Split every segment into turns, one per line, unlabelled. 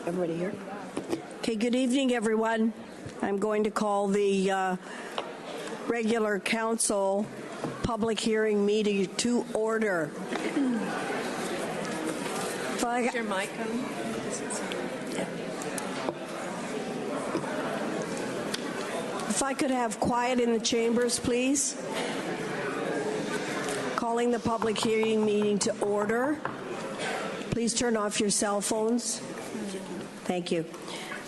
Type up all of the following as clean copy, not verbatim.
Everybody here? Okay, good evening, everyone. I'm going to call the regular council public hearing meeting to order.
Is your mic on?
If I could have quiet in the chambers, please. Calling the public hearing meeting to order. Please turn off your cell phones. Thank you.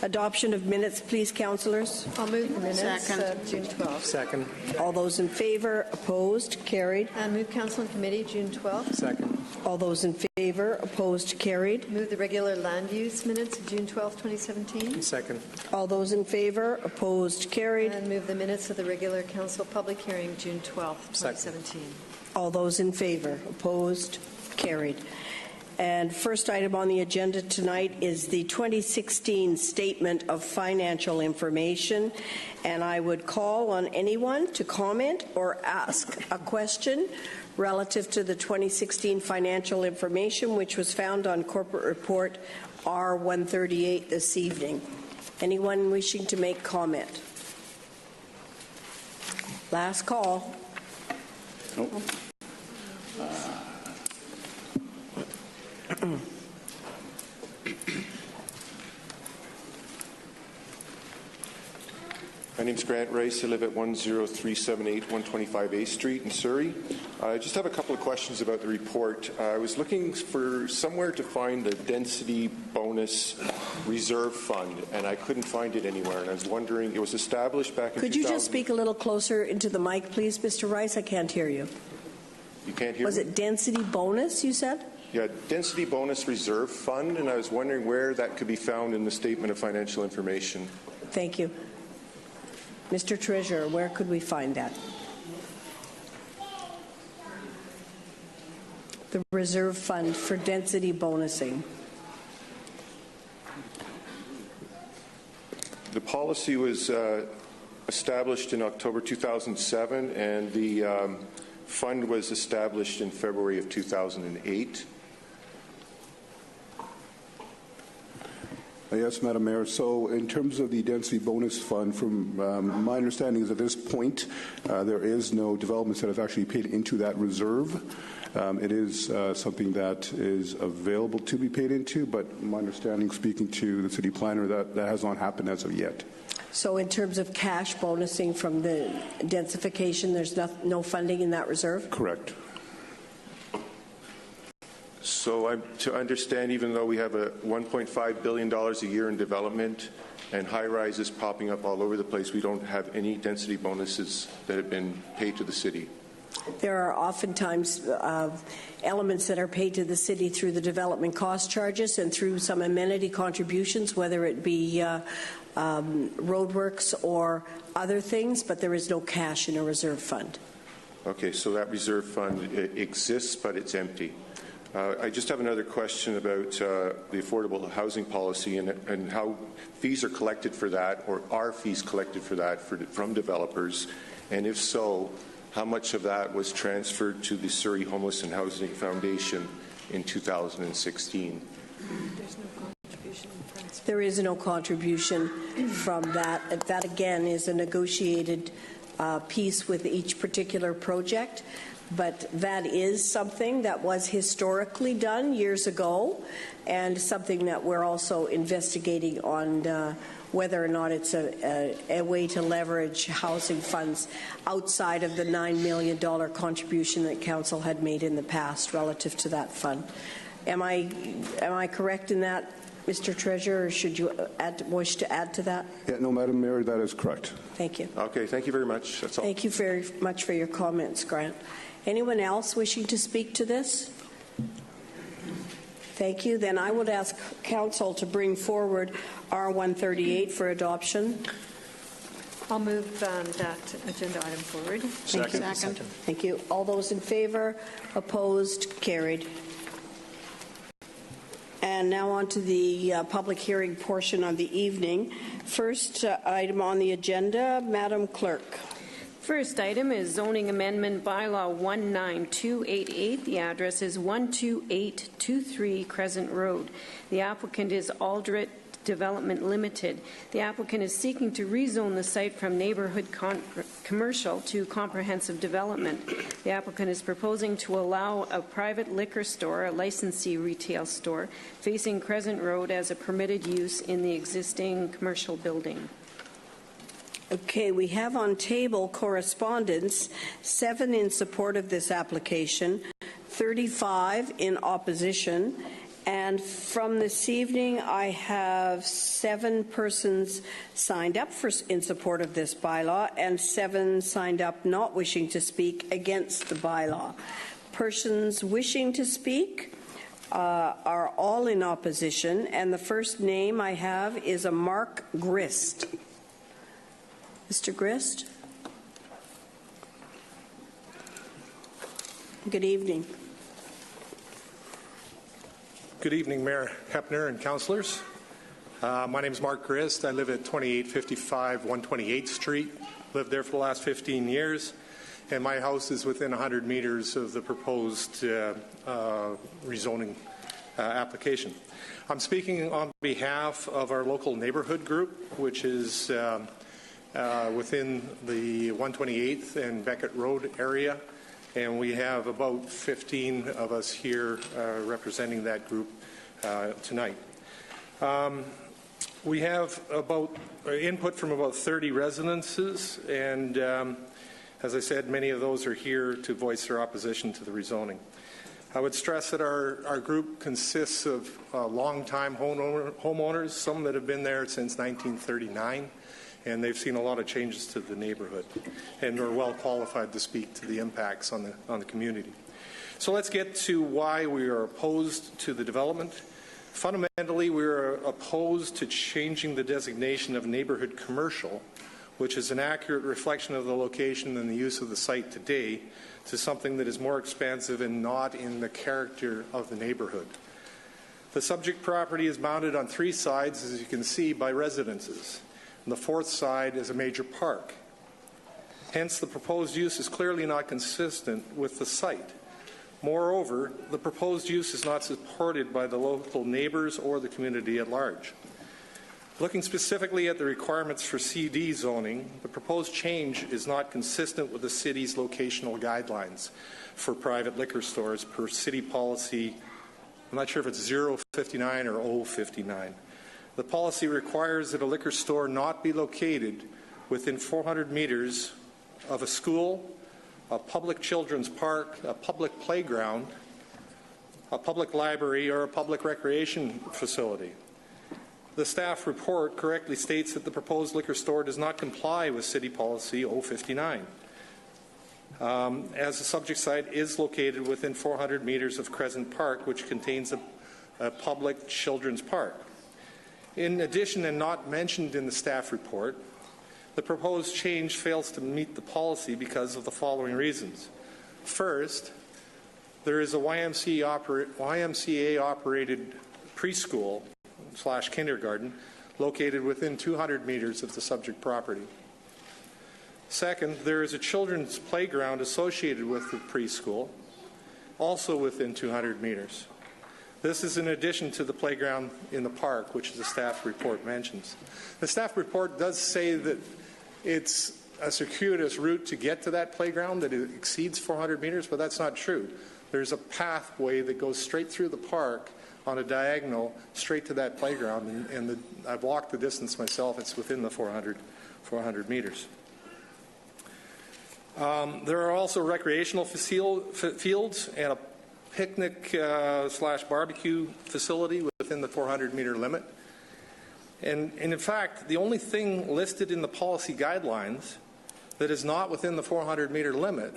Adoption of minutes, please, councillors.
I'll move the minutes of June 12th.
Second.
All those in favour, opposed, carried.
Move council and committee June 12th.
Second.
All those in favour, opposed, carried.
Move the regular land use minutes of June 12th, 2017.
Second.
All those in favour, opposed, carried.
And move the minutes of the regular council public hearing June 12th, 2017.
All those in favour, opposed, carried. And first item on the agenda tonight is the 2016 Statement of Financial Information. And I would call on anyone to comment or ask a question relative to the 2016 financial information, which was found on Corporate Report R138 this evening. Anyone wishing to make comment? Last call.
Nope.
My name is Grant Rice. I live at 10378 125A Street in Surrey. I just have a couple of questions about the report. I was looking for somewhere to find the density bonus reserve fund, and I couldn't find it anywhere. And I was wondering, it was established back in 2000.
Could you just speak a little closer into the mic, please, Mr. Rice? I can't hear you.
You can't hear me?
Was it density bonus, you said?
Yeah, density bonus reserve fund, and I was wondering where that could be found in the Statement of Financial Information.
Thank you. Mr. Treasurer, where could we find that? The reserve fund for density bonusing.
The policy was established in October 2007, and the fund was established in February of 2008.
Yes, Madam Mayor. So in terms of the density bonus fund, from my understanding is at this point, there is no developments that have actually paid into that reserve. It is something that is available to be paid into, but my understanding, speaking to the city planner, that has not happened as of yet.
So in terms of cash bonusing from the densification, there's no funding in that reserve?
Correct.
So I'm to understand, even though we have a $1.5 billion a year in development and high-rises popping up all over the place, we don't have any density bonuses that have been paid to the city.
There are oftentimes elements that are paid to the city through the development cost charges and through some amenity contributions, whether it be roadworks or other things, but there is no cash in a reserve fund.
Okay, so that reserve fund exists, but it's empty. I just have another question about the affordable housing policy and how fees are collected for that, or are fees collected for that from developers, and if so, how much of that was transferred to the Surrey Homeless and Housing Foundation in 2016?
There's no contribution.
There is no contribution from that. That, again, is a negotiated piece with each particular project. But that is something that was historically done years ago, and something that we're also investigating on whether or not it's a way to leverage housing funds outside of the $9 million contribution that Council had made in the past relative to that fund. Am I correct in that, Mr. Treasurer, or should you wish to add to that?
Yeah, no, Madam Mayor, that is correct.
Thank you.
Okay, thank you very much. That's all.
Thank you very much for your comments, Grant. Anyone else wishing to speak to this? Thank you. Then I would ask Council to bring forward R138 for adoption.
I'll move that agenda item forward.
Second.
Thank you. All those in favour? Opposed? Carried. And now on to the public hearing portion of the evening. First item on the agenda, Madam Clerk.
First item is zoning amendment bylaw 19288. The address is 12823 Crescent Road. The applicant is Aldrich Development Limited. The applicant is seeking to rezone the site from neighborhood commercial to comprehensive development. The applicant is proposing to allow a private liquor store, a licensee retail store, facing Crescent Road as a permitted use in the existing commercial building.
Okay, we have on table correspondence, 7 in support of this application, 35 in opposition, and from this evening I have 7 persons signed up in support of this bylaw and 7 signed up not wishing to speak against the bylaw. Persons wishing to speak are all in opposition, and the first name I have is a Mark Grist. Mr. Grist? Good evening.
Good evening, Mayor Hepner and councillors. My name is Mark Grist. I live at 2855 128th Street. Lived there for the last 15 years, and my house is within 100 meters of the proposed rezoning application. I'm speaking on behalf of our local neighborhood group, which is within the 128th and Beckett Road area, and we have about 15 of us here representing that group tonight. We have about input from about 30 residences, and as I said, many of those are here to voice their opposition to the rezoning. I would stress that our group consists of long-time homeowners, some that have been there since 1939, and they've seen a lot of changes to the neighborhood and are well qualified to speak to the impacts on the community. So let's get to why we are opposed to the development. Fundamentally, we are opposed to changing the designation of neighborhood commercial, which is an accurate reflection of the location and the use of the site today, to something that is more expansive and not in the character of the neighborhood. The subject property is bounded on 3 sides, as you can see, by residences. And the 4th side is a major park. Hence, the proposed use is clearly not consistent with the site. Moreover, the proposed use is not supported by the local neighbors or the community at large. Looking specifically at the requirements for CD zoning, the proposed change is not consistent with the city's locational guidelines for private liquor stores per city policy. I'm not sure if it's 059 or 059. The policy requires that a liquor store not be located within 400 meters of a school, a public children's park, a public playground, a public library, or a public recreation facility. The staff report correctly states that the proposed liquor store does not comply with City Policy 059, as the subject site is located within 400 meters of Crescent Park, which contains a public children's park. In addition, and not mentioned in the staff report, the proposed change fails to meet the policy because of the following reasons. First, there is a YMCA-operated preschool / kindergarten located within 200 meters of the subject property. Second, there is a children's playground associated with the preschool, also within 200 meters. This is in addition to the playground in the park, which the staff report mentions. The staff report does say that it's a circuitous route to get to that playground, that it exceeds 400 meters, but that's not true. There's a pathway that goes straight through the park on a diagonal straight to that playground, and I've walked the distance myself. It's within the 400 meters. There are also recreational fields and a picnic / barbecue facility within the 400-meter limit. And in fact, the only thing listed in the policy guidelines that is not within the 400-meter limit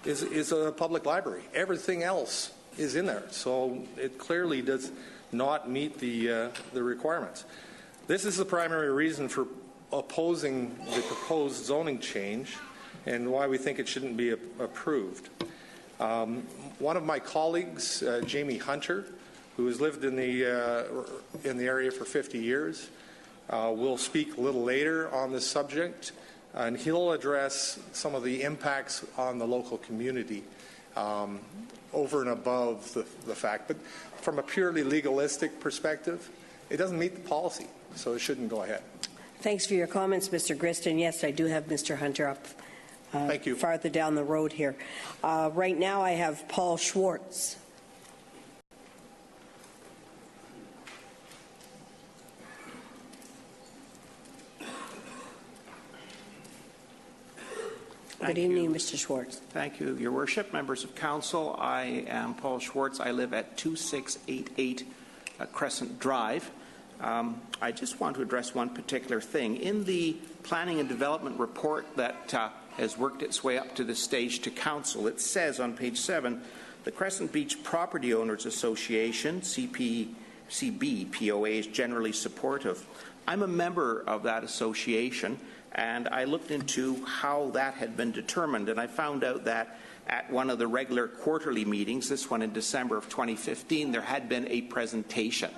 is a public library. Everything else is in there, so it clearly does not meet the requirements. This is the primary reason for opposing the proposed zoning change and why we think it shouldn't be approved. One of my colleagues, Jamie Hunter, who has lived in the area for 50 years, will speak a little later on this subject. and he'll address some of the impacts on the local community over and above the fact. But from a purely legalistic perspective, it doesn't meet the policy, so it shouldn't go ahead.
Thanks for your comments, Mr. Griston. Yes, I do have Mr. Hunter up
Thank you.
farther down the road here. Right now I have Paul Schwartz. Good evening, Mr. Schwartz.
Thank you, Your Worship, members of council. I am Paul Schwartz. I live at 2688 Crescent Drive. I just want to address one particular thing. In the planning and development report that has worked its way up to this stage to council, it says on page 7, the Crescent Beach Property Owners Association, CB POA, is generally supportive. I'm a member of that association, and I looked into how that had been determined, and I found out that at one of the regular quarterly meetings, this one in December of 2015, there had been a presentation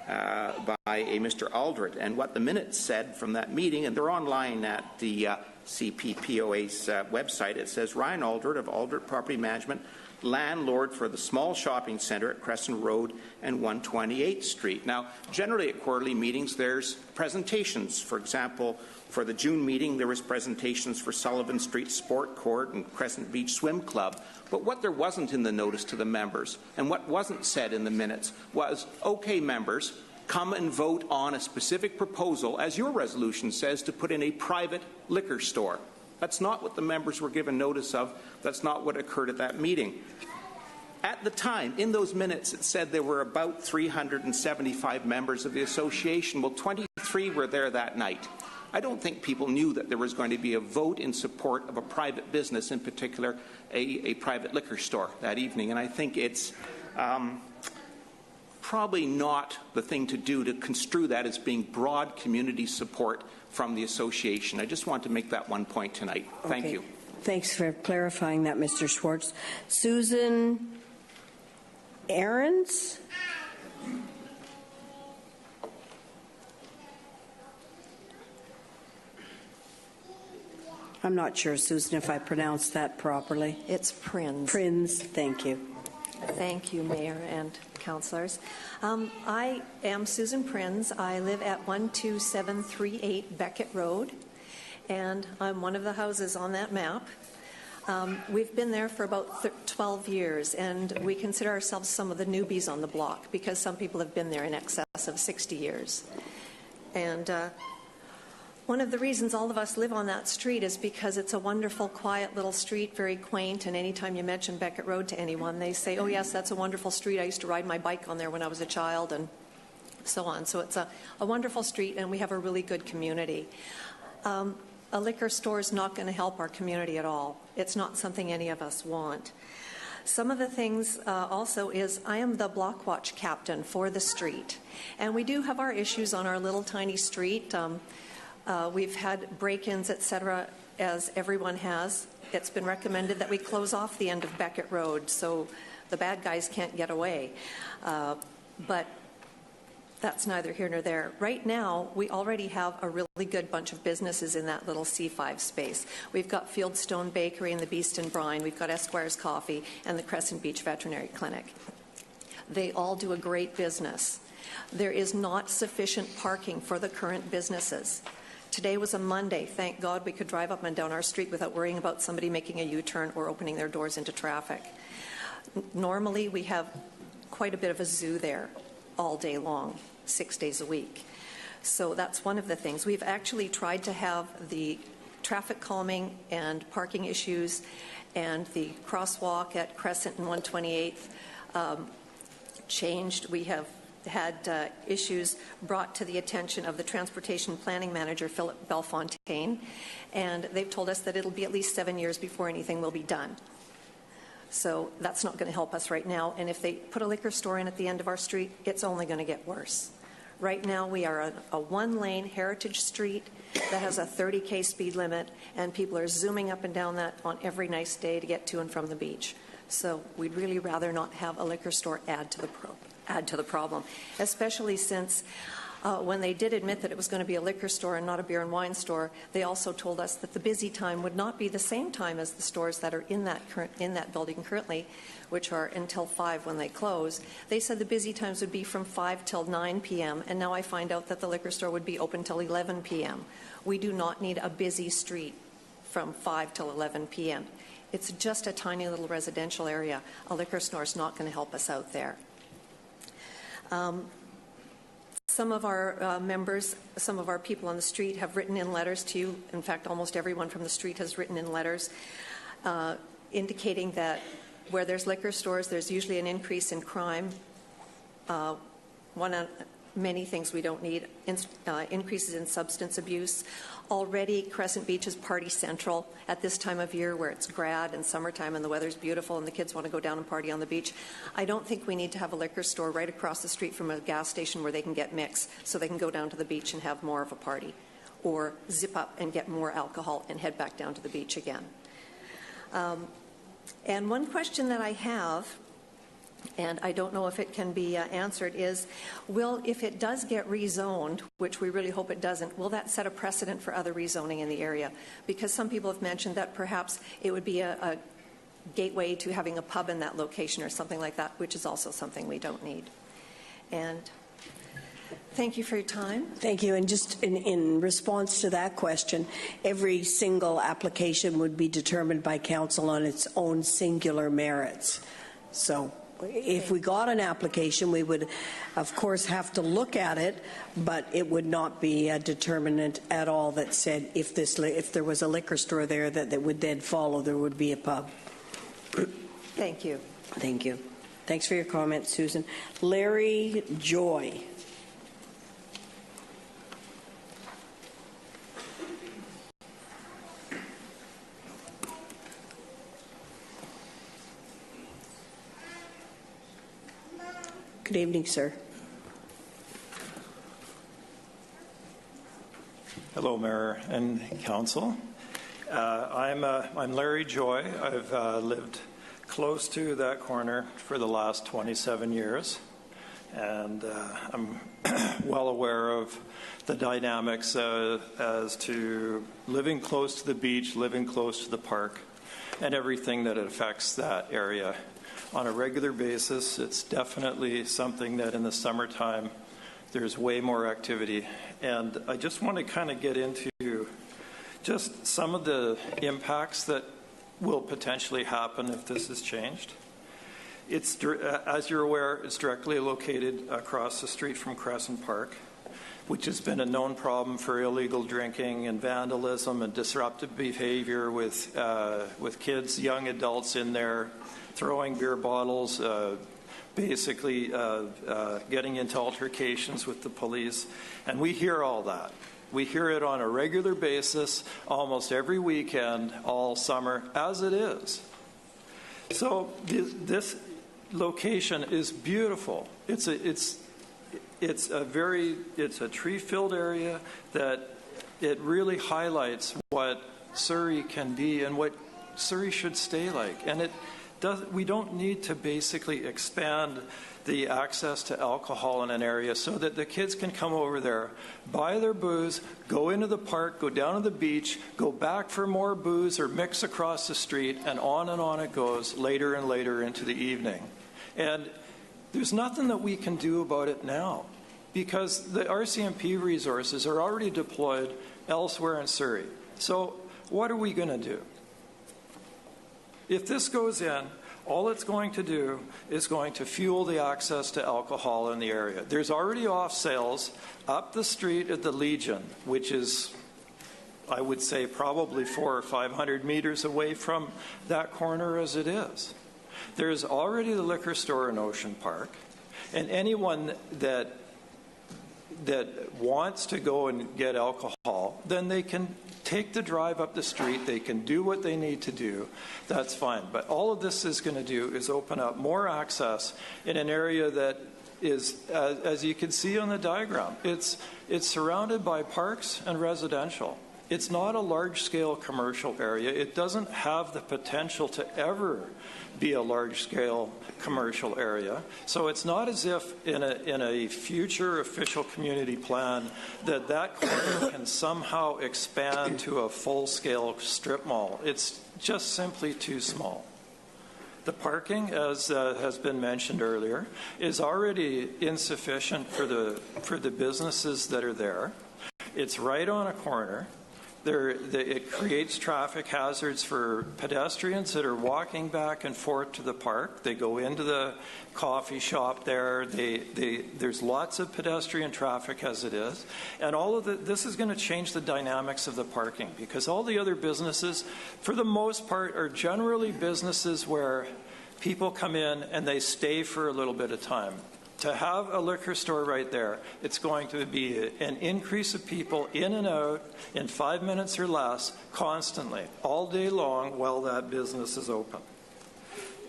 by a Mr. Aldred. And what the minutes said from that meeting, and they're online at the CPPOA's website, it says, Ryan Aldred of Aldred Property Management, landlord for the small shopping centre at Crescent Road and 128th Street. Now, generally at quarterly meetings, there's presentations. For example, for the June meeting, there was presentations for Sullivan Street Sport Court and Crescent Beach Swim Club. But what there wasn't in the notice to the members, and what wasn't said in the minutes, was, okay, members, come and vote on a specific proposal, as your resolution says, to put in a private liquor store. That's not what the members were given notice of. That's not what occurred at that meeting. At the time, in those minutes, it said there were about 375 members of the association. Well, 23 were there that night. I don't think people knew that there was going to be a vote in support of a private business, in particular a private liquor store that evening. And I think it's probably not the thing to do to construe that as being broad community support from the association. I just want to make that one point tonight. Thank you.
Thanks for clarifying that, Mr. Schwartz. Susan Ahrens? I'm not sure, Susan, if I pronounced that properly.
It's Prinz.
Prinz, thank you.
Thank you, Mayor and councillors. I am Susan Prinz. I live at 12738 Beckett Road, and I'm one of the houses on that map. We've been there for about 12 years, and we consider ourselves some of the newbies on the block because some people have been there in excess of 60 years. And one of the reasons all of us live on that street is because it's a wonderful, quiet little street, very quaint, and anytime you mention Beckett Road to anyone, they say, oh yes, that's a wonderful street. I used to ride my bike on there when I was a child, and so on. So it's a wonderful street, and we have a really good community. A liquor store is not going to help our community at all. It's not something any of us want. Some of the things also is I am the block watch captain for the street, and we do have our issues on our little tiny street. We've had break-ins, etc., as everyone has. It's been recommended that we close off the end of Beckett Road so the bad guys can't get away. But that's neither here nor there. Right now, we already have a really good bunch of businesses in that little C5 space. We've got Fieldstone Bakery and the Beast and Brine. We've got Esquire's Coffee and the Crescent Beach Veterinary Clinic. They all do a great business. There is not sufficient parking for the current businesses. Today was a Monday. Thank God we could drive up and down our street without worrying about somebody making a U-turn or opening their doors into traffic. Normally, we have quite a bit of a zoo there all day long, 6 days a week. So that's one of the things. We've actually tried to have the traffic calming and parking issues and the crosswalk at Crescent and 128th changed. We have had issues brought to the attention of the transportation planning manager, Philip Belfontaine, and they've told us that it'll be at least 7 years before anything will be done. So that's not going to help us right now, and if they put a liquor store in at the end of our street, it's only going to get worse. Right now we are on a one-lane heritage street that has a 30K speed limit, and people are zooming up and down that on every nice day to get to and from the beach. So we'd really rather not have a liquor store add to the problem, especially since When they did admit that it was going to be a liquor store and not a beer and wine store, they also told us that the busy time would not be the same time as the stores that are in that building currently, which are until 5 when they close. They said the busy times would be from 5 till 9 p.m., and now I find out that the liquor store would be open till 11 p.m. We do not need a busy street from 5 till 11 p.m. It's just a tiny little residential area. A liquor store is not going to help us out there. Some of our members, some of our people on the street have written in letters to you. In fact, almost everyone from the street has written in letters indicating that where there's liquor stores, there's usually an increase in crime. One of many things we don't need, increases in substance abuse. Already, Crescent Beach is party central at this time of year where it's grad and summertime and the weather's beautiful and the kids want to go down and party on the beach. I don't think we need to have a liquor store right across the street from a gas station where they can get mixed so they can go down to the beach and have more of a party, or zip up and get more alcohol and head back down to the beach again. And one question that I have, and I don't know if it can be answered, is if it does get rezoned, which we really hope it doesn't, will that set a precedent for other rezoning in the area? Because some people have mentioned that perhaps it would be a gateway to having a pub in that location or something like that, which is also something we don't need. And thank you for your time.
Thank you. And just in response to that question, every single application would be determined by council on its own singular merits. So if we got an application, we would, of course, have to look at it, but it would not be a determinant at all that said if there was a liquor store there that would then follow, there would be a pub.
Thank you.
Thank you. Thanks for your comment, Susan. Larry Joy. Good evening, sir.
Hello, Mayor and Council. I'm Larry Joy. I've lived close to that corner for the last 27 years, and I'm well aware of the dynamics as to living close to the beach, living close to the park, and everything that affects that area. On a regular basis, it's definitely something that in the summertime there's way more activity. And I just want to kind of get into just some of the impacts that will potentially happen if this is changed. It's, as you're aware, it's directly located across the street from Crescent Park, which has been a known problem for illegal drinking and vandalism and disruptive behavior with kids, young adults in there, throwing beer bottles, basically getting into altercations with the police. And we hear all that. We hear it on a regular basis, almost every weekend, all summer, as it is. So this location is beautiful. It's a tree-filled area that it really highlights what Surrey can be and what Surrey should stay like. And we don't need to basically expand the access to alcohol in an area so that the kids can come over there, buy their booze, go into the park, go down to the beach, go back for more booze or mix across the street, and on it goes later and later into the evening. And there's nothing that we can do about it now because the RCMP resources are already deployed elsewhere in Surrey. So what are we going to do? If this goes in, all it's going to do is going to fuel the access to alcohol in the area. There's already off sales up the street at the Legion, which is, I would say, probably 400 or 500 meters away from that corner as it is. There's already the liquor store in Ocean Park, and anyone that wants to go and get alcohol, then they can take the drive up the street, they can do what they need to do, that's fine. But all of this is going to do is open up more access in an area that is, as you can see on the diagram, it's surrounded by parks and residential. It's not a large-scale commercial area. It doesn't have the potential to ever be a large-scale commercial area. So it's not as if in a future official community plan that corner can somehow expand to a full-scale strip mall. It's just simply too small. The parking, as has been mentioned earlier, is already insufficient for the businesses that are there. It's right on a corner. It creates traffic hazards for pedestrians that are walking back and forth to the park. They go into the coffee shop there. There's lots of pedestrian traffic as it is. And all of this is going to change the dynamics of the parking, because all the other businesses, for the most part, are generally businesses where people come in and they stay for a little bit of time. To have a liquor store right there, it's going to be an increase of people in and out in 5 minutes or less constantly, all day long while that business is open.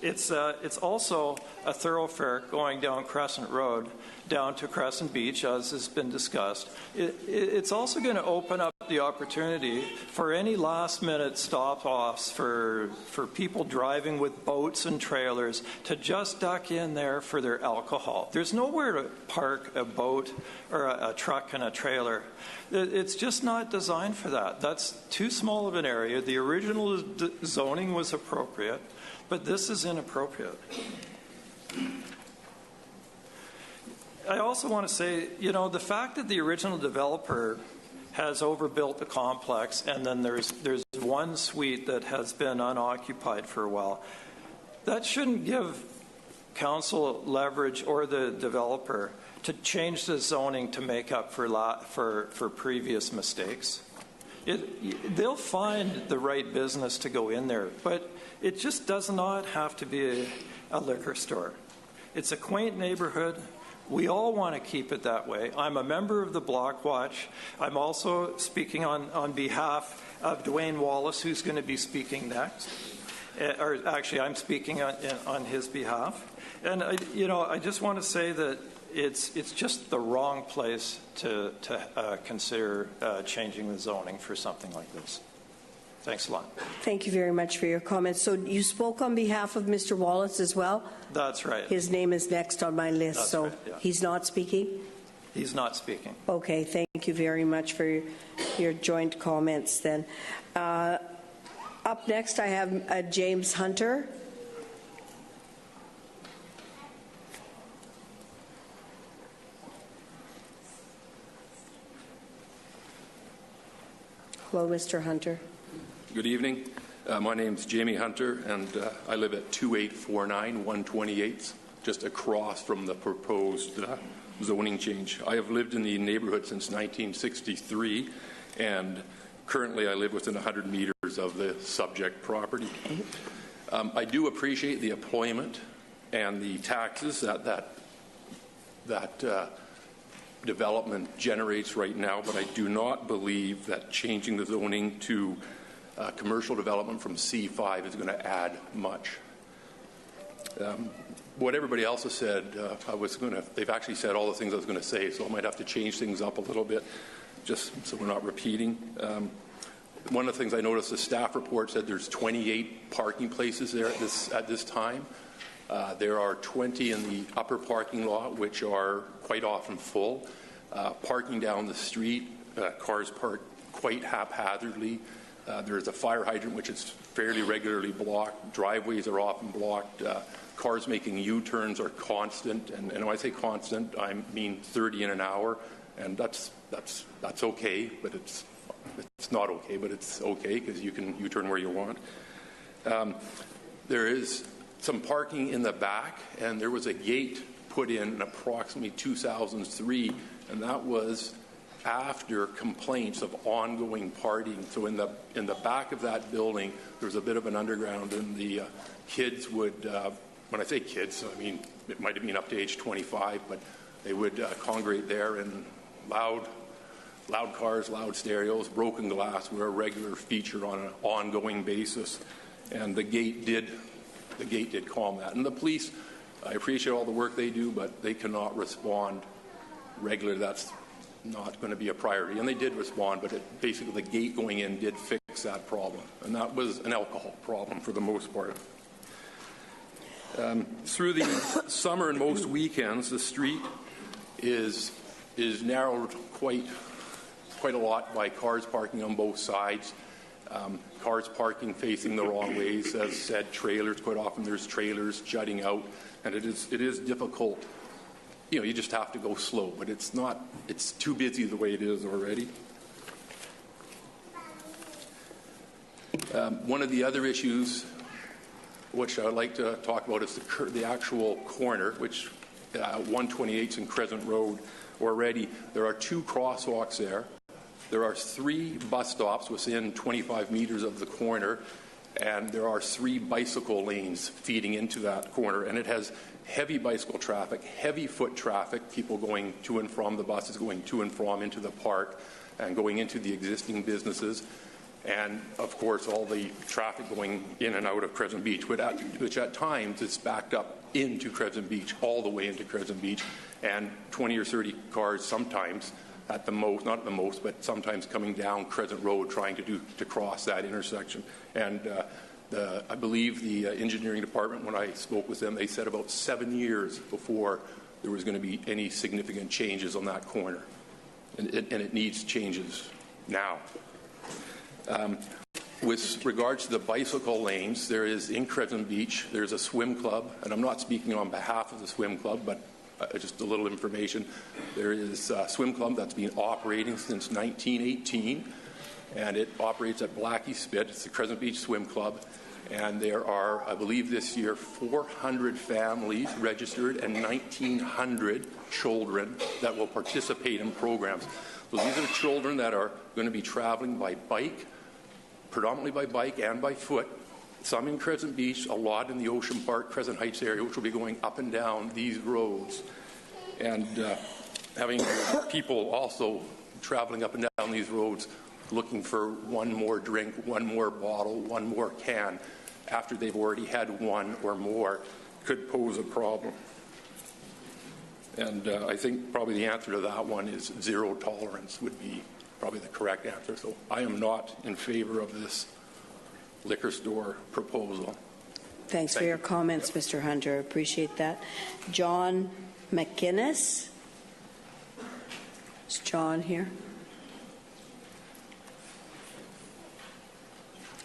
It's also a thoroughfare going down Crescent Road down to Crescent Beach, as has been discussed. It's also going to open up the opportunity for any last-minute stop-offs for people driving with boats and trailers to just duck in there for their alcohol. There's nowhere to park a boat or a truck and a trailer. It's just not designed for that. That's too small of an area. The original zoning was appropriate, but this is inappropriate. I also want to say, the fact that the original developer has overbuilt the complex and then there's one suite that has been unoccupied for a while, that shouldn't give council leverage or the developer to change the zoning to make up for previous mistakes. They'll find the right business to go in there, but it just does not have to be a liquor store. It's a quaint neighborhood. We all want to keep it that way. I'm a member of the Block Watch. I'm also speaking on behalf of Dwayne Wallace, who's going to be speaking next. Or actually, I'm speaking on his behalf. And I just want to say that it's just the wrong place to consider changing the zoning for something like this. Thanks a lot.
Thank you very much for your comments. So you spoke on behalf of Mr. Wallace as well?
That's right.
His name is next on my list,
That's
so
right, yeah.
He's not speaking?
He's not speaking.
Okay, thank you very much for your joint comments then. Up next, I have James Hunter. Hello, Mr. Hunter.
Good evening. My name's Jamie Hunter, and I live at 2849 128th, just across from the proposed zoning change. I have lived in the neighborhood since 1963, and currently I live within 100 meters of the subject property. I do appreciate the employment and the taxes that development generates right now, but I do not believe that changing the zoning to commercial development from C5 is going to add much. What everybody else has said, they've actually said all the things I was going to say, so I might have to change things up a little bit, just so we're not repeating. One of the things I noticed, the staff report said there's 28 parking places there at this time. There are 20 in the upper parking lot, which are quite often full. Parking down the street, cars park quite haphazardly. There's a fire hydrant which is fairly regularly blocked. Driveways are often blocked. Cars making U-turns are constant, and when I say constant, I mean 30 in an hour, and that's okay, but it's not okay, but it's okay because you can U-turn where you want. There is some parking in the back, and there was a gate put in approximately 2003, and that was after complaints of ongoing partying. So in the back of that building, there was a bit of an underground, and the kids would, when I say kids, I mean it might have been up to age 25, but they would congregate there, and loud cars, loud stereos, broken glass were a regular feature on an ongoing basis, and the gate did calm that. And the police, I appreciate all the work they do, but they cannot respond regularly. not going to be a priority. And they did respond, but basically the gate going in did fix that problem. And that was an alcohol problem for the most part. Through the summer and most weekends, the street is narrowed quite a lot by cars parking on both sides. Cars parking facing the wrong ways, as said, trailers. Quite often there's trailers jutting out, and it is difficult. You know, you just have to go slow, but it's too busy the way it is already. One of the other issues which I would like to talk about is the actual corner, which 128's and Crescent Road already. There are 2 crosswalks there. There are 3 bus stops within 25 meters of the corner, and there are 3 bicycle lanes feeding into that corner. And it has heavy bicycle traffic, heavy foot traffic, people going to and from the buses, going to and from into the park, and going into the existing businesses. And, of course, all the traffic going in and out of Crescent Beach, which at times is backed up into Crescent Beach, all the way into Crescent Beach, and 20 or 30 cars sometimes at the most, not at the most, but sometimes coming down Crescent Road trying to cross that intersection. And I believe the engineering department, when I spoke with them, they said about 7 years before there was going to be any significant changes on that corner. And it needs changes now. With regards to the bicycle lanes, there is in Crescent Beach, there's a swim club, and I'm not speaking on behalf of the swim club, but just a little information. There is a swim club that's been operating since 1918, and it operates at Blackie Spit. It's the Crescent Beach Swim Club, and there are, I believe this year, 400 families registered and 1,900 children that will participate in programs. So these are children that are going to be traveling by bike, predominantly by bike and by foot, some in Crescent Beach, a lot in the Ocean Park, Crescent Heights area, which will be going up and down these roads. And having people also traveling up and down these roads looking for one more drink, one more bottle, one more can, after they've already had one or more, could pose a problem. And I think probably the answer to that one is zero tolerance would be probably the correct answer. So I am not in favor of this liquor store proposal.
Thanks for your comments, Mr. Hunter. I appreciate that. John McInnes. Is John here?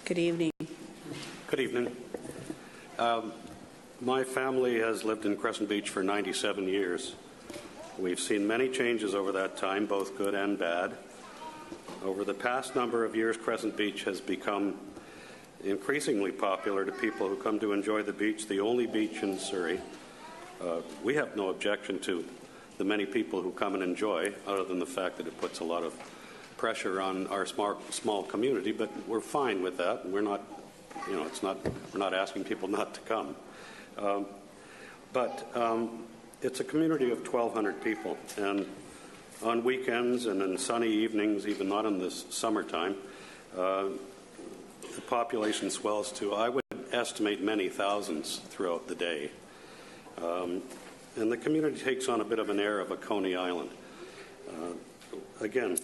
Good evening.
Good evening. My family has lived in Crescent Beach for 97 years. We've seen many changes over that time, both good and bad. Over the past number of years, Crescent Beach has become increasingly popular to people who come to enjoy the beach, the only beach in Surrey. We have no objection to the many people who come and enjoy, other than the fact that it puts a lot of pressure on our small community, but we're fine with that. We're not, we're not asking people not to come. But it's a community of 1,200 people, and on weekends and in sunny evenings, even not in the summertime, the population swells to, I would estimate, many thousands throughout the day. And the community takes on a bit of an air of a Coney Island. Again,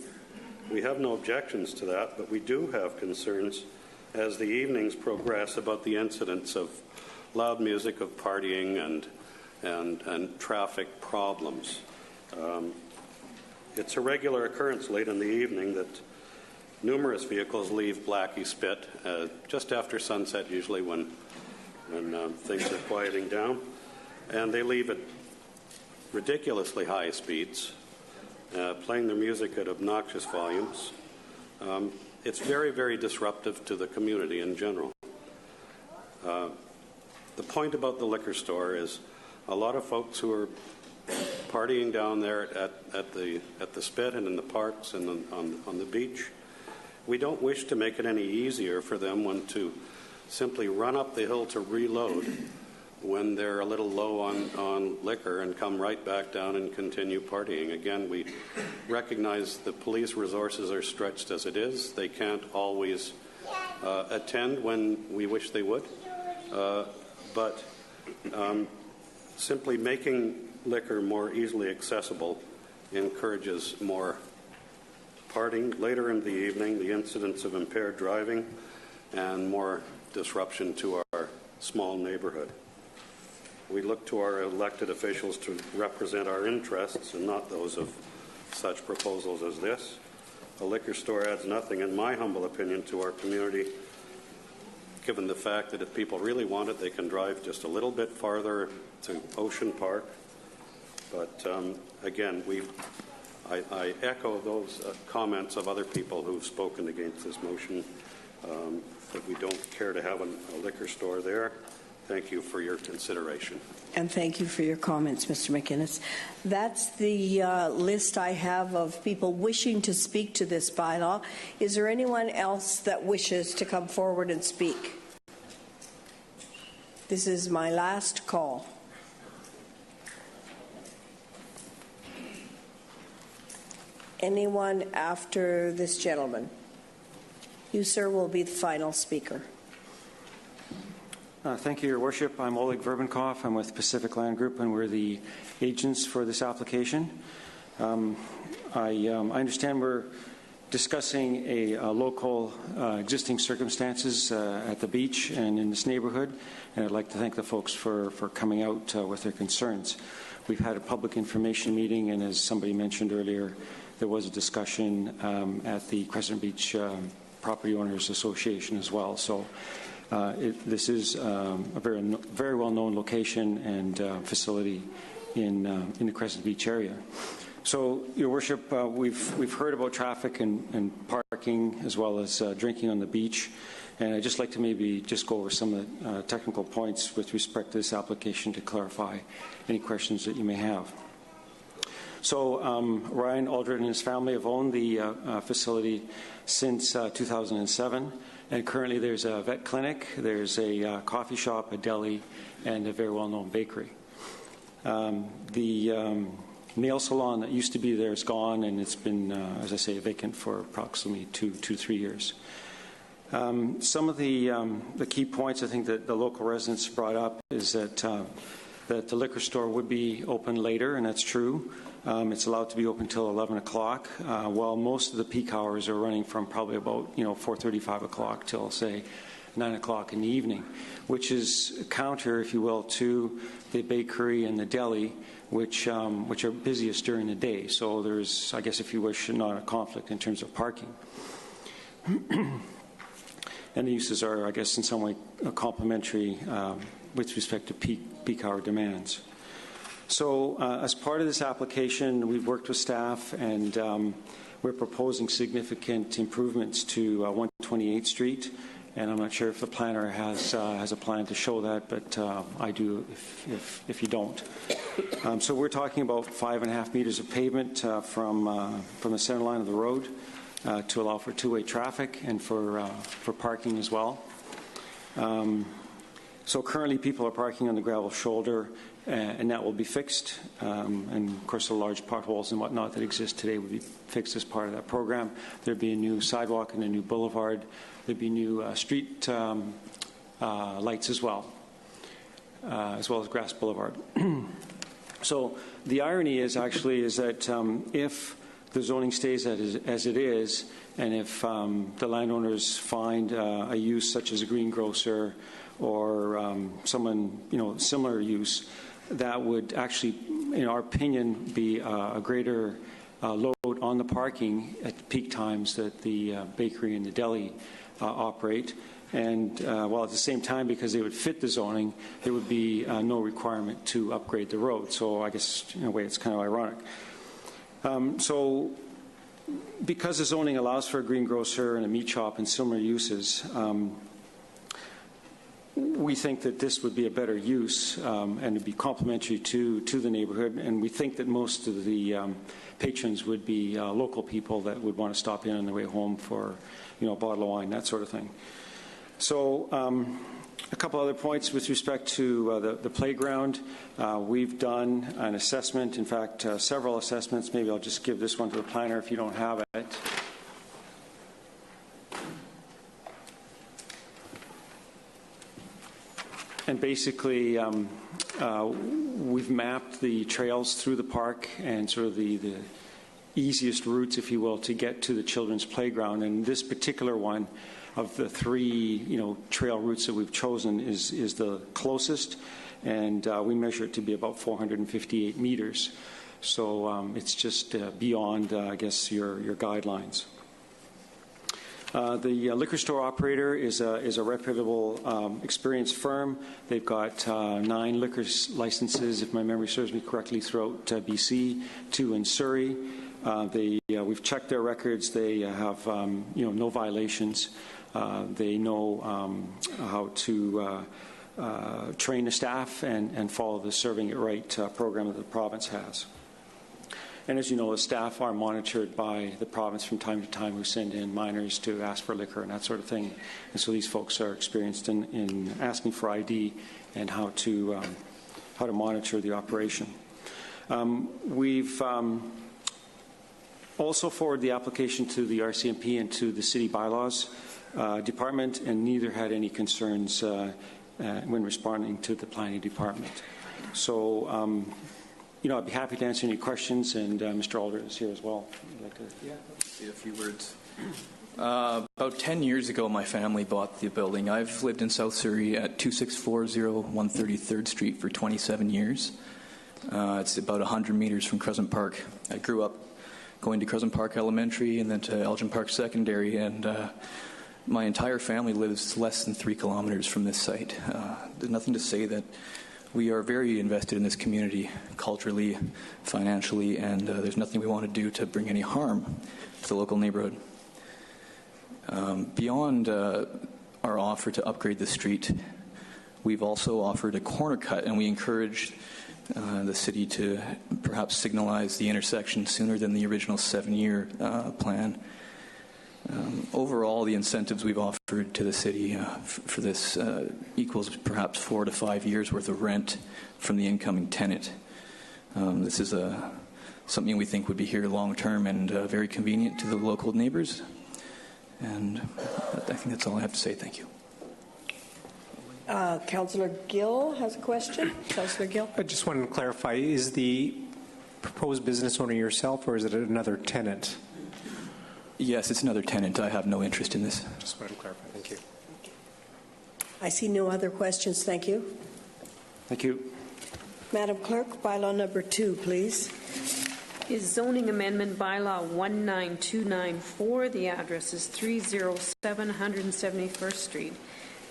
we have no objections to that, but we do have concerns as the evenings progress about the incidents of loud music, of partying, and traffic problems. It's a regular occurrence late in the evening that numerous vehicles leave Blackie Spit just after sunset, usually when things are quieting down, and they leave at ridiculously high speeds, playing their music at obnoxious volumes. It's very, very disruptive to the community in general. The point about the liquor store is a lot of folks who are partying down there at the Spit and in the parks and on the beach, we don't wish to make it any easier for them to simply run up the hill to reload when they're a little low on liquor and come right back down and continue partying. Again, we recognize the police resources are stretched as it is. They can't always attend when we wish they would. But simply making liquor more easily accessible encourages more partying later in the evening, the incidents of impaired driving, and more disruption to our small neighborhood. We look to our elected officials to represent our interests and not those of such proposals as this. A liquor store adds nothing, in my humble opinion, to our community, given the fact that if people really want it, they can drive just a little bit farther to Ocean Park. But again, I echo those comments of other people who've spoken against this motion, that we don't care to have a liquor store there. Thank you for your consideration.
And thank you for your comments, Mr. McInnes. That's the list I have of people wishing to speak to this bylaw. Is there anyone else that wishes to come forward and speak? This is my last call. Anyone after this gentleman? You, sir, will be the final speaker.
Thank you, Your Worship. I'm Oleg Verbenkopf. I'm with Pacific Land Group, and we're the agents for this application. I understand we're discussing a local existing circumstances at the beach and in this neighborhood, and I'd like to thank the folks for coming out with their concerns. We've had a public information meeting, and as somebody mentioned earlier, there was a discussion at the Crescent Beach Property Owners Association as well. So this is a very well-known location and facility in the Crescent Beach area. So, Your Worship, we've heard about traffic and parking as well as drinking on the beach, and I'd just like to maybe just go over some of the technical points with respect to this application to clarify any questions that you may have. So Ryan Aldred and his family have owned the facility since 2007, and currently there's a vet clinic, there's a coffee shop, a deli, and a very well-known bakery. The nail salon that used to be there is gone, and it's been, as I say, vacant for approximately 2 to 3 years. Some of the key points I think that the local residents brought up is that the liquor store would be open later, and that's true. It's allowed to be open until 11 o'clock, while most of the peak hours are running from probably about 4:30, 5 o'clock till, say, 9 o'clock in the evening, which is counter, if you will, to the bakery and the deli, which are busiest during the day. So there's, I guess, if you wish, not a conflict in terms of parking. And the uses are, I guess, in some way complementary with respect to peak hour demands. So as part of this application, we've worked with staff, and we're proposing significant improvements to 128th Street. And I'm not sure if the planner has a plan to show that, but I do if you don't. So we're talking about 5.5 meters of pavement from the center line of the road to allow for two-way traffic and for parking as well. So currently people are parking on the gravel shoulder, and that will be fixed. And of course the large potholes and whatnot that exist today will be fixed as part of that program. There'd be a new sidewalk and a new boulevard. There'd be new street lights as well as Grass Boulevard. So the irony is that if the zoning stays as it is, and if the landowners find a use such as a greengrocer or someone similar use, that would actually, in our opinion, be a greater load on the parking at the peak times that the bakery and the deli operate. And while at the same time, because they would fit the zoning, there would be no requirement to upgrade the road. So I guess in a way it's kind of ironic. So because the zoning allows for a greengrocer and a meat shop and similar uses, we think that this would be a better use and would be complementary to the neighborhood. And we think that most of the patrons would be local people that would want to stop in on their way home for, a bottle of wine, that sort of thing. So a couple other points with respect to the playground. We've done an assessment, in fact, several assessments. Maybe I'll just give this one to the planner if you don't have it. And basically, we've mapped the trails through the park and sort of the easiest routes, if you will, to get to the children's playground. And this particular one, of the three, trail routes that we've chosen, is the closest, and we measure it to be about 458 meters. So it's just beyond, I guess, your guidelines. The liquor store operator is a reputable, experienced firm. They've got 9 liquor licenses, if my memory serves me correctly, throughout BC, 2 in Surrey. We've checked their records. They have no violations. They know how to train the staff and follow the Serving It Right program that the province has. And as you know, the staff are monitored by the province from time to time, who send in minors to ask for liquor and that sort of thing. And so these folks are experienced in asking for ID and how to monitor the operation. We've also forwarded the application to the RCMP and to the City Bylaws Department, and neither had any concerns when responding to the Planning Department. So, I'd be happy to answer any questions, and Mr. Aldred is here as well. I'd like to
say a few words. About 10 years ago, my family bought the building. I've lived in South Surrey at 2640 133rd Street for 27 years. It's about 100 meters from Crescent Park. I grew up going to Crescent Park Elementary and then to Elgin Park Secondary, and my entire family lives less than 3 kilometers from this site. There's nothing to say that we are very invested in this community, culturally, financially, and there's nothing we want to do to bring any harm to the local neighborhood. Beyond our offer to upgrade the street, we've also offered a corner cut, and we encourage the city to perhaps signalize the intersection sooner than the original 7-year plan. Overall, the incentives we've offered to the city for this equals perhaps 4 to 5 years worth of rent from the incoming tenant. This is something we think would be here long term and very convenient to the local neighbors. And I think that's all I have to say. Thank you.
Councillor Gill has a question. Councillor Gill.
I just wanted to clarify, is the proposed business owner yourself, or is it another tenant?
Yes, it's another tenant. I have no interest in this.
Just wanted to clarify. Thank you.
I see no other questions. Thank you.
Thank you. Madam
Clerk, bylaw number 2, please.
Is zoning amendment bylaw 19294. The address is 307 171st Street.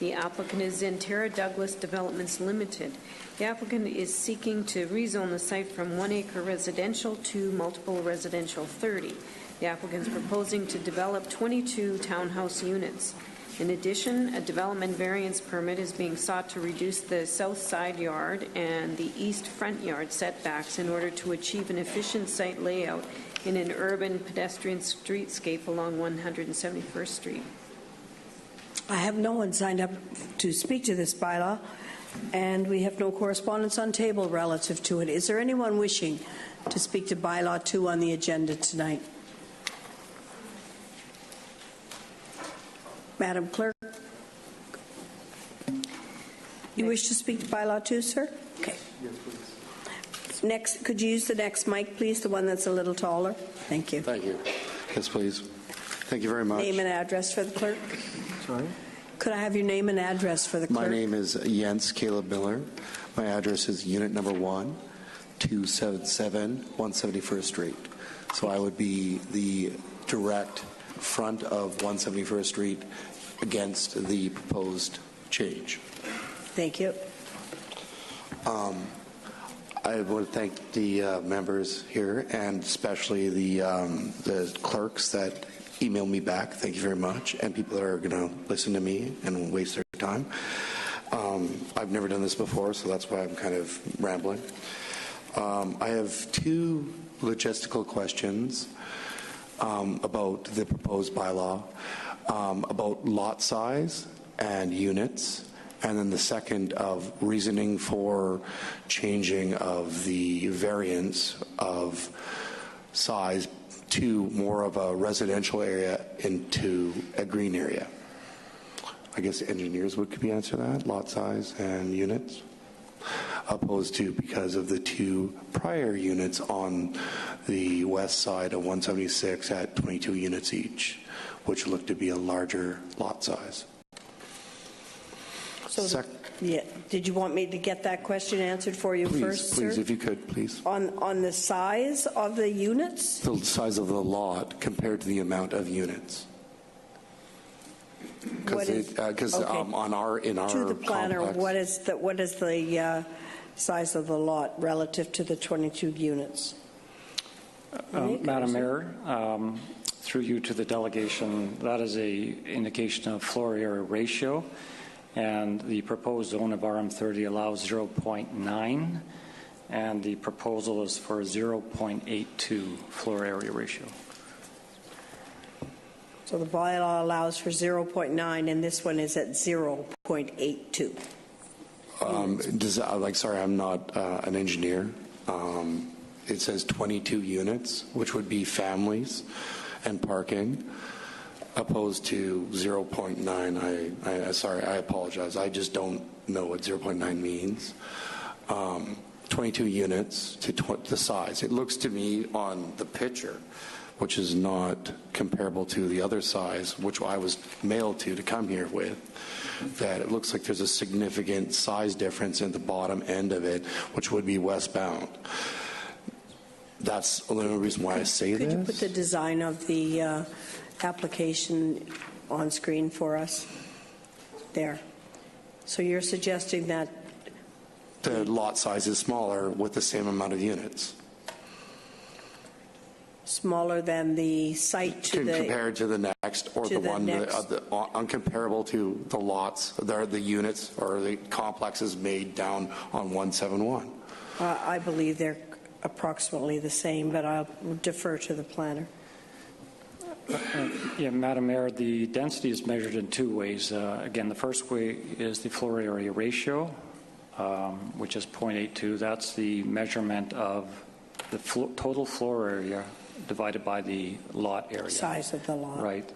The applicant is Zentera Douglas Developments Limited. The applicant is seeking to rezone the site from 1 acre residential to multiple residential 30. The applicant is proposing to develop 22 townhouse units. In addition, a development variance permit is being sought to reduce the south side yard and the east front yard setbacks in order to achieve an efficient site layout in an urban pedestrian streetscape along 171st Street.
I have no one signed up to speak to this bylaw, and we have no correspondence on table relative to it. Is there anyone wishing to speak to bylaw 2 on the agenda tonight? Madam Clerk, you wish to speak to bylaw 2, sir? Okay.
Yes, please.
Next, could you use the next mic, please, the one that's a little taller? Thank you.
Thank you. Yes, please. Thank you very much.
Name and address for the clerk.
Sorry?
Could I have your name and address for the clerk?
My name is Jens Caleb Miller. My address is unit number 1, 277 171st Street. So I would be the direct front of 171st Street against the proposed change.
Thank you.
I want to thank the members here, and especially the clerks that emailed me back. Thank you very much, and people that are going to listen to me and waste their time. I've never done this before, so that's why I'm kind of rambling. I have 2 logistical questions about the proposed bylaw, about lot size and units, and then the second of reasoning for changing of the variance of size to more of a residential area into a green area. I guess engineers would be answer that, lot size and units, opposed to because of the two prior units on the west side of 176 at 22 units each, which looked to be a larger lot size.
So, yeah, did you want me to get that question answered for you first, sir?
Please, if you could, please.
On the size of the units?
The size of the lot compared to the amount of units. Because on our
to the planner,
complex,
what is the size of the lot relative to the 22 units?
Madam Mayor, through you to the delegation, that is a indication of floor area ratio, and the proposed zone of RM30 allows 0.9, and the proposal is for 0.82 floor area ratio.
So the bylaw allows for 0.9, and this one is at 0.82.
sorry, I'm not an engineer. It says 22 units, which would be families and parking, opposed to 0.9. Sorry, I apologize. I just don't know what 0.9 means. 22 units to the size. It looks to me on the picture, which is not comparable to the other size, which I was mailed to come here with, that it looks like there's a significant size difference in the bottom end of it, which would be westbound. That's the only reason why I say this.
Could you put the design of the application on screen for us? There. So you're suggesting that
the lot size is smaller with the same amount of units.
Smaller than the site to the...
Compared to the next, or the one uncomparable to the lots, the units or the complexes made down on 171.
I believe they're approximately the same, but I'll defer to the planner.
Yeah, Madam Mayor, the density is measured in two ways. Again, the first way is the floor area ratio, which is 0.82. That's the measurement of the total floor area divided by the lot area.
Size of the lot.
Right.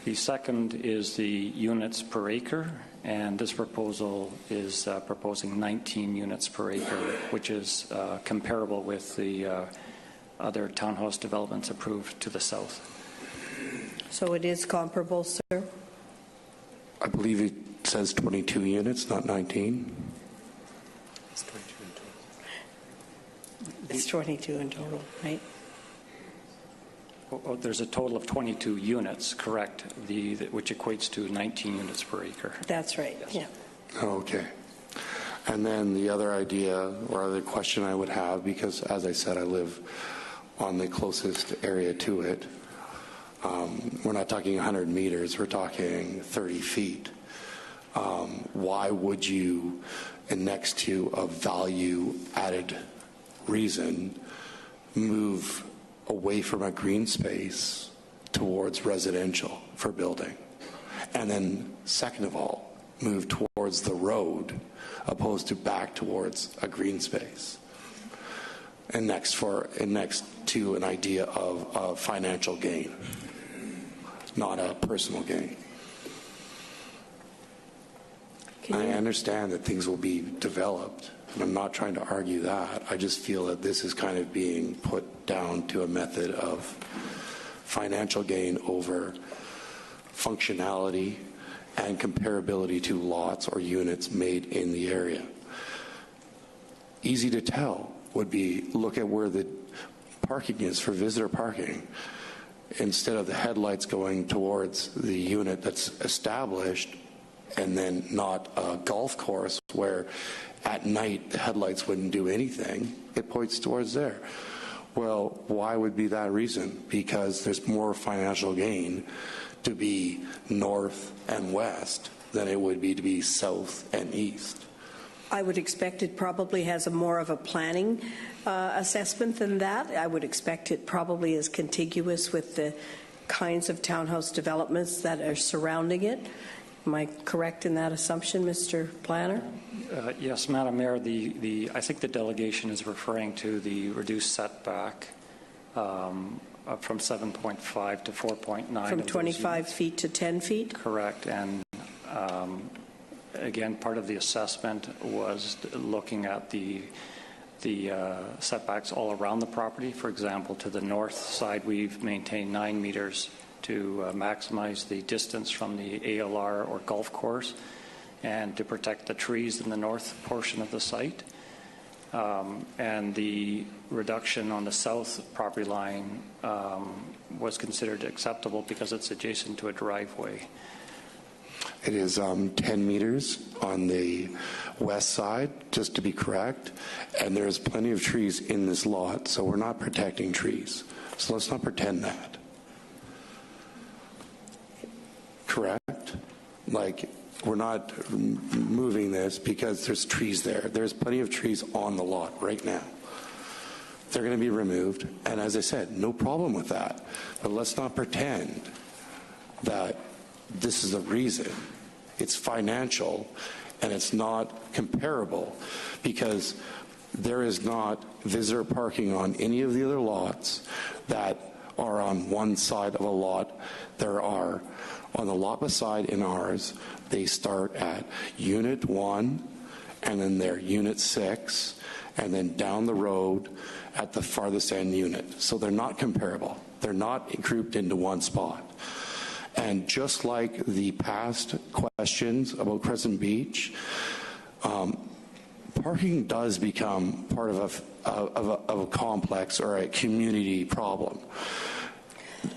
The second is the units per acre, and this proposal is proposing 19 units per acre, which is comparable with the other townhouse developments approved to the south.
So it is comparable, sir?
I believe it says 22 units, not 19.
It's 22 in total, right?
Oh, there's a total of 22 units, correct, which equates to 19 units per acre.
That's right, yes. Yeah.
Okay. And then the other idea or other question I would have, because as I said, I live on the closest area to it. We're not talking 100 meters, we're talking 30 feet. Why would you, and next to a value-added reason, move away from a green space towards residential for building? And then, second of all, move towards the road opposed to back towards a green space? And next to an idea of financial gain, not a personal gain. I understand that things will be developed, and I'm not trying to argue that. I just feel that this is kind of being put down to a method of financial gain over functionality and comparability to lots or units made in the area. Easy to tell would be, look at where the parking is for visitor parking. Instead of the headlights going towards the unit that's established, and then not a golf course where at night the headlights wouldn't do anything, it points towards there. Well, why would be that reason? Because there's more financial gain to be north and west than it would be to be south and east.
I would expect it probably has more of a planning assessment than that. I would expect it probably is contiguous with the kinds of townhouse developments that are surrounding it. Am I correct in that assumption, Mr. Planner?
Yes, Madam Mayor. I think the delegation is referring to the reduced setback from 7.5 to 4.9.
From 25 feet to 10 feet?
Correct. And Again, part of the assessment was looking at the setbacks all around the property. For example, to the north side, we've maintained 9 meters to maximize the distance from the ALR or golf course and to protect the trees in the north portion of the site. And the reduction on the south property line was considered acceptable because it's adjacent to a driveway.
It is 10 meters on the west side, just to be correct, and there's plenty of trees in this lot, so we're not protecting trees. So let's not pretend that. Correct? Like, we're not moving this because there's trees there. There's plenty of trees on the lot right now. They're going to be removed, and as I said, no problem with that. But let's not pretend that this is the reason. It's financial, and it's not comparable because there is not visitor parking on any of the other lots that are on one side of a lot. There are on the lot beside in ours, they start at Unit 1, and then they're Unit 6, and then down the road at the farthest end unit. So they're not comparable. They're not grouped into one spot. And just like the past questions about Crescent Beach, parking does become part of a complex or a community problem.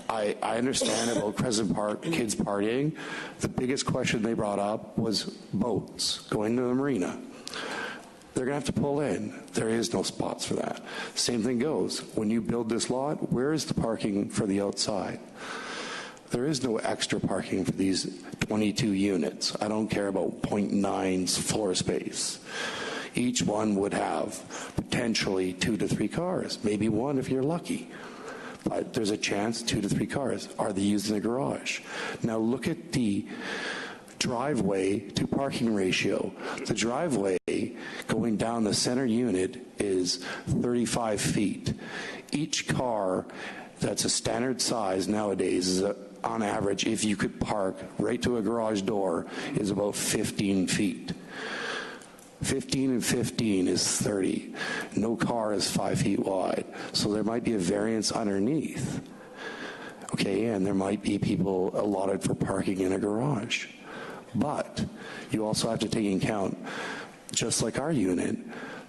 I understand about Crescent Park kids partying. The biggest question they brought up was boats going to the marina. They're going to have to pull in. There is no spots for that. Same thing goes. When you build this lot, where is the parking for the outside? There is no extra parking for these 22 units. I don't care about 0.9's floor space. Each one would have potentially 2 to 3 cars, maybe 1 if you're lucky. But there's a chance 2 to 3 cars. Are they used in the garage? Now look at the driveway to parking ratio. The driveway going down the center unit is 35 feet. Each car that's a standard size nowadays is on average, if you could park right to a garage door, is about 15 feet. 15 and 15 is 30. No car is 5 feet wide. So there might be a variance underneath. Okay, and there might be people allotted for parking in a garage. But you also have to take into account, just like our unit,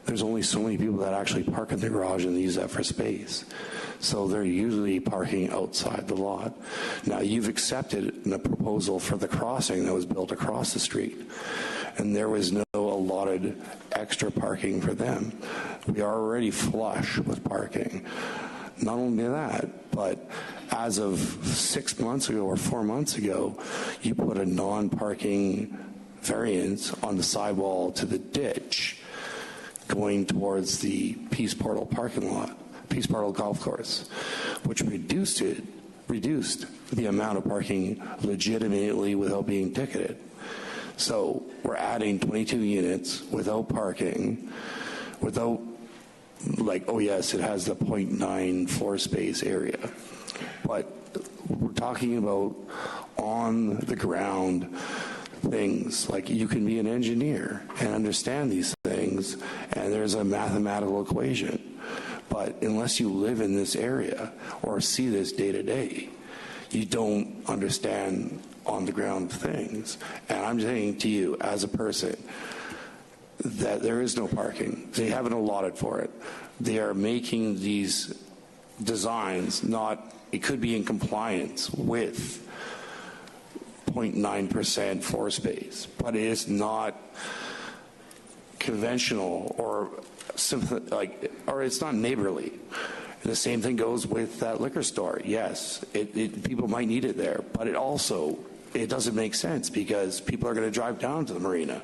there's only so many people that actually park in the garage and use that for space. So they're usually parking outside the lot. Now, you've accepted a proposal for the crossing that was built across the street, and there was no allotted extra parking for them. We are already flush with parking. Not only that, but as of 6 months ago or 4 months ago, you put a non-parking variance on the sidewall to the ditch going towards the Peace Portal parking lot. Peace Portal Golf Course, which reduced the amount of parking legitimately without being ticketed. So we're adding 22 units without parking, without like, oh yes, it has the 0.9 floor space area. But we're talking about on the ground things. Like, you can be an engineer and understand these things, and there's a mathematical equation. But unless you live in this area or see this day to day, you don't understand on the ground things. And I'm saying to you as a person that there is no parking. They haven't allotted for it. They are making these designs it could be in compliance with 0.9% floor space, but it is not conventional or it's not neighborly. The same thing goes with that liquor store. Yes, people might need it there, but it doesn't make sense because people are going to drive down to the marina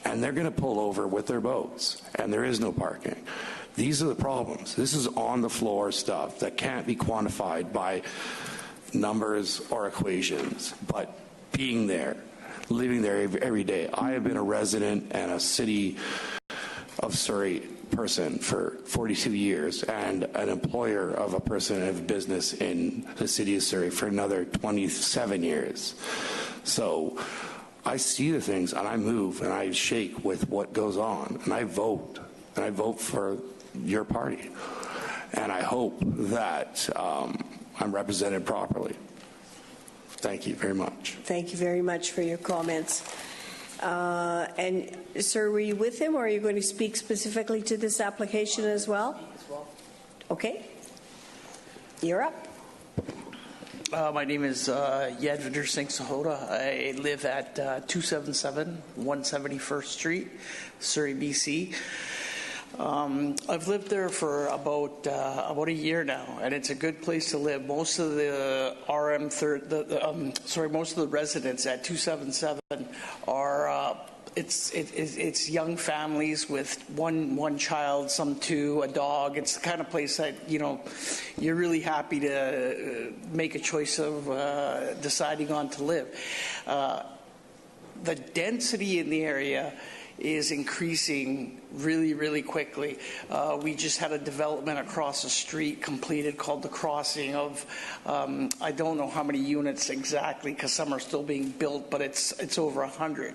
and they're going to pull over with their boats and there is no parking. These are the problems. This is on the floor stuff that can't be quantified by numbers or equations, but being there, living there every day. I have been a resident and a city of Surrey person for 42 years and an employer of a person of business in the city of Surrey for another 27 years. So I see the things and I move and I shake with what goes on, and I vote for your party, and I hope that I'm represented properly. Thank you very much.
Thank you very much for your comments. And sir, were you with him, or are you going to speak specifically to this application as well? Okay. You're up.
My name is Yadvinder Singh Sahota. I live at 277 171st Street, Surrey, BC. I've lived there for about a year now, and it's a good place to live. Most of the most of the residents at 277 are it's young families with one child, some two, a dog. It's the kind of place that you're really happy to make a choice of deciding on to live. The density in the area is increasing really, really quickly. We just had a development across the street completed called The Crossing of, I don't know how many units exactly because some are still being built, but it's over 100.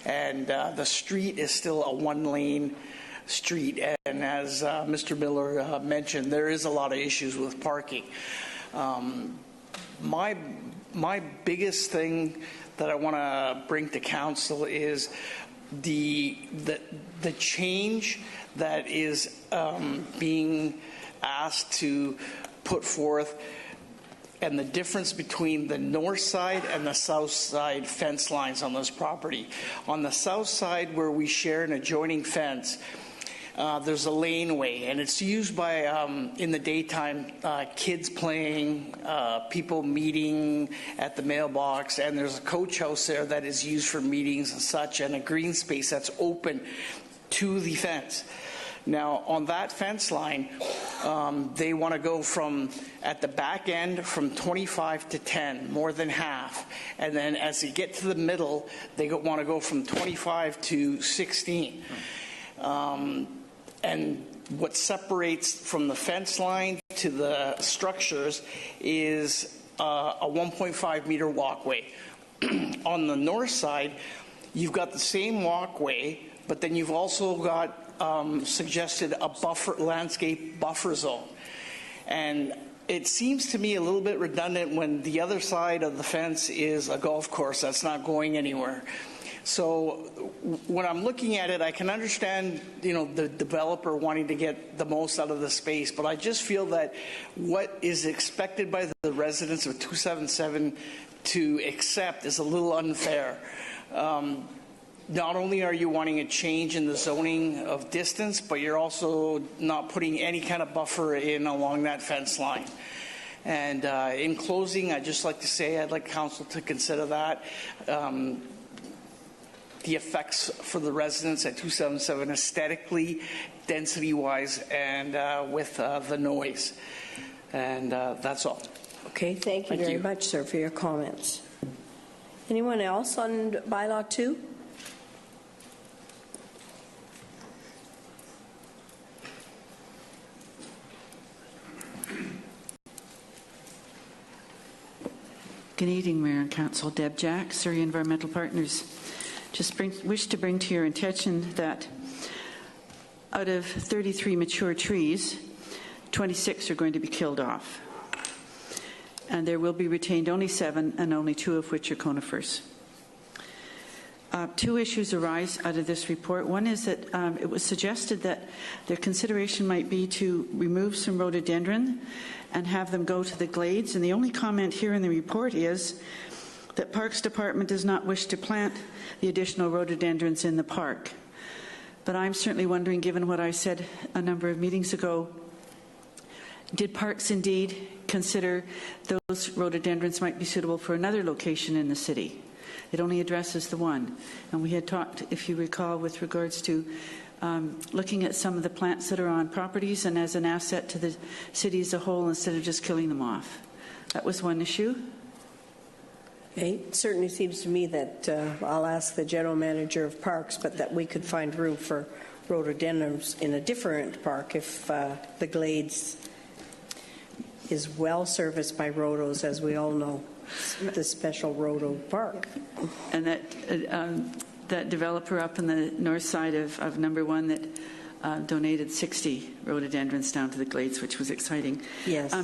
And the street is still a one-lane street. And as Mr. Miller mentioned, there is a lot of issues with parking. My biggest thing that I want to bring to council is the change that is being asked to put forth, and the difference between the north side and the south side fence lines on this property. On the south side, where we share an adjoining fence, there's a laneway, and it's used by, in the daytime, kids playing, people meeting at the mailbox, and there's a coach house there that is used for meetings and such, and a green space that's open to the fence. Now, on that fence line, they want to go from, at the back end, from 25 to 10, more than half. And then as you get to the middle, they want to go from 25 to 16. And what separates from the fence line to the structures is a 1.5 meter walkway. On the north side, you've got the same walkway, but then you've also got suggested a landscape buffer zone. And it seems to me a little bit redundant when the other side of the fence is a golf course that's not going anywhere. So when I'm looking at it, I can understand, the developer wanting to get the most out of the space, but I just feel that what is expected by the residents of 277 to accept is a little unfair. Not only are you wanting a change in the zoning of distance, but you're also not putting any kind of buffer in along that fence line. And in closing, I'd just like to say I'd like council to consider that. The effects for the residents at 277 aesthetically, density-wise, and with the noise. And that's all.
Okay, thank you very much, sir, for your comments. Anyone else on bylaw 2?
Good evening, Mayor and Council. Deb Jack, Surrey Environmental Partners. Just wish to bring to your attention that out of 33 mature trees, 26 are going to be killed off. And there will be retained only 7, and only 2 of which are conifers. 2 issues arise out of this report. One is that it was suggested that their consideration might be to remove some rhododendron and have them go to the glades. And the only comment here in the report is that Parks Department does not wish to plant the additional rhododendrons in the park. But I'm certainly wondering, given what I said a number of meetings ago, did Parks indeed consider those rhododendrons might be suitable for another location in the city? It only addresses the one. And we had talked, if you recall, with regards to looking at some of the plants that are on properties and as an asset to the city as a whole instead of just killing them off. That was one issue.
Okay. It certainly seems to me that I'll ask the general manager of parks, but that we could find room for rhododendrons in a different park if the glades. is well serviced by rotos, as we all know, the special roto park.
And that developer up in the north side of number 1 that donated 60 rhododendrons down to the glades, which was exciting.
Yes.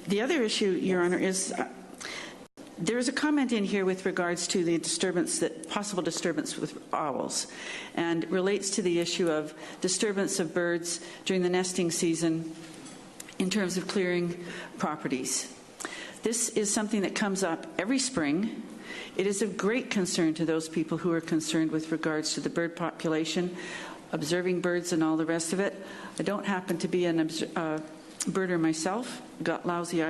The other issue, Your Honour, is there is a comment in here with regards to the possible disturbance with owls, and relates to the issue of disturbance of birds during the nesting season in terms of clearing properties. This is something that comes up every spring. It is of great concern to those people who are concerned with regards to the bird population, observing birds and all the rest of it. I don't happen to be a birder myself, got lousy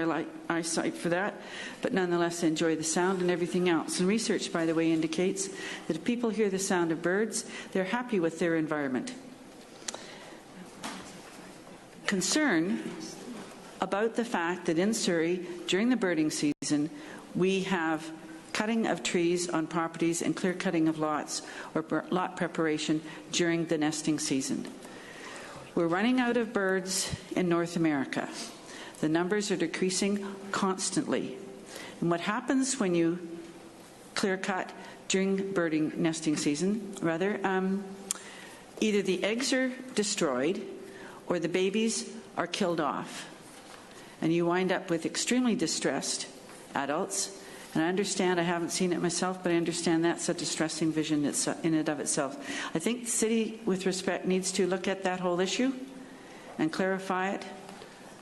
eyesight for that, but nonetheless enjoy the sound and everything else. And research, by the way, indicates that if people hear the sound of birds, they're happy with their environment. Concern about the fact that in Surrey, during the birding season, we have cutting of trees on properties and clear cutting of lots or lot preparation during the nesting season. We're running out of birds in North America. The numbers are decreasing constantly. And what happens when you clear cut during birding nesting season, either the eggs are destroyed or the babies are killed off. And you wind up with extremely distressed adults. And I understand, I haven't seen it myself, but I understand that's a distressing vision in and of itself. I think the city, with respect, needs to look at that whole issue and clarify it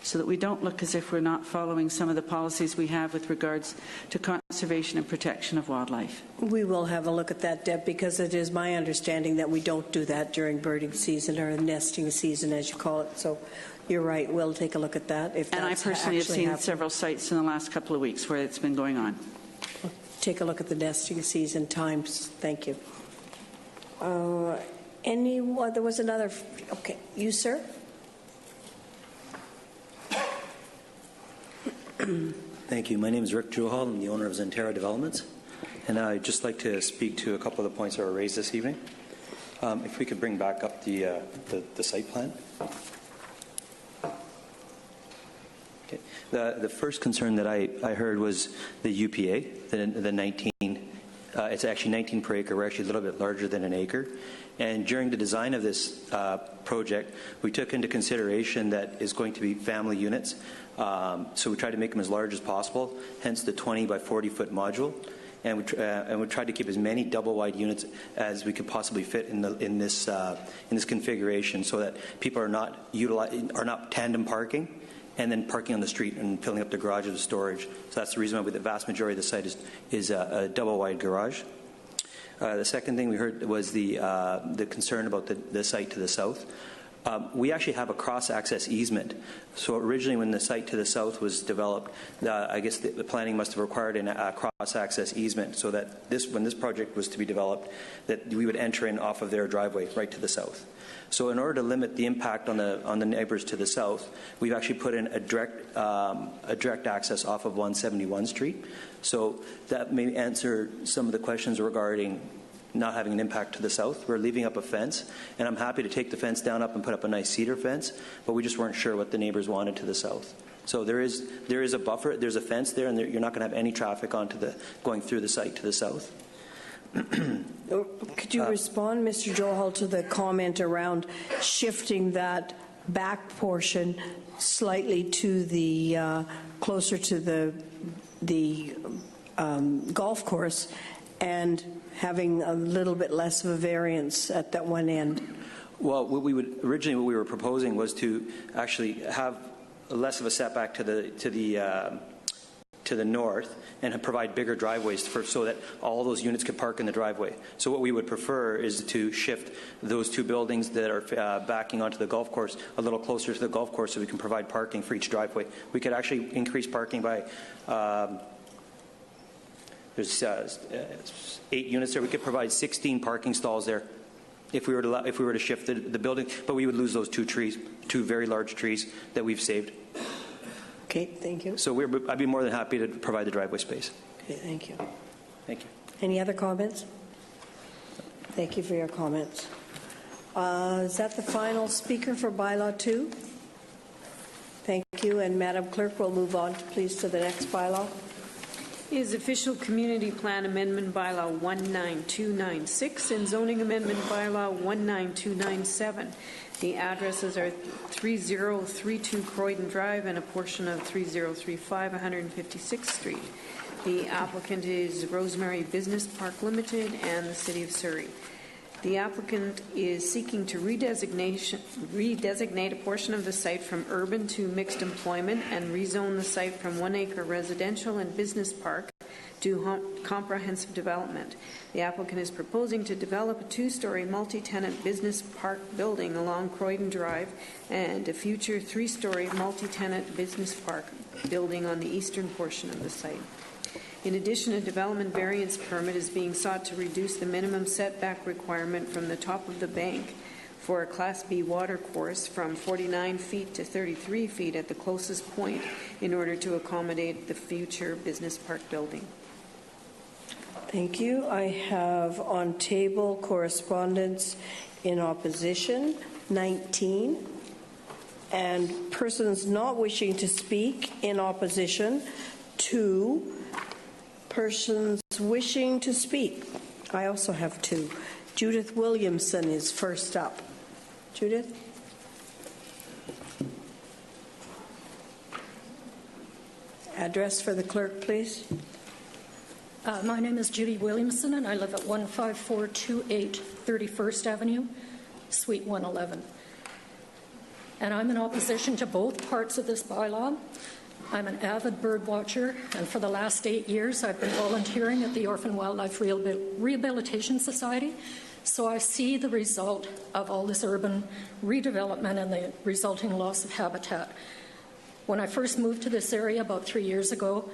so that we don't look as if we're not following some of the policies we have with regards to conservation and protection of wildlife.
We will have a look at that, Deb, because it is my understanding that we don't do that during birding season or nesting season, as you call it. So you're right, we'll take a look at that.
And I personally have seen several sites in the last couple of weeks where it's been going on.
Take a look at the nesting season times. Thank you. There was another. Okay, you, sir.
Thank you. My name is Rick Jewell. I'm the owner of Zentera Developments, and I'd just like to speak to a couple of the points that were raised this evening. If we could bring back up the site plan. Okay. The first concern that I heard was the UPA, the 19. It's actually 19 per acre. We're actually a little bit larger than an acre. And during the design of this project, we took into consideration that it's going to be family units. So we tried to make them as large as possible, hence the 20 by 40 foot module. And we tried to keep as many double wide units as we could possibly fit in this configuration, so that people are not tandem parking and then parking on the street and filling up the garage with storage. So that's the reason why the vast majority of the site is a double wide garage. The second thing we heard was the concern about the site to the south. We actually have a cross-access easement. So originally when the site to the south was developed, I guess the planning must have required a cross-access easement, so that when this project was to be developed, that we would enter in off of their driveway right to the south. So in order to limit the impact on the neighbors to the south, we've actually put in a direct access off of 171 Street. So that may answer some of the questions regarding not having an impact to the south. We're leaving up a fence, and I'm happy to take the fence down up and put up a nice cedar fence, but we just weren't sure what the neighbors wanted to the south. So there is a buffer, there's a fence there, and you're not going to have any traffic going through the site to the south.
Could you respond, Mr. Johal, to the comment around shifting that back portion slightly to the closer to the golf course and having a little bit less of a variance at that one end?
Well, what we were proposing was to actually have less of a setback to the north and provide bigger driveways so that all those units could park in the driveway. So what we would prefer is to shift those two buildings that are backing onto the golf course a little closer to the golf course, so we can provide parking for each driveway. We could actually increase parking by there's 8 units there. We could provide 16 parking stalls there if we were to shift the building, but we would lose those two very large trees that we've saved.
Okay, thank you.
So I'd be more than happy to provide the driveway space.
Okay, thank you.
Thank you.
Any other comments? Thank you for your comments. Is that the final speaker for Bylaw 2? Thank Thank you. And Madam Clerk, we'll move on, please, to the next bylaw.
Is Official Community Plan Amendment Bylaw 19296 and Zoning Amendment Bylaw 19297. The addresses are 3032 Croydon Drive and a portion of 3035 156th Street. The applicant is Rosemary Business Park Limited and the City of Surrey. The applicant is seeking to redesignate a portion of the site from urban to mixed employment and rezone the site from 1 acre residential and business park to comprehensive development. The applicant is proposing to develop a 2-story multi-tenant business park building along Croydon Drive and a future 3-story multi-tenant business park building on the eastern portion of the site. In addition, a development variance permit is being sought to reduce the minimum setback requirement from the top of the bank for a Class B water course from 49 feet to 33 feet at the closest point in order to accommodate the future business park building.
Thank you. I have on table correspondence in opposition, 19, and persons not wishing to speak in opposition, 2. Persons wishing to speak. I also have 2. Judith Williamson is first up. Judith? Address for the clerk, please.
My name is Judy Williamson, and I live at 15428 31st Avenue, Suite 111. And I'm in opposition to both parts of this bylaw. I'm an avid bird watcher, and for the last 8 years, I've been volunteering at the Orphan Wildlife Rehabilitation Society. So I see the result of all this urban redevelopment and the resulting loss of habitat. When I first moved to this area about 3 years ago,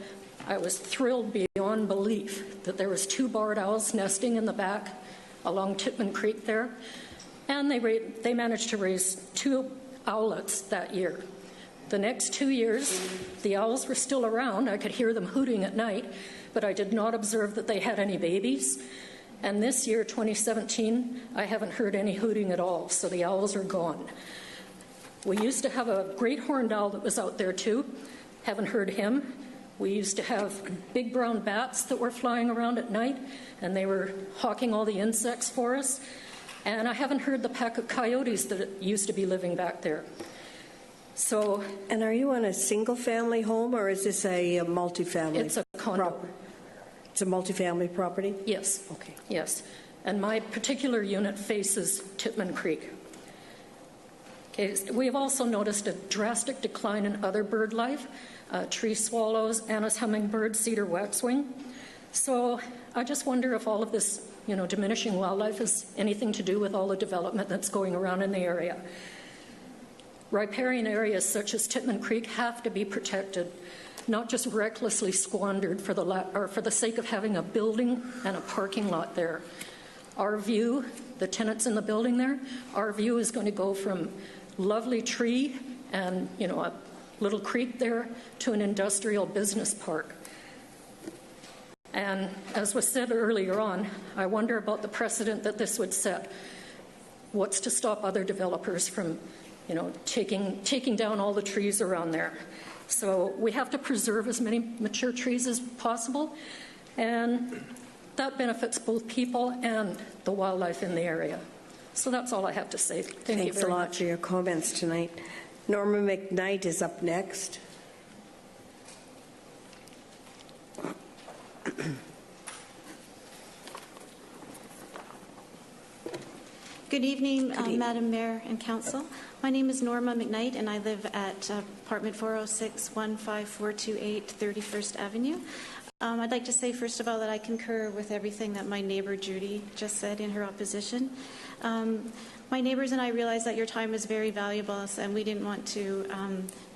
I was thrilled beyond belief that there was 2 barred owls nesting in the back along Titman Creek there, and they managed to raise 2 owlets that year. The next 2 years, the owls were still around. I could hear them hooting at night, but I did not observe that they had any babies. And this year, 2017, I haven't heard any hooting at all, so the owls are gone. We used to have a great horned owl that was out there too. Haven't heard him. We used to have big brown bats that were flying around at night, and they were hawking all the insects for us. And I haven't heard the pack of coyotes that used to be living back there. So,
and are you on a single-family home, or is this a multifamily?
It's a condo.
It's a multifamily property?
Yes.
Okay.
Yes. And my particular unit faces Titman Creek. Okay. We have also noticed a drastic decline in other bird life, tree swallows, Anna's hummingbird, cedar waxwing. So I just wonder if all of this, diminishing wildlife has anything to do with all the development that's going around in the area. Riparian areas such as Titman Creek have to be protected, not just recklessly squandered for the sake of having a building and a parking lot there. Our view, the tenants in the building there, our view is going to go from lovely tree and a little creek there to an industrial business park. And as was said earlier on, I wonder about the precedent that this would set. What's to stop other developers from taking down all the trees around there? So we have to preserve as many mature trees as possible, and that benefits both people and the wildlife in the area. So that's all I have to say. Thank you very much.
Thanks a lot for your comments tonight. Norma McKnight is up next.
Good evening, Madam Mayor and Council. My name is Norma McKnight, and I live at apartment 406, 15428 31st Avenue. I'd like to say, first of all, that I concur with everything that my neighbor Judy just said in her opposition. My neighbors and I realize that your time is very valuable, and we didn't want to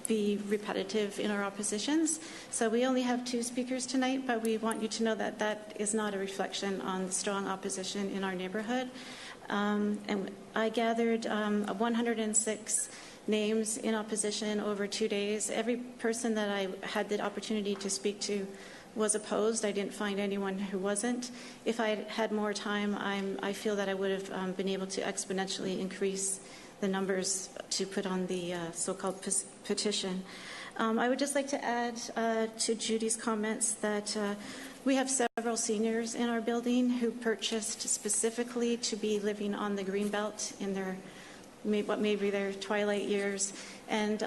be repetitive in our oppositions. So we only have 2 speakers tonight, but we want you to know that that is not a reflection on strong opposition in our neighborhood. And I gathered 106 names in opposition over 2 days. Every person that I had the opportunity to speak to was opposed. I didn't find anyone who wasn't. If I had more time, I feel that I would have been able to exponentially increase the numbers to put on the so-called petition. I would just like to add to Judy's comments that we have several seniors in our building who purchased specifically to be living on the Greenbelt in their what may be their twilight years. And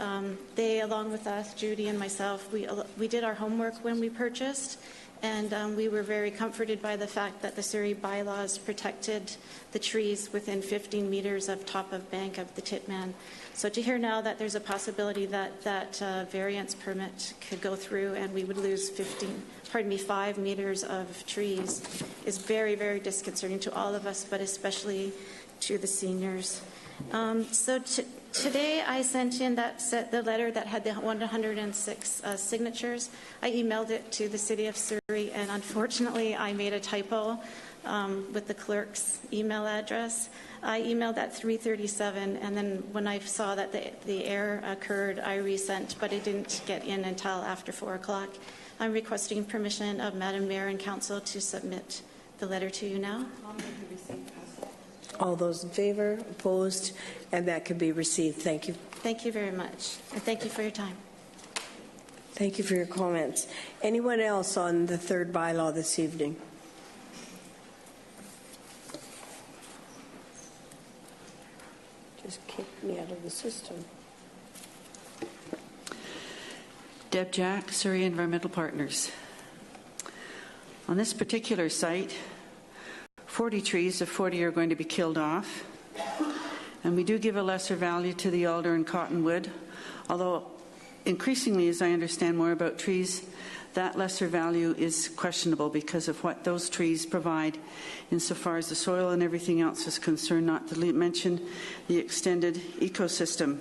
they, along with us, Judy and myself, we did our homework when we purchased. And we were very comforted by the fact that the Surrey bylaws protected the trees within 15 meters of top of bank of the Titman. So to hear now that there's a possibility that that variance permit could go through and we would lose 5 meters of trees is very, very disconcerting to all of us, but especially to the seniors. Today I sent in the letter that had the 106 signatures. I emailed it to the City of Surrey, and unfortunately I made a typo with the clerk's email address. I emailed at 3:37, and then when I saw that the error occurred, I resent, but it didn't get in until after 4 o'clock. I'm requesting permission of Madam Mayor and Council to submit the letter to you now.
All those in favor? Opposed? And that can be received. Thank you.
Thank you very much. And thank you for your time.
Thank you for your comments. Anyone else on the third bylaw this evening? Just kicked me out of the system.
Deb Jack, Surrey Environmental Partners. On this particular site, 40 trees of 40 are going to be killed off, and we do give a lesser value to the alder and cottonwood, although increasingly, as I understand more about trees, that lesser value is questionable because of what those trees provide insofar as the soil and everything else is concerned, not to mention the extended ecosystem.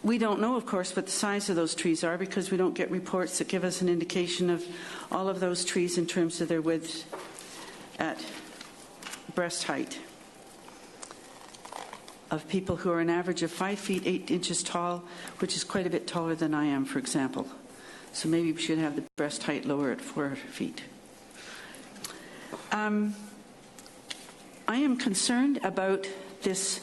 We don't know, of course, what the size of those trees are because we don't get reports that give us an indication of all of those trees in terms of their width at breast height. Of people who are an average of 5 feet 8 inches tall, which is quite a bit taller than I am, for example. So maybe we should have the breast height lower at 4 feet. I am concerned about this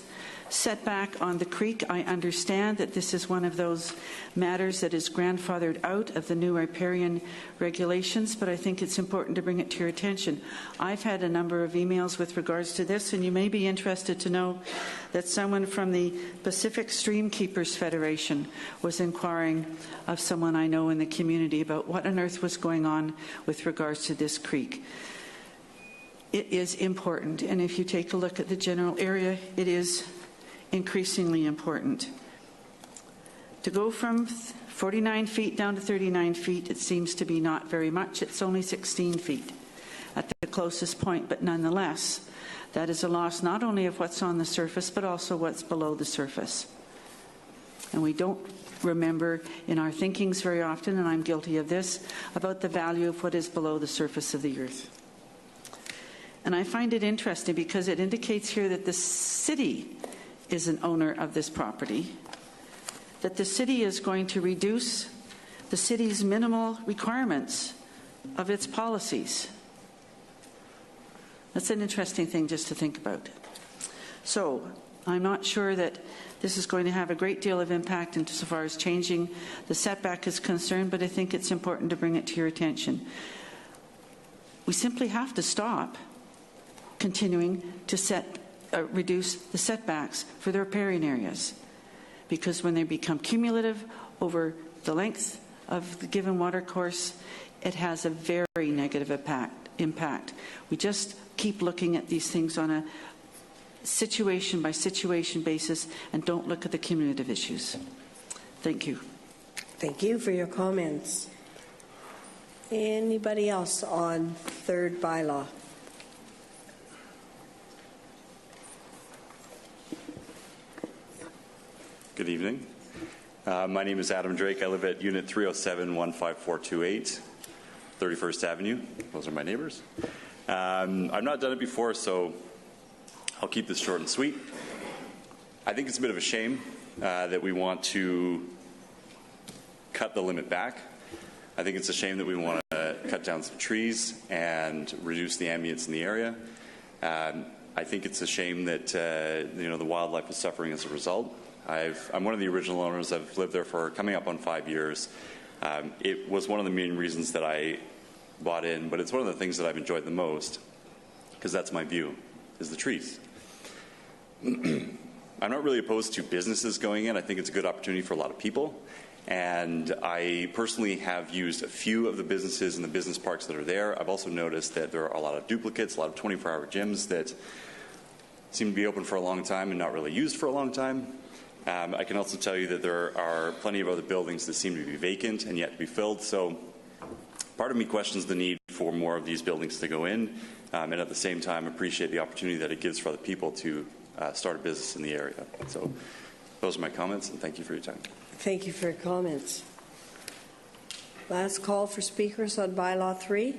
setback on the creek. I understand that this is one of those matters that is grandfathered out of the new riparian regulations, but I think it's important to bring it to your attention. I've had a number of emails with regards to this, and you may be interested to know that someone from the Pacific Stream Keepers Federation was inquiring of someone I know in the community about what on earth was going on with regards to this creek. It is important, and if you take a look at the general area, it is increasingly important. To go from 49 feet down to 39 feet, it seems to be not very much. It's only 16 feet at the closest point, but nonetheless, that is a loss not only of what's on the surface, but also what's below the surface. And we don't remember in our thinkings very often, and I'm guilty of this, about the value of what is below the surface of the earth. And I find it interesting because it indicates here that the city is an owner of this property, that the city is going to reduce the city's minimal requirements of its policies. That's an interesting thing just to think about. So I'm not sure that this is going to have a great deal of impact insofar as changing the setback is concerned, but I think it's important to bring it to your attention. We simply have to stop continuing to reduce the setbacks for the riparian areas, because when they become cumulative over the length of the given watercourse, it has a very negative impact. We just keep looking at these things on a situation by situation basis and don't look at the cumulative issues. Thank you.
Thank you for your comments. Anybody else on third bylaw?
Good evening. My name is Adam Drake. I live at Unit 307-15428, 31st Avenue. Those are my neighbors. I've not done it before, so I'll keep this short and sweet. I think it's a bit of a shame that we want to cut the limit back. I think it's a shame that we want to cut down some trees and reduce the ambience in the area. I think it's a shame that the wildlife is suffering as a result. I'm one of the original owners. I've lived there for coming up on 5 years. It was one of the main reasons that I bought in, but it's one of the things that I've enjoyed the most, because that's my view, is the trees. I'm not really opposed to businesses going in. I think it's a good opportunity for a lot of people. And I personally have used a few of the businesses in the business parks that are there. I've also noticed that there are a lot of duplicates, a lot of 24-hour gyms that seem to be open for a long time and not really used for a long time. I can also tell you that there are plenty of other buildings that seem to be vacant and yet to be filled. So part of me questions the need for more of these buildings to go in, and at the same time appreciate the opportunity that it gives for other people to start a business in the area. So those are my comments, and thank you for your time.
Thank you for your comments. Last call for speakers on Bylaw 3.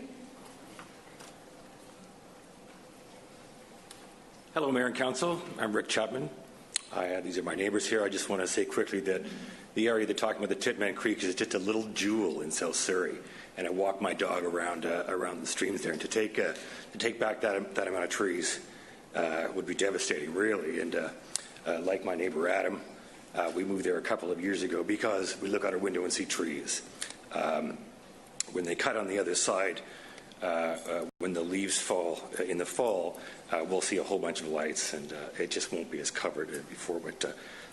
Hello, Mayor and Council. I'm Rick Chapman. These are my neighbors here. I just want to say quickly that the area they're talking about, the Titman Creek, is just a little jewel in South Surrey. And I walk my dog around the streams there. And to take back that amount of trees would be devastating, really. And like my neighbor Adam, we moved there a couple of years ago because we look out our window and see trees. When they cut on the other side, when the leaves fall in the fall, we'll see a whole bunch of lights, and it just won't be as covered as before. But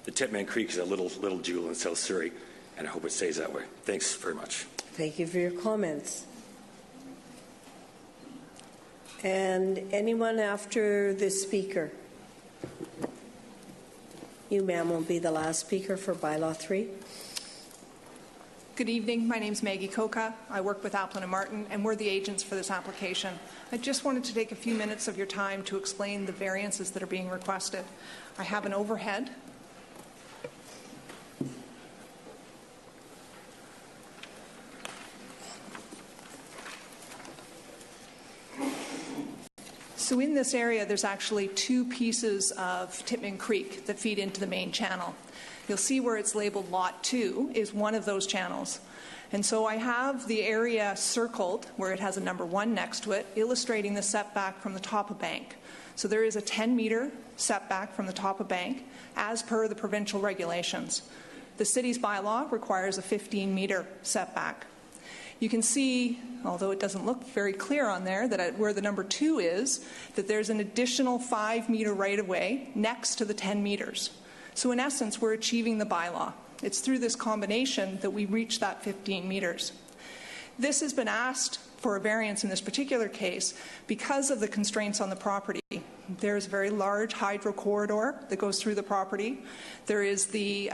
the Titman Creek is a little jewel in South Surrey, and I hope it stays that way. Thanks very much.
Thank you for your comments. And anyone after this speaker? You, ma'am, will be the last speaker for Bylaw 3.
Good evening. My name is Maggie Coca. I work with Applin & Martin, and we're the agents for this application. I just wanted to take a few minutes of your time to explain the variances that are being requested. I have an overhead. So in this area, there's actually two pieces of Titman Creek that feed into the main channel. You'll see where it's labeled Lot 2 is one of those channels. And so I have the area circled where it has a number 1 next to it, illustrating the setback from the top of bank. So there is a 10-meter setback from the top of bank as per the provincial regulations. The city's bylaw requires a 15-meter setback. You can see, although it doesn't look very clear on there, that where the number 2 is, that there's an additional 5-meter right-of-way next to the 10 meters. So in essence, we're achieving the bylaw. It's through this combination that we reach that 15 meters. This has been asked for a variance in this particular case because of the constraints on the property. There's a very large hydro corridor that goes through the property. There is the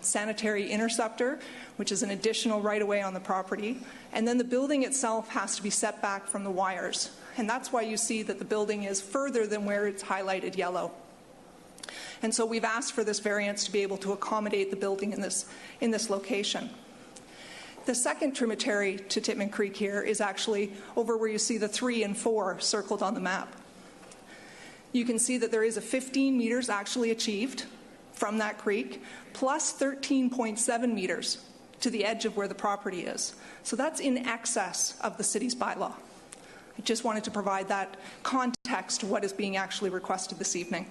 sanitary interceptor, which is an additional right-of-way on the property. And then the building itself has to be set back from the wires. And that's why you see that the building is further than where it's highlighted yellow. And so we've asked for this variance to be able to accommodate the building in this location. The second tributary to Titman Creek here is actually over where you see the 3 and 4 circled on the map. You can see that there is a 15 meters actually achieved from that creek, plus 13.7 meters to the edge of where the property is. So that's in excess of the city's bylaw. I just wanted to provide that context to what is being actually requested this evening.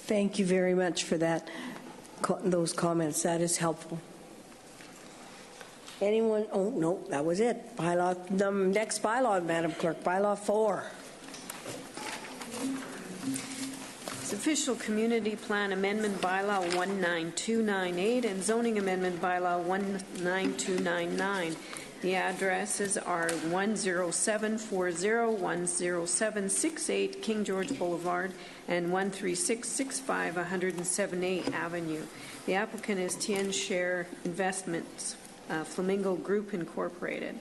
Thank you very much for that, those comments. That is helpful. Anyone? Oh, no, that was it. Bylaw, the next bylaw, Madam Clerk, Bylaw 4.
It's Official Community Plan Amendment Bylaw 19298 and Zoning Amendment Bylaw 19299. The addresses are 10740, 10768 King George Boulevard, and 13665 107A Avenue. The applicant is Tien Share Investments, Flamingo Group Incorporated.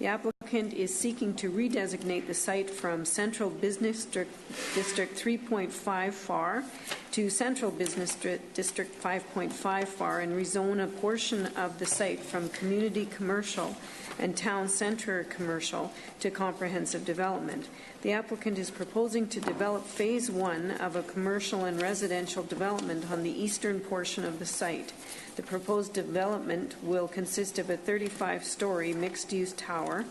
The applicant is seeking to redesignate the site from Central Business District 3.5 FAR to Central Business District 5.5 FAR and rezone a portion of the site from community commercial and town center commercial to comprehensive development. The applicant is proposing to develop Phase 1 of a commercial and residential development on the eastern portion of the site. The proposed development will consist of a 35-story mixed-use tower,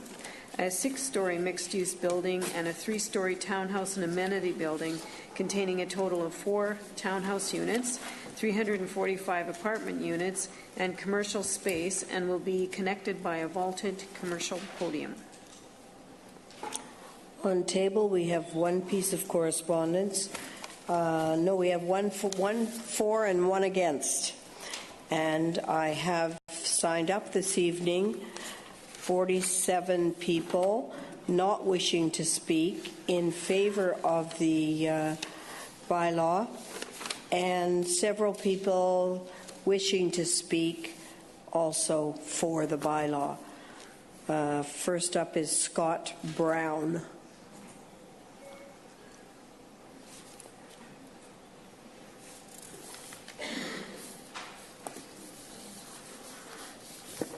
a 6-story mixed-use building, and a 3-story townhouse and amenity building containing a total of 4 townhouse units, 345 apartment units, and commercial space, and will be connected by a vaulted commercial podium.
On table, we have one piece of correspondence. No, we have one for and one against. And I have signed up this evening 47 people not wishing to speak in favor of the bylaw, and several people wishing to speak also for the bylaw. First up is Scott Brown.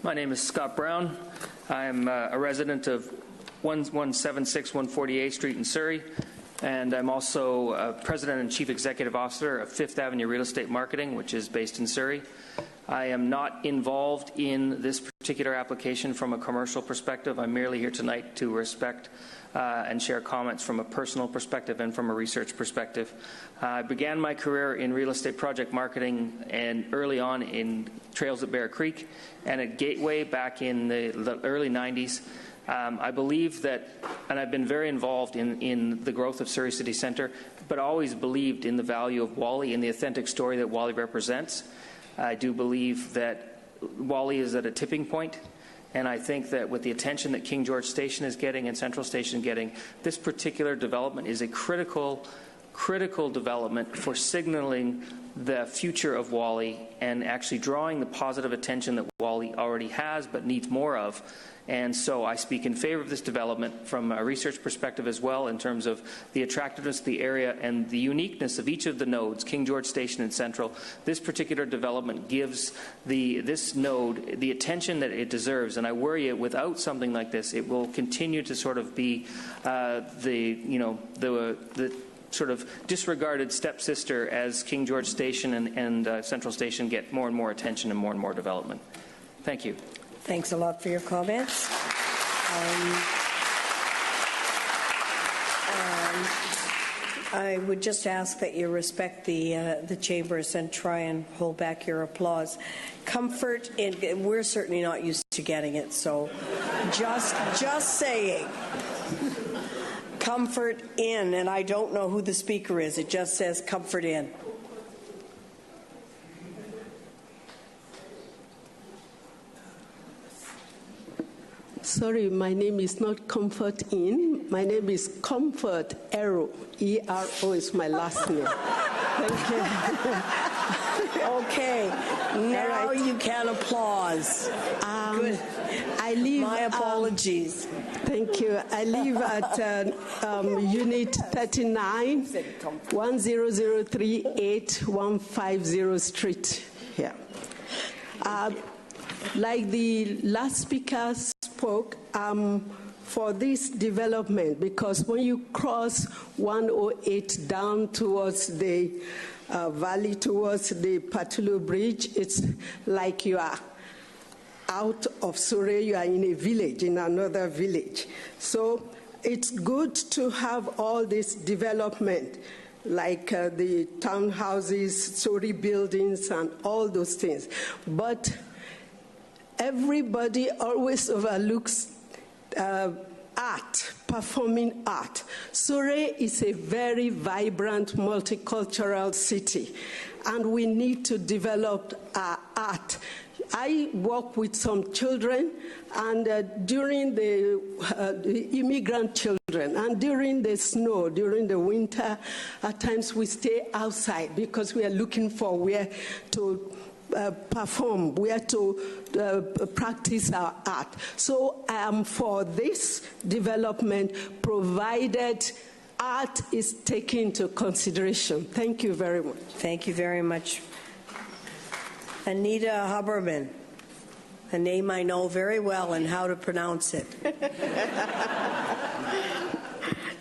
My name is Scott Brown. I'm a resident of 1176 148th Street in Surrey, and I'm also President and Chief Executive Officer of Fifth Avenue Real Estate Marketing, which is based in Surrey. I am not involved in this particular application from a commercial perspective. I'm merely here tonight to respect and share comments from a personal perspective and from a research perspective. I began my career in real estate project marketing and early on in Trails at Bear Creek and at Gateway back in the early 90s. I believe that, and I've been very involved in the growth of Surrey City Centre, but always believed in the value of Whalley and the authentic story that Whalley represents. I do believe that Whalley is at a tipping point, and I think that with the attention that King George Station is getting and Central Station getting, this particular development is a critical development for signaling the future of Whalley and actually drawing the positive attention that Whalley already has but needs more of. And so I speak in favor of this development from a research perspective as well, in terms of the attractiveness of the area and the uniqueness of each of the nodes, King George Station and Central. This particular development gives this node the attention that it deserves, and I worry without something like this, it will continue to sort of be the sort of disregarded stepsister as King George Station and Central Station get more and more attention and more development. Thank you.
Thanks a lot for your comments. I would just ask that you respect the chambers and try and hold back your applause. Comfort in, we're certainly not used to getting it, so just saying. Comfort in, and I don't know who the speaker is. It just says comfort in.
Sorry, my name is not Comfort In. My name is Comfort Ero. E-R-O is my last name. Thank you.
Okay, now you can applause. Good.
I live.
My apologies.
Thank you. I live at Unit 39, 10038 150 Street here. Like the last speaker spoke, for this development, because when you cross 108 down towards the valley, towards the Patulo Bridge, it's like you are out of Surrey, you are in a village, in another village. So it's good to have all this development, like the townhouses, story buildings, and all those things. But everybody always overlooks art, performing art. Surrey is a very vibrant, multicultural city, and we need to develop art. I work with some children, and during the immigrant children, and during the snow, during the winter, at times we stay outside because we are looking for where to perform, where to practice our art. So I am for this development, provided art is taken into consideration. Thank you very much.
Thank you very much. Anita Huberman, a name I know very well and how to pronounce it.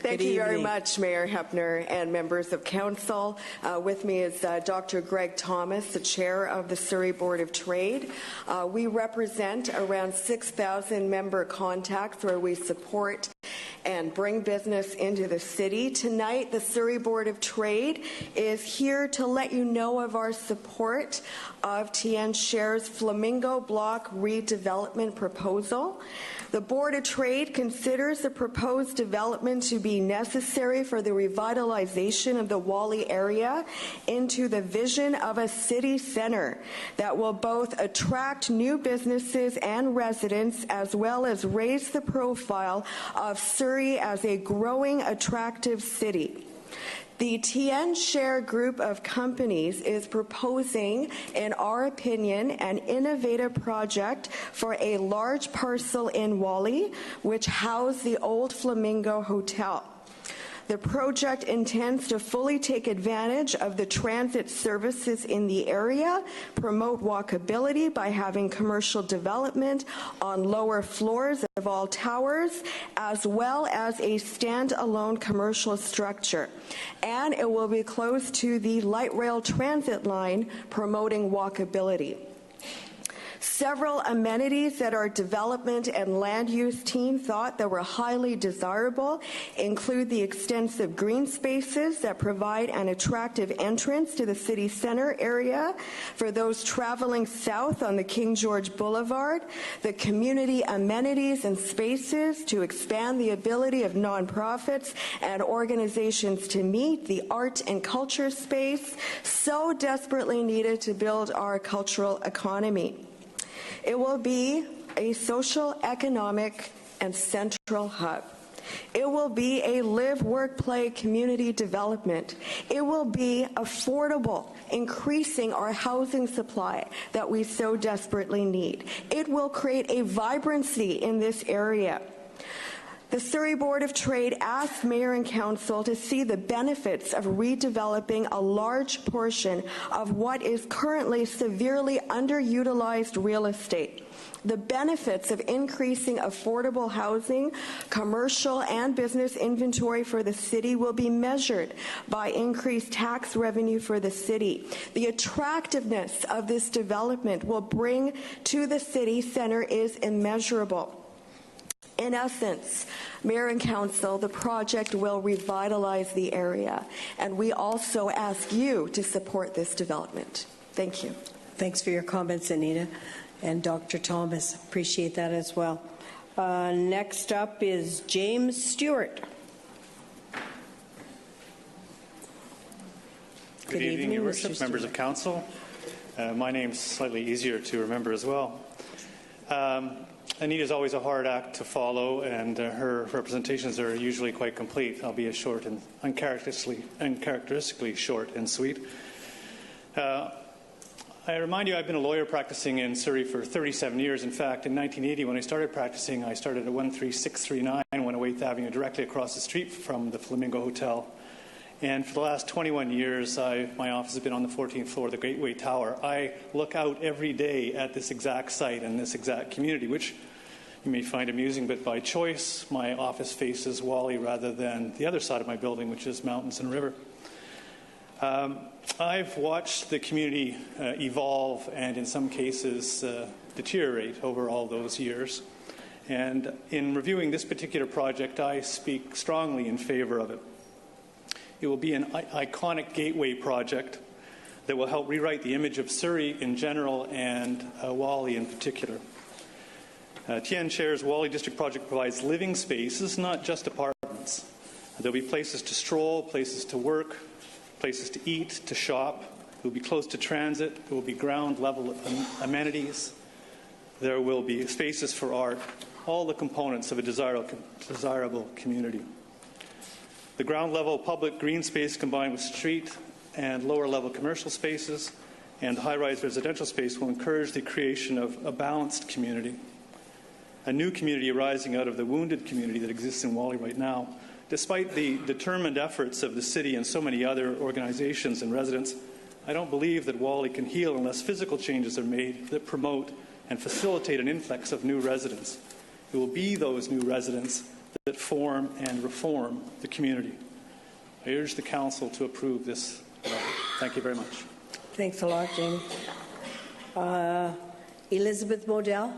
Thank you very much, Mayor Hepner and members of council. With me is Dr. Greg Thomas, the chair of the Surrey Board of Trade. We represent around 6,000 member contacts where we support and bring business into the city. Tonight, the Surrey Board of Trade is here to let you know of our support of TN Share's Flamingo Block redevelopment proposal. The Board of Trade considers the proposed development to be necessary for the revitalization of the Whalley area into the vision of a city center that will both attract new businesses and residents, as well as raise the profile of Surrey as a growing, attractive city. The TN Share group of companies is proposing, in our opinion, an innovative project for a large parcel in Whalley, which housed the old Flamingo Hotel. The project intends to fully take advantage of the transit services in the area, promote walkability by having commercial development on lower floors of all towers, as well as a standalone commercial structure. And it will be close to the light rail transit line, promoting walkability. Several amenities that our development and land use team thought that were highly desirable include the extensive green spaces that provide an attractive entrance to the city center area for those traveling south on the King George Boulevard, the community amenities and spaces to expand the ability of nonprofits and organizations to meet, the art and culture space so desperately needed to build our cultural economy. It will be a social, economic, and central hub. It will be a live, work, play community development. It will be affordable, increasing our housing supply that we so desperately need. It will create a vibrancy in this area. The Surrey Board of Trade asked Mayor and Council to see the benefits of redeveloping a large portion of what is currently severely underutilized real estate. The benefits of increasing affordable housing, commercial and business inventory for the city will be measured by increased tax revenue for the city. The attractiveness of this development will bring to the city center is immeasurable. In essence, Mayor and Council, the project will revitalize the area, and we also ask you to support this development. Thank you.
Thanks for your comments, Anita, and Dr. Thomas. Appreciate that as well. Next up is James Stewart.
Good evening, Your Worship, members of Council. My name's slightly easier to remember as well. Anita's always a hard act to follow, and her representations are usually quite complete, albeit short and uncharacteristically short and sweet. I remind you, I've been a lawyer practicing in Surrey for 37 years. In fact, in 1980, when I started practicing, I started at 13639 108th Avenue, directly across the street from the Flamingo Hotel. And for the last 21 years, my office has been on the 14th floor of the Gateway Tower. I look out every day at this exact site and this exact community, which you may find amusing, but by choice, my office faces Whalley rather than the other side of my building, which is mountains and river. I've watched the community evolve and in some cases deteriorate over all those years. And in reviewing this particular project, I speak strongly in favor of it. It will be an iconic gateway project that will help rewrite the image of Surrey in general and Whalley in particular. TN Share's Whalley District project provides living spaces, not just apartments. There will be places to stroll, places to work, places to eat, to shop. It will be close to transit. There will be ground level amenities. There will be spaces for art, all the components of a desirable community. The ground level public green space combined with street and lower level commercial spaces and high-rise residential space will encourage the creation of a balanced community, a new community arising out of the wounded community that exists in Whalley right now. Despite the determined efforts of the city and so many other organizations and residents, I don't believe that Whalley can heal unless physical changes are made that promote and facilitate an influx of new residents. It will be those new residents that form and reform the community. I urge the Council to approve this. Thank you very much.
Thanks a lot, Jamie. Elizabeth Modell.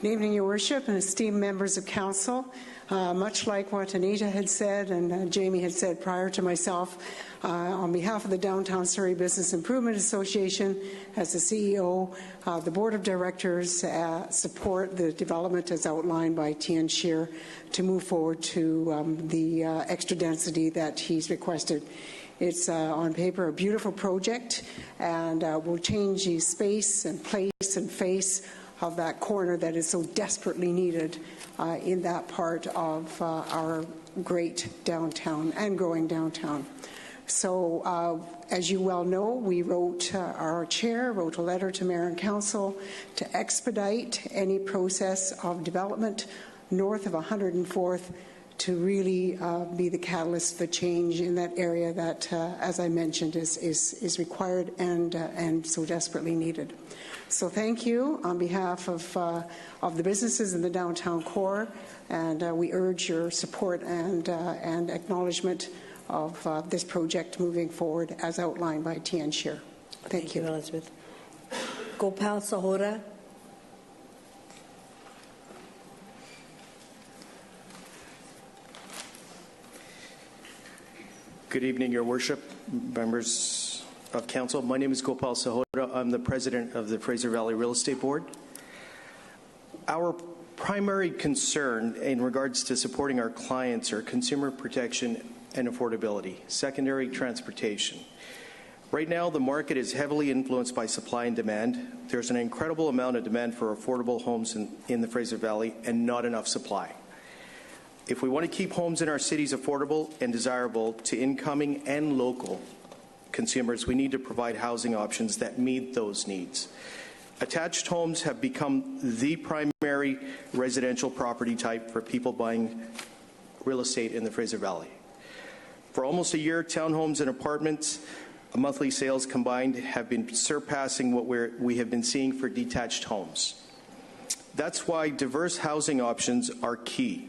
Good evening, Your Worship and esteemed members of Council. Much like what Anita had said and Jamie had said prior to myself, on behalf of the Downtown Surrey Business Improvement Association, as the CEO, the Board of Directors support the development as outlined by Tian Shear to move forward to the extra density that he's requested. It's on paper a beautiful project and will change the space and place and face of that corner that is so desperately needed in that part of our great downtown and growing downtown. So as you well know, we our chair wrote a letter to Mayor and Council to expedite any process of development north of 104th to really be the catalyst for change in that area that, as I mentioned, is required and so desperately needed. So thank you on behalf of the businesses in the downtown core, and we urge your support and acknowledgement of this project moving forward as outlined by Tian Shear. Thank you,
Elizabeth. Gopal Sahota.
Good evening, Your Worship, members of Council. My name is Gopal Sahota. I'm the president of the Fraser Valley Real Estate Board. Our primary concern in regards to supporting our clients are consumer protection and affordability, secondary transportation. Right now, the market is heavily influenced by supply and demand. There's an incredible amount of demand for affordable homes in the Fraser Valley and not enough supply. If we want to keep homes in our cities affordable and desirable to incoming and local consumers, we need to provide housing options that meet those needs. Attached homes have become the primary residential property type for people buying real estate in the Fraser Valley. For almost a year, townhomes and apartments, monthly sales combined, have been surpassing what we have been seeing for detached homes. That's why diverse housing options are key.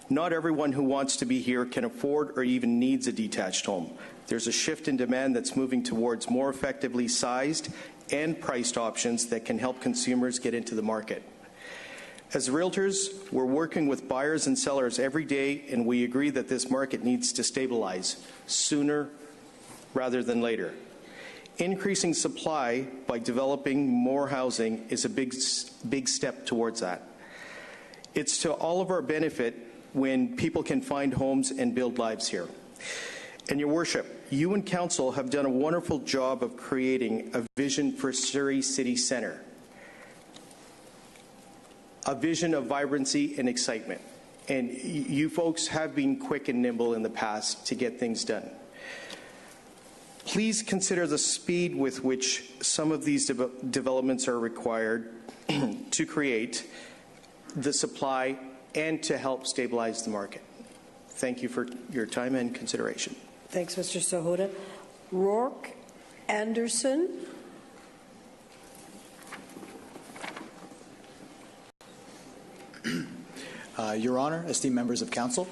Not everyone who wants to be here can afford or even needs a detached home. There's a shift in demand that's moving towards more effectively sized and priced options that can help consumers get into the market. As realtors, we're working with buyers and sellers every day, and we agree that this market needs to stabilize sooner rather than later. Increasing supply by developing more housing is a big step towards that. It's to all of our benefit when people can find homes and build lives here. And Your Worship, you and Council have done a wonderful job of creating a vision for Surrey City Centre, a vision of vibrancy and excitement. And you folks have been quick and nimble in the past to get things done. Please consider the speed with which some of these developments are required to create the supply and to help stabilize the market. Thank you for your time and consideration.
Thanks, Mr. Sahota. Rourke Anderson.
Your Honor, esteemed members of Council,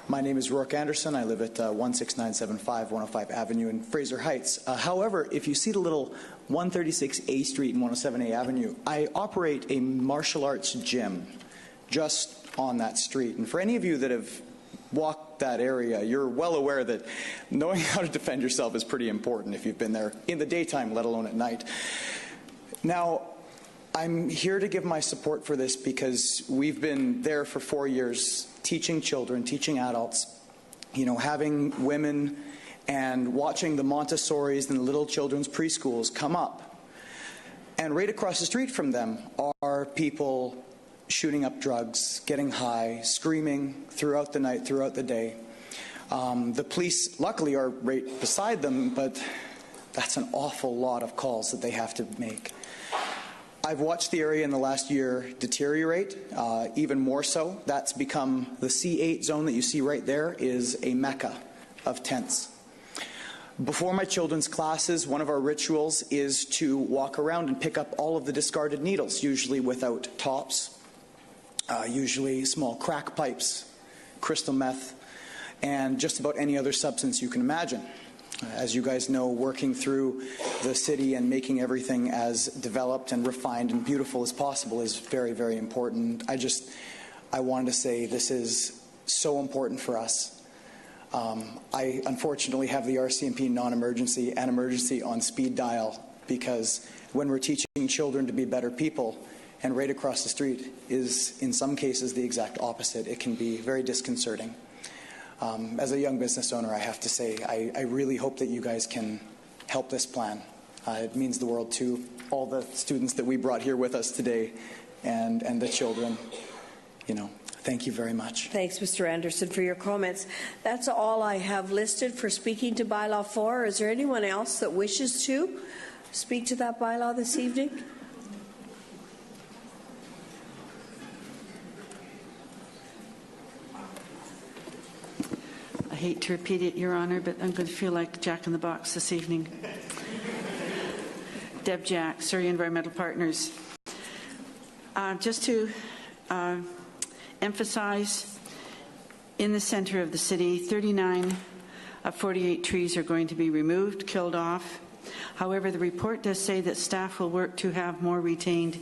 my name is Rourke Anderson. I live at 16975 105 Avenue in Fraser Heights. However, if you see the little 136A Street and 107A Avenue, I operate a martial arts gym just on that street. And for any of you that have walked that area, you're well aware that knowing how to defend yourself is pretty important if you've been there in the daytime, let alone at night. Now, I'm here to give my support for this because we've been there for 4 years teaching children, teaching adults, having women and watching the Montessoris and the little children's preschools come up. And right across the street from them are people shooting up drugs, getting high, screaming throughout the night, throughout the day. The police, luckily, are right beside them, but that's an awful lot of calls that they have to make. I've watched the area in the last year deteriorate, even more so. That's become the C8 zone that you see right there is a mecca of tents. Before my children's classes, one of our rituals is to walk around and pick up all of the discarded needles, usually without tops, usually small crack pipes, crystal meth, and just about any other substance you can imagine. As you guys know, working through the city and making everything as developed and refined and beautiful as possible is very, very important. I wanted to say this is so important for us. I unfortunately have the RCMP non-emergency and emergency on speed dial, because when we're teaching children to be better people, and right across the street is in some cases the exact opposite, it can be very disconcerting. As a young business owner, I have to say, I really hope that you guys can help this plan. It means the world to all the students that we brought here with us today and the children. Thank you very much.
Thanks, Mr. Anderson, for your comments. That's all I have listed for speaking to Bylaw 4. Is there anyone else that wishes to speak to that bylaw this evening?
I hate to repeat it, Your Honour, but I'm going to feel like Jack in the Box this evening. Deb Jack, Surrey Environmental Partners. Just to emphasize, in the centre of the city, 39 of 48 trees are going to be removed, killed off. However, the report does say that staff will work to have more retained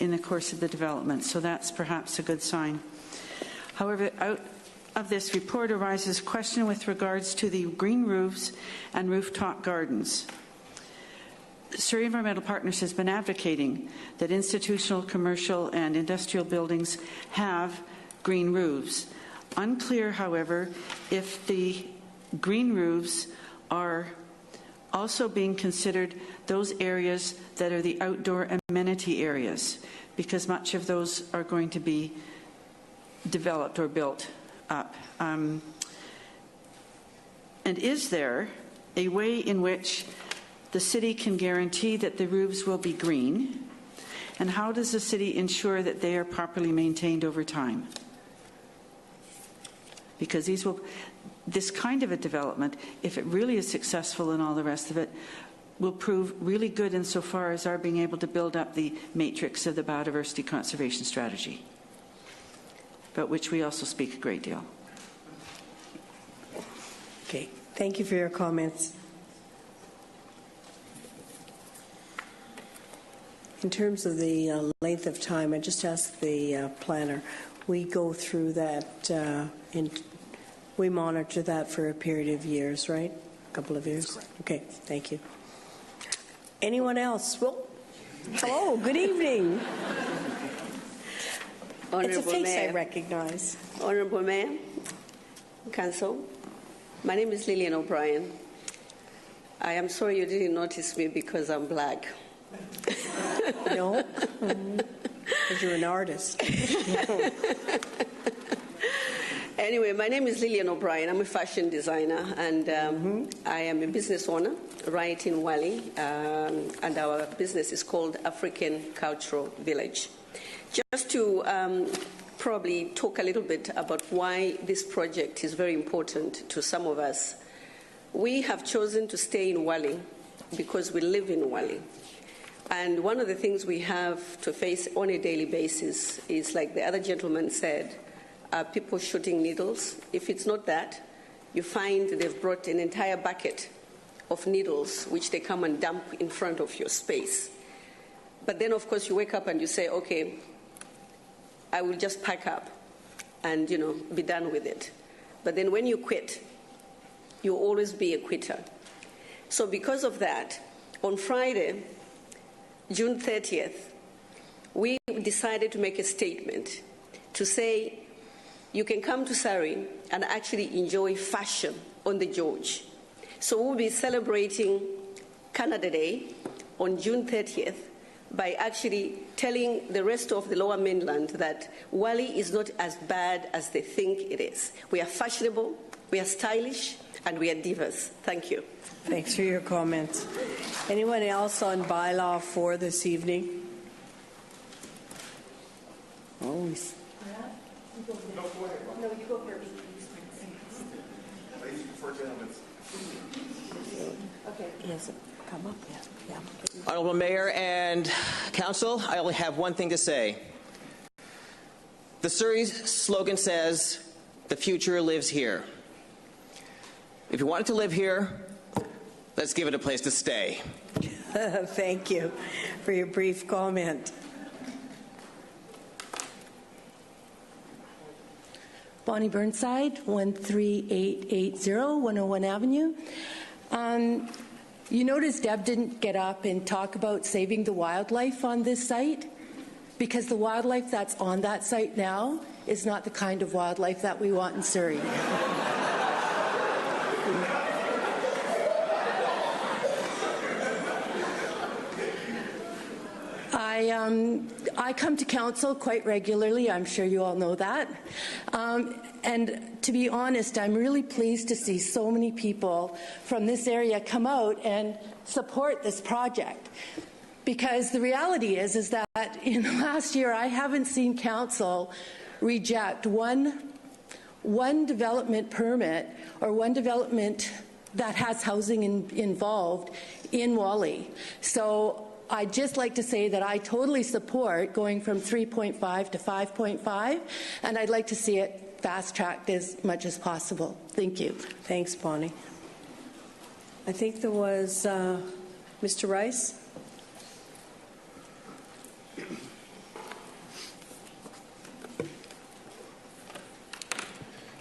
in the course of the development, so that's perhaps a good sign. However, out of this report arises a question with regards to the green roofs and rooftop gardens. Surrey Environmental Partners has been advocating that institutional, commercial, and industrial buildings have green roofs. Unclear, however, if the green roofs are also being considered those areas that are the outdoor amenity areas, because much of those are going to be developed or built up. And is there a way in which the city can guarantee that the roofs will be green? And how does the city ensure that they are properly maintained over time? Because this kind of a development, if it really is successful and all the rest of it, will prove really good insofar as our being able to build up the matrix of the biodiversity conservation strategy, about which we also speak a great deal.
Okay, thank you for your comments. In terms of the length of time, I just asked the planner. We go through that, we monitor that for a period of years, right? A couple of years? Okay, thank you. Anyone else? Well, hello, good evening. It's a face I recognize.
Honourable Mayor, Council, my name is Lillian O'Brien. I am sorry you didn't notice me because I'm black.
No, because you're an artist.
Anyway, my name is Lillian O'Brien. I'm a fashion designer, and I am a business owner right in Wally, and our business is called African Cultural Village. Just to probably talk a little bit about why this project is very important to some of us. We have chosen to stay in Wally because we live in Wally. And one of the things we have to face on a daily basis is, like the other gentleman said, people shooting needles. If it's not that, you find they've brought an entire bucket of needles which they come and dump in front of your space. But then, of course, you wake up and you say, okay, I will just pack up and, be done with it. But then when you quit, you'll always be a quitter. So because of that, on Friday, June 30th, we decided to make a statement to say you can come to Surrey and actually enjoy fashion on the George. So we'll be celebrating Canada Day on June 30th by actually telling the rest of the Lower Mainland that Wally is not as bad as they think it is. We are fashionable, we are stylish, and we are divas. Thank you.
Thanks for your comments. Anyone else on bylaw 4 this evening? Oh,
No, you go first. Ladies before gentlemen.
He hasn't come up yet. Yeah.
Honorable Mayor and Council, I only have one thing to say. The Surrey slogan says, "The future lives here." If you want it to live here, let's give it a place to stay.
Thank you for your brief comment.
Bonnie Burnside, 13880 101 Avenue. You notice Deb didn't get up and talk about saving the wildlife on this site, because the wildlife that's on that site now is not the kind of wildlife that we want in Surrey. I come to council quite regularly. I'm sure you all know that. And to be honest, I'm really pleased to see so many people from this area come out and support this project. Because the reality is that in the last year, I haven't seen council reject one development permit or one development that has housing involved in Wally. So I'd just like to say that I totally support going from 3.5 to 5.5, and I'd like to see it fast-tracked as much as possible. Thank you.
Thanks, Bonnie. I think there was Mr. Rice.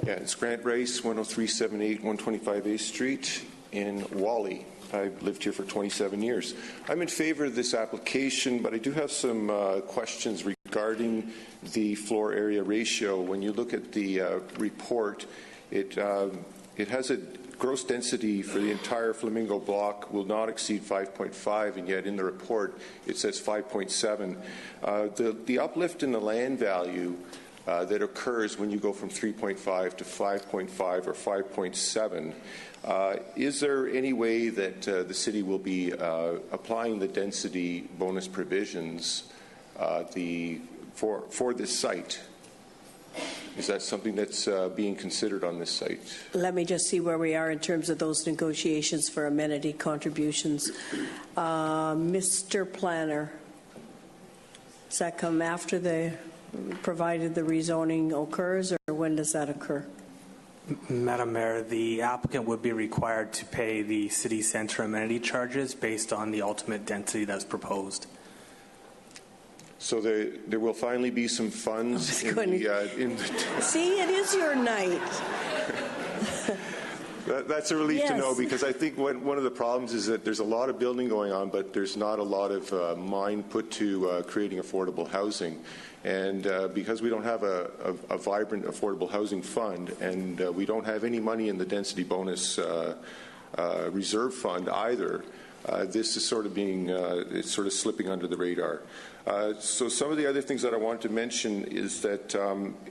Yeah, it's Grant Rice, 10378 125 8th Street in Wally. I've lived here for 27 years. I'm in favor of this application, but I do have some questions regarding the floor area ratio. When you look at the report, it has a gross density for the entire Flamingo block will not exceed 5.5, and yet in the report it says 5.7. The uplift in the land value that occurs when you go from 3.5 to 5.5 or 5.7. Is there any way that the city will be applying the density bonus provisions for this site? Is that something that's being considered on this site?
Let me just see where we are in terms of those negotiations for amenity contributions. Mr. Planner, does that come after provided the rezoning occurs, or when does that occur?
Madam Mayor, the applicant would be required to pay the city centre amenity charges based on the ultimate density that's proposed.
So there will finally be some funds
See, it is your night.
That's a relief to know, because I think one of the problems is that there's a lot of building going on, but there's not a lot of mind put to creating affordable housing. And because we don't have a vibrant affordable housing fund, and we don't have any money in the density bonus reserve fund either, this is sort of it's sort of slipping under the radar. So some of the other things that I wanted to mention is that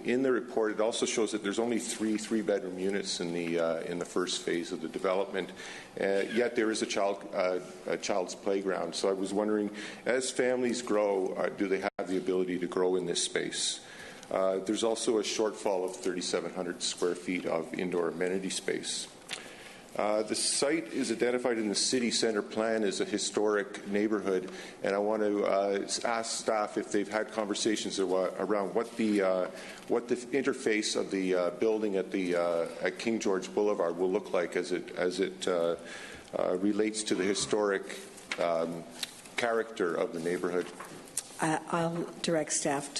in the report it also shows that there's only three-bedroom units in the first phase of the development, yet there is a child's playground. So I was wondering, as families grow, do they have the ability to grow in this space? There's also a shortfall of 3,700 square feet of indoor amenity space. The site is identified in the city centre plan as a historic neighbourhood, and I want to ask staff if they've had conversations around what the interface of the building at King George Boulevard will look like as it relates to the historic character of the neighbourhood.
I'll direct staff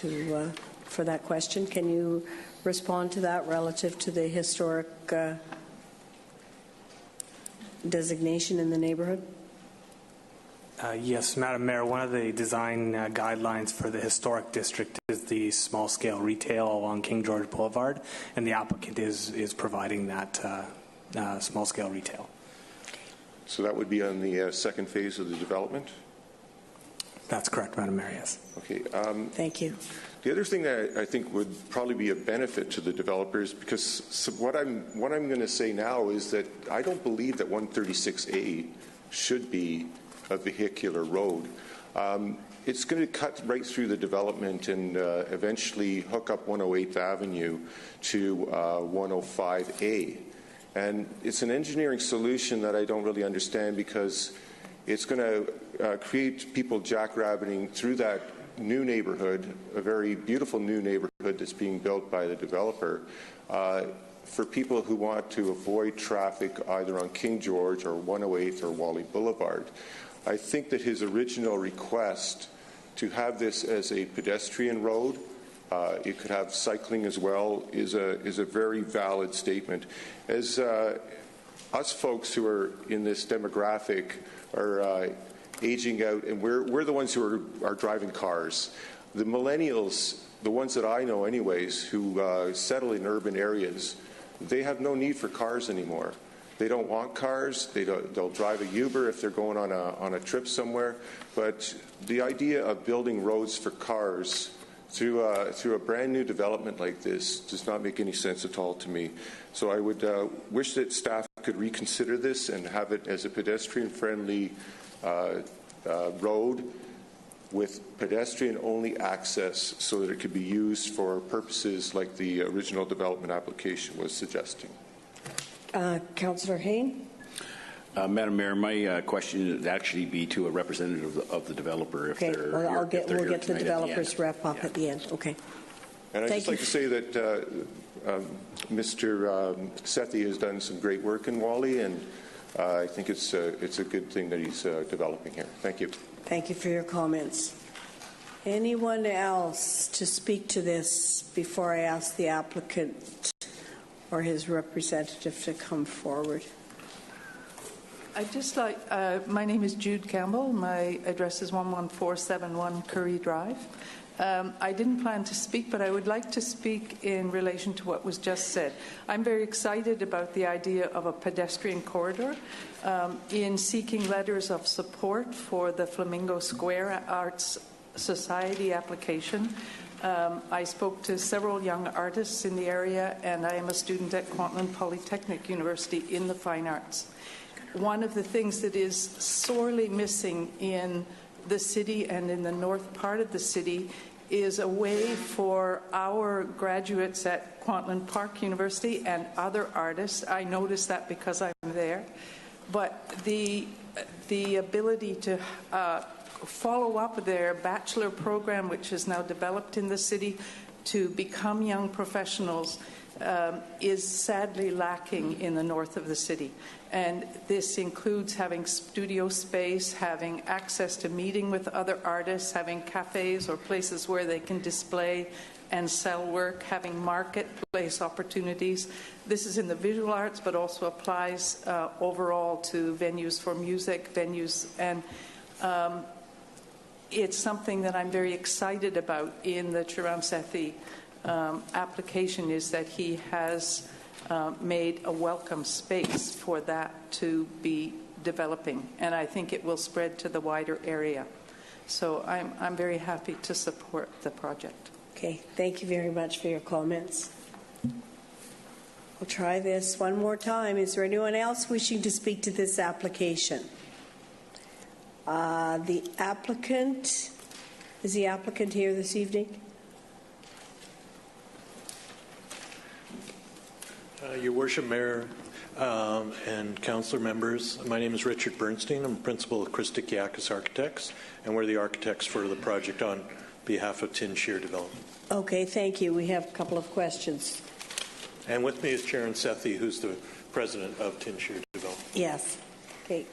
for that question. Can you respond to that relative to the historic designation in the neighborhood?
Yes, Madam Mayor, one of the design guidelines for the historic district is the small-scale retail along King George Boulevard, and the applicant is providing that small-scale retail.
So that would be on the second phase of the development?
That's correct, Madam Mayor, yes.
Okay.
Thank you.
The other thing that I think would probably be a benefit to the developers, because what I'm going to say now is that I don't believe that 136A should be a vehicular road. It's going to cut right through the development and eventually hook up 108th Avenue to 105A. And it's an engineering solution that I don't really understand, because it's going to create people jackrabbiting through that new neighborhood, a very beautiful new neighborhood that's being built by the developer, for people who want to avoid traffic either on King George or 108 or Wally Boulevard. I think that his original request to have this as a pedestrian road, it could have cycling as well, is a very valid statement. As us folks who are in this demographic are aging out, and we're the ones who are driving cars. The millennials, the ones that I know anyways, who settle in urban areas, they have no need for cars anymore. They don't want cars. They'll drive a Uber if they're going on a trip somewhere. But the idea of building roads for cars through a brand new development like this does not make any sense at all to me. So I would wish that staff could reconsider this and have it as a pedestrian-friendly road with pedestrian-only access, so that it could be used for purposes like the original development application was suggesting.
Councillor Hayne?
Madam Mayor, my question would actually be to a representative of the developer.
If okay, well, we'll get the developer's rep up at the end. Okay.
And I'd just like to say that Mr. Sethi has done some great work in Wally, and I think it's a good thing that he's developing here. Thank you.
Thank you for your comments. Anyone else to speak to this before I ask the applicant or his representative to come forward?
I'd just like, my name is Jude Campbell. My address is 11471 Currie Drive. I didn't plan to speak, but I would like to speak in relation to what was just said. I'm very excited about the idea of a pedestrian corridor. In seeking letters of support for the Flamingo Square Arts Society application, I spoke to several young artists in the area, and I am a student at Kwantlen Polytechnic University in the fine arts. One of the things that is sorely missing in the city and in the north part of the city is a way for our graduates at Kwantlen Park University and other artists, I noticed that because I'm there, but the ability to follow up their bachelor program, which is now developed in the city, to become young professionals is sadly lacking in the north of the city. And this includes having studio space, having access to meeting with other artists, having cafes or places where they can display and sell work, having marketplace opportunities. This is in the visual arts, but also applies overall to venues for music, venues, and it's something that I'm very excited about in the Chiram Sethi application, is that he has made a welcome space for that to be developing, and I think it will spread to the wider area. So I'm very happy to support the project.
Okay, thank you very much for your comments. We'll try this one more time. Is there anyone else wishing to speak to this application? The applicant, is the applicant here this evening?
Your Worship, Mayor, and Councillor members, my name is Richard Bernstein. I'm principal of Christokiakis Architects, and we're the architects for the project on behalf of Tin Shear Development.
Okay, thank you. We have a couple of questions.
And with me is Charon Sethi, who's the president of Tin Shear Development.
Yes. Okay.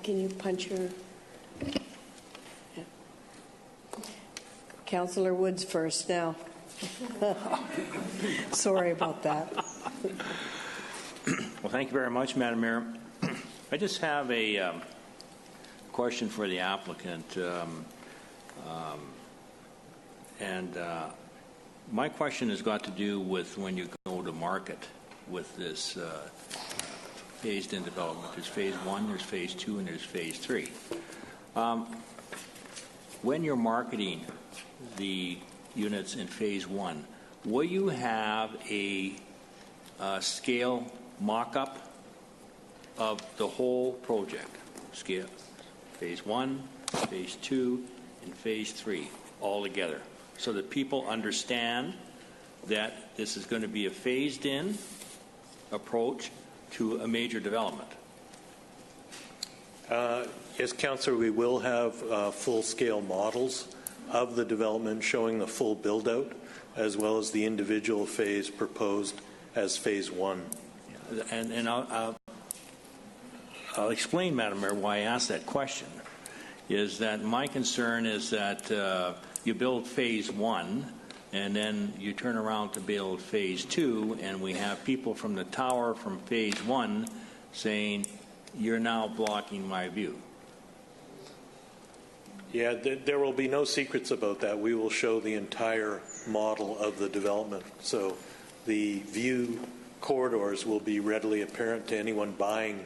Can you punch your... Yeah. Councillor Woods first now. Sorry about that.
Well, thank you very much, Madam Mayor. I just have a question for the applicant. My question has got to do with when you go to market with this phased-in development. There's phase 1, there's phase 2, and there's phase 3. When you're marketing the units in phase 1, will you have a scale mock-up of the whole project? Scale phase 1, phase 2, and phase 3 all together, so that people understand that this is going to be a phased-in approach to a major development?
Yes, Councillor, we will have full-scale models of the development showing the full build-out, as well as the individual phase proposed as phase 1.
And I'll explain, Madam Mayor, why I asked that question. Is that my concern is that you build phase 1, and then you turn around to build phase 2, and we have people from the tower from phase 1 saying, you're now blocking my view.
Yeah, there will be no secrets about that. We will show the entire model of the development. So the view corridors will be readily apparent to anyone buying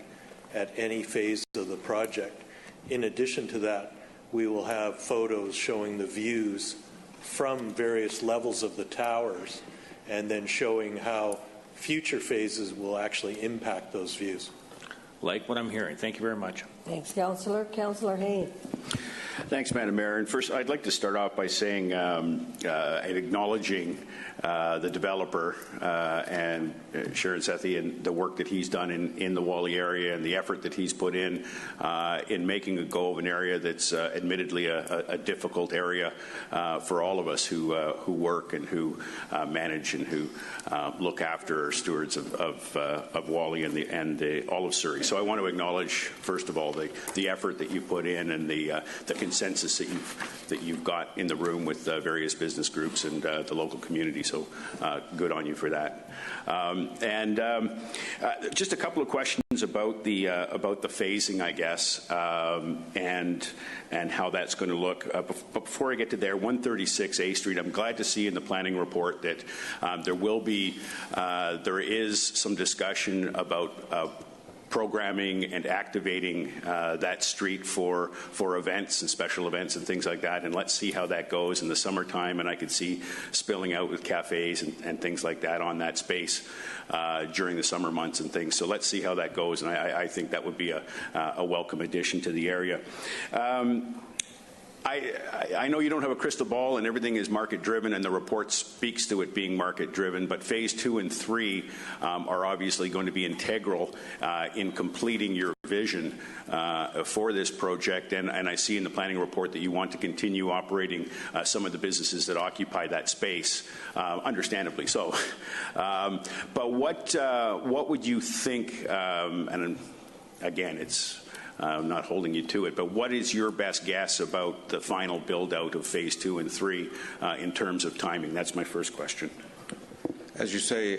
at any phase of the project. In addition to that, we will have photos showing the views from various levels of the towers, and then showing how future phases will actually impact those views.
Like what I'm hearing. Thank you very much.
Thanks, Councillor. Councillor Hayne.
Thanks, Madam Mayor. And first, I'd like to start off by saying and acknowledging the developer and Sharon Sethi and the work that he's done in the Whalley area and the effort that he's put in making a go of an area that's admittedly a difficult area for all of us who work and who manage and who look after or stewards of Whalley and all of Surrey. So I want to acknowledge, first of all, the effort that you put in and the consensus that you've got in the room with various business groups and the local community. So good on you for that. Just a couple of questions about the phasing, I guess, and how that's going to look. But before I get to there, 136 A Street, I'm glad to see in the planning report that there is some discussion about programming and activating that street for events and special events and things like that. And let's see how that goes in the summertime. And I could see spilling out with cafes and things like that on that space during the summer months and things. So let's see how that goes. And I think that would be a welcome addition to the area. I know you don't have a crystal ball and everything is market-driven, and the report speaks to it being market-driven, but Phase 2 and 3 are obviously going to be integral in completing your vision for this project, and I see in the planning report that you want to continue operating some of the businesses that occupy that space, understandably so. But what would you think, and again, it's I'm not holding you to it, but what is your best guess about the final build-out of Phase 2 and 3 in terms of timing? That's my first question.
As you say,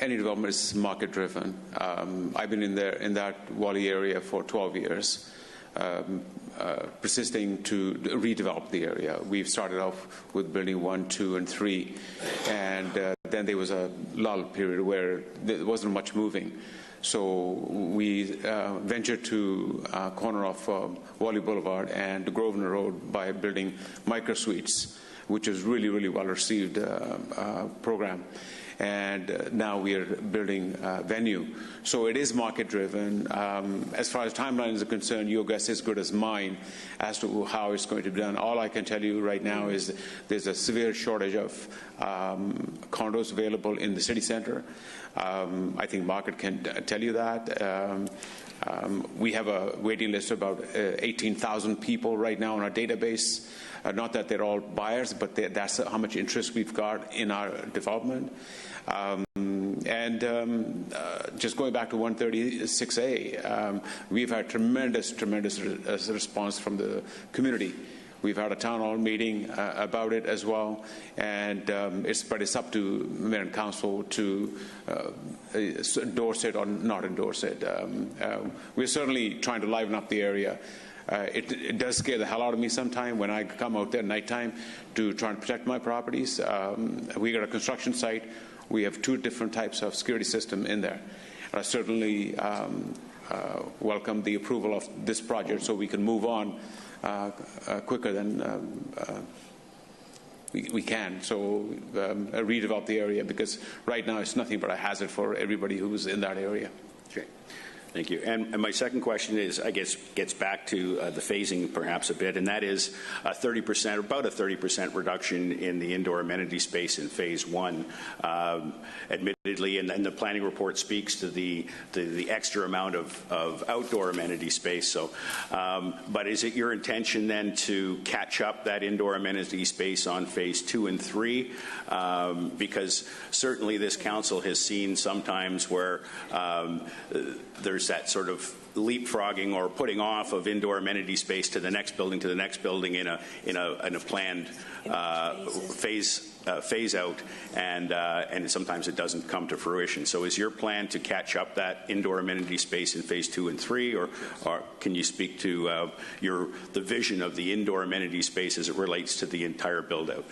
any development is market-driven. I've been in that Whalley area for 12 years, persisting to redevelop the area. We've started off with building 1, 2, and 3, and then there was a lull period where there wasn't much moving. So we ventured to corner of Whalley Boulevard and Grosvenor Road by building micro suites, which is really, really well-received program. And now we are building venue. So it is market-driven. As far as timelines are concerned, your guess is as good as mine as to how it's going to be done. All I can tell you right now is there's a severe shortage of condos available in the city centre. I think market can tell you that. We have a waiting list of about 18,000 people right now in our database. Not that they're all buyers, but that's how much interest we've got in our development. Just going back to 136A, we've had tremendous response from the community. We've had a town hall meeting about it as well, and it's up to Mayor and Council to endorse it or not endorse it. We're certainly trying to liven up the area. It does scare the hell out of me sometimes when I come out there at nighttime to try and protect my properties. We got a construction site. We have 2 different types of security system in there. And I certainly welcome the approval of this project so we can move on quicker than we can. So redevelop the area, because right now it's nothing but a hazard for everybody who's in that area.
Okay. Thank you. And my second question is, I guess, gets back to the phasing perhaps a bit, and that is 30%, about a 30% reduction in the indoor amenity space in phase one. Admittedly, and the planning report speaks to the extra amount of outdoor amenity space. So, but is it your intention then to catch up that indoor amenity space on phase 2 and 3? Because certainly this council has seen sometimes where there's that sort of leapfrogging or putting off of indoor amenity space to the next building in a planned phase out, and sometimes it doesn't come to fruition. So is your plan to catch up that indoor amenity space in phase 2 and 3, or can you speak to the vision of the indoor amenity space as it relates to the entire build out?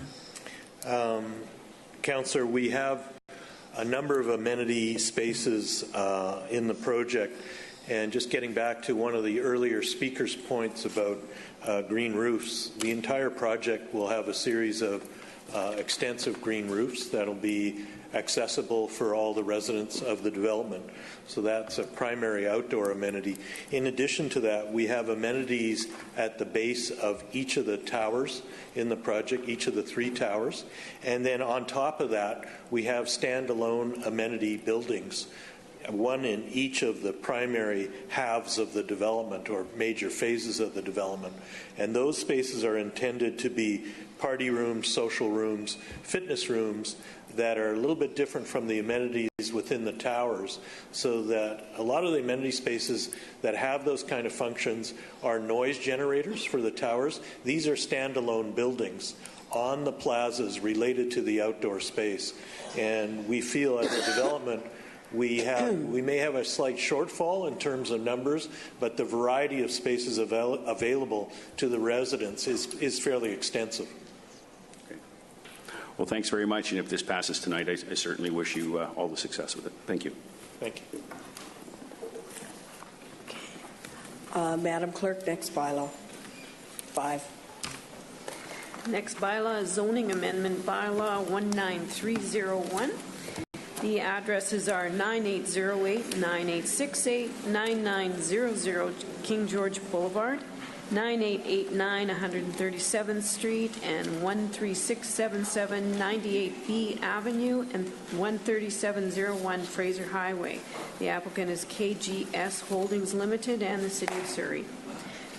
Councillor, we have a number of amenity spaces in the project, and just getting back to one of the earlier speakers' points about green roofs, the entire project will have a series of extensive green roofs that'll be accessible for all the residents of the development. So that's a primary outdoor amenity. In addition to that, we have amenities at the base of each of the towers in the project, each of the 3 towers. And then on top of that, we have standalone amenity buildings, one in each of the primary halves of the development or major phases of the development. And those spaces are intended to be party rooms, social rooms, fitness rooms that are a little bit different from the amenities within the towers, so that a lot of the amenity spaces that have those kind of functions are noise generators for the towers. These are standalone buildings on the plazas related to the outdoor space. And we feel as a development we may have a slight shortfall in terms of numbers, but the variety of spaces available to the residents is fairly extensive.
Okay. Well, thanks very much. And if this passes tonight, I certainly wish you all the success with it. Thank you.
Thank you.
Madam Clerk, next bylaw. 5.
Next bylaw is zoning amendment bylaw 19301. The addresses are 9808, 9868, 9900 King George Boulevard, 9889 137th Street, and 13677 98B Avenue, and 13701 Fraser Highway. The applicant is KGS Holdings Limited and the City of Surrey.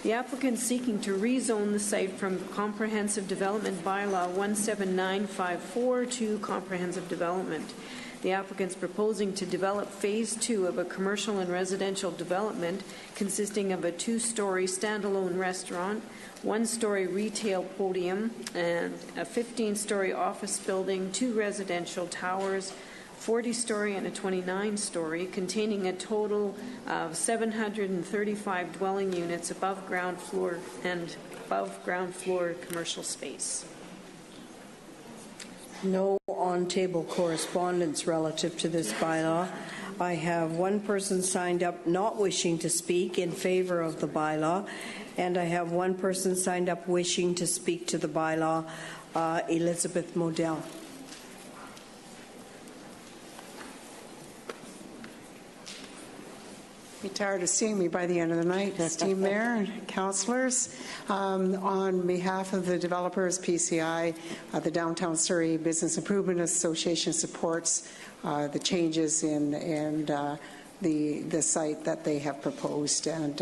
The applicant seeking to rezone the site from Comprehensive Development Bylaw 17954 to Comprehensive Development. The applicant's proposing to develop Phase 2 of a commercial and residential development consisting of a 2-story standalone restaurant, 1-story retail podium, and a 15-story office building, 2 residential towers, 40-story and a 29-story, containing a total of 735 dwelling units above ground floor and above ground floor commercial space.
No on-table correspondence relative to this bylaw. I have one person signed up not wishing to speak in favor of the bylaw, and I have one person signed up wishing to speak to the bylaw, Elizabeth Modell.
Be tired of seeing me by the end of the night, esteemed Mayor and councillors. On behalf of the developers, PCI, the Downtown Surrey Business Improvement Association supports the changes in the site that they have proposed, and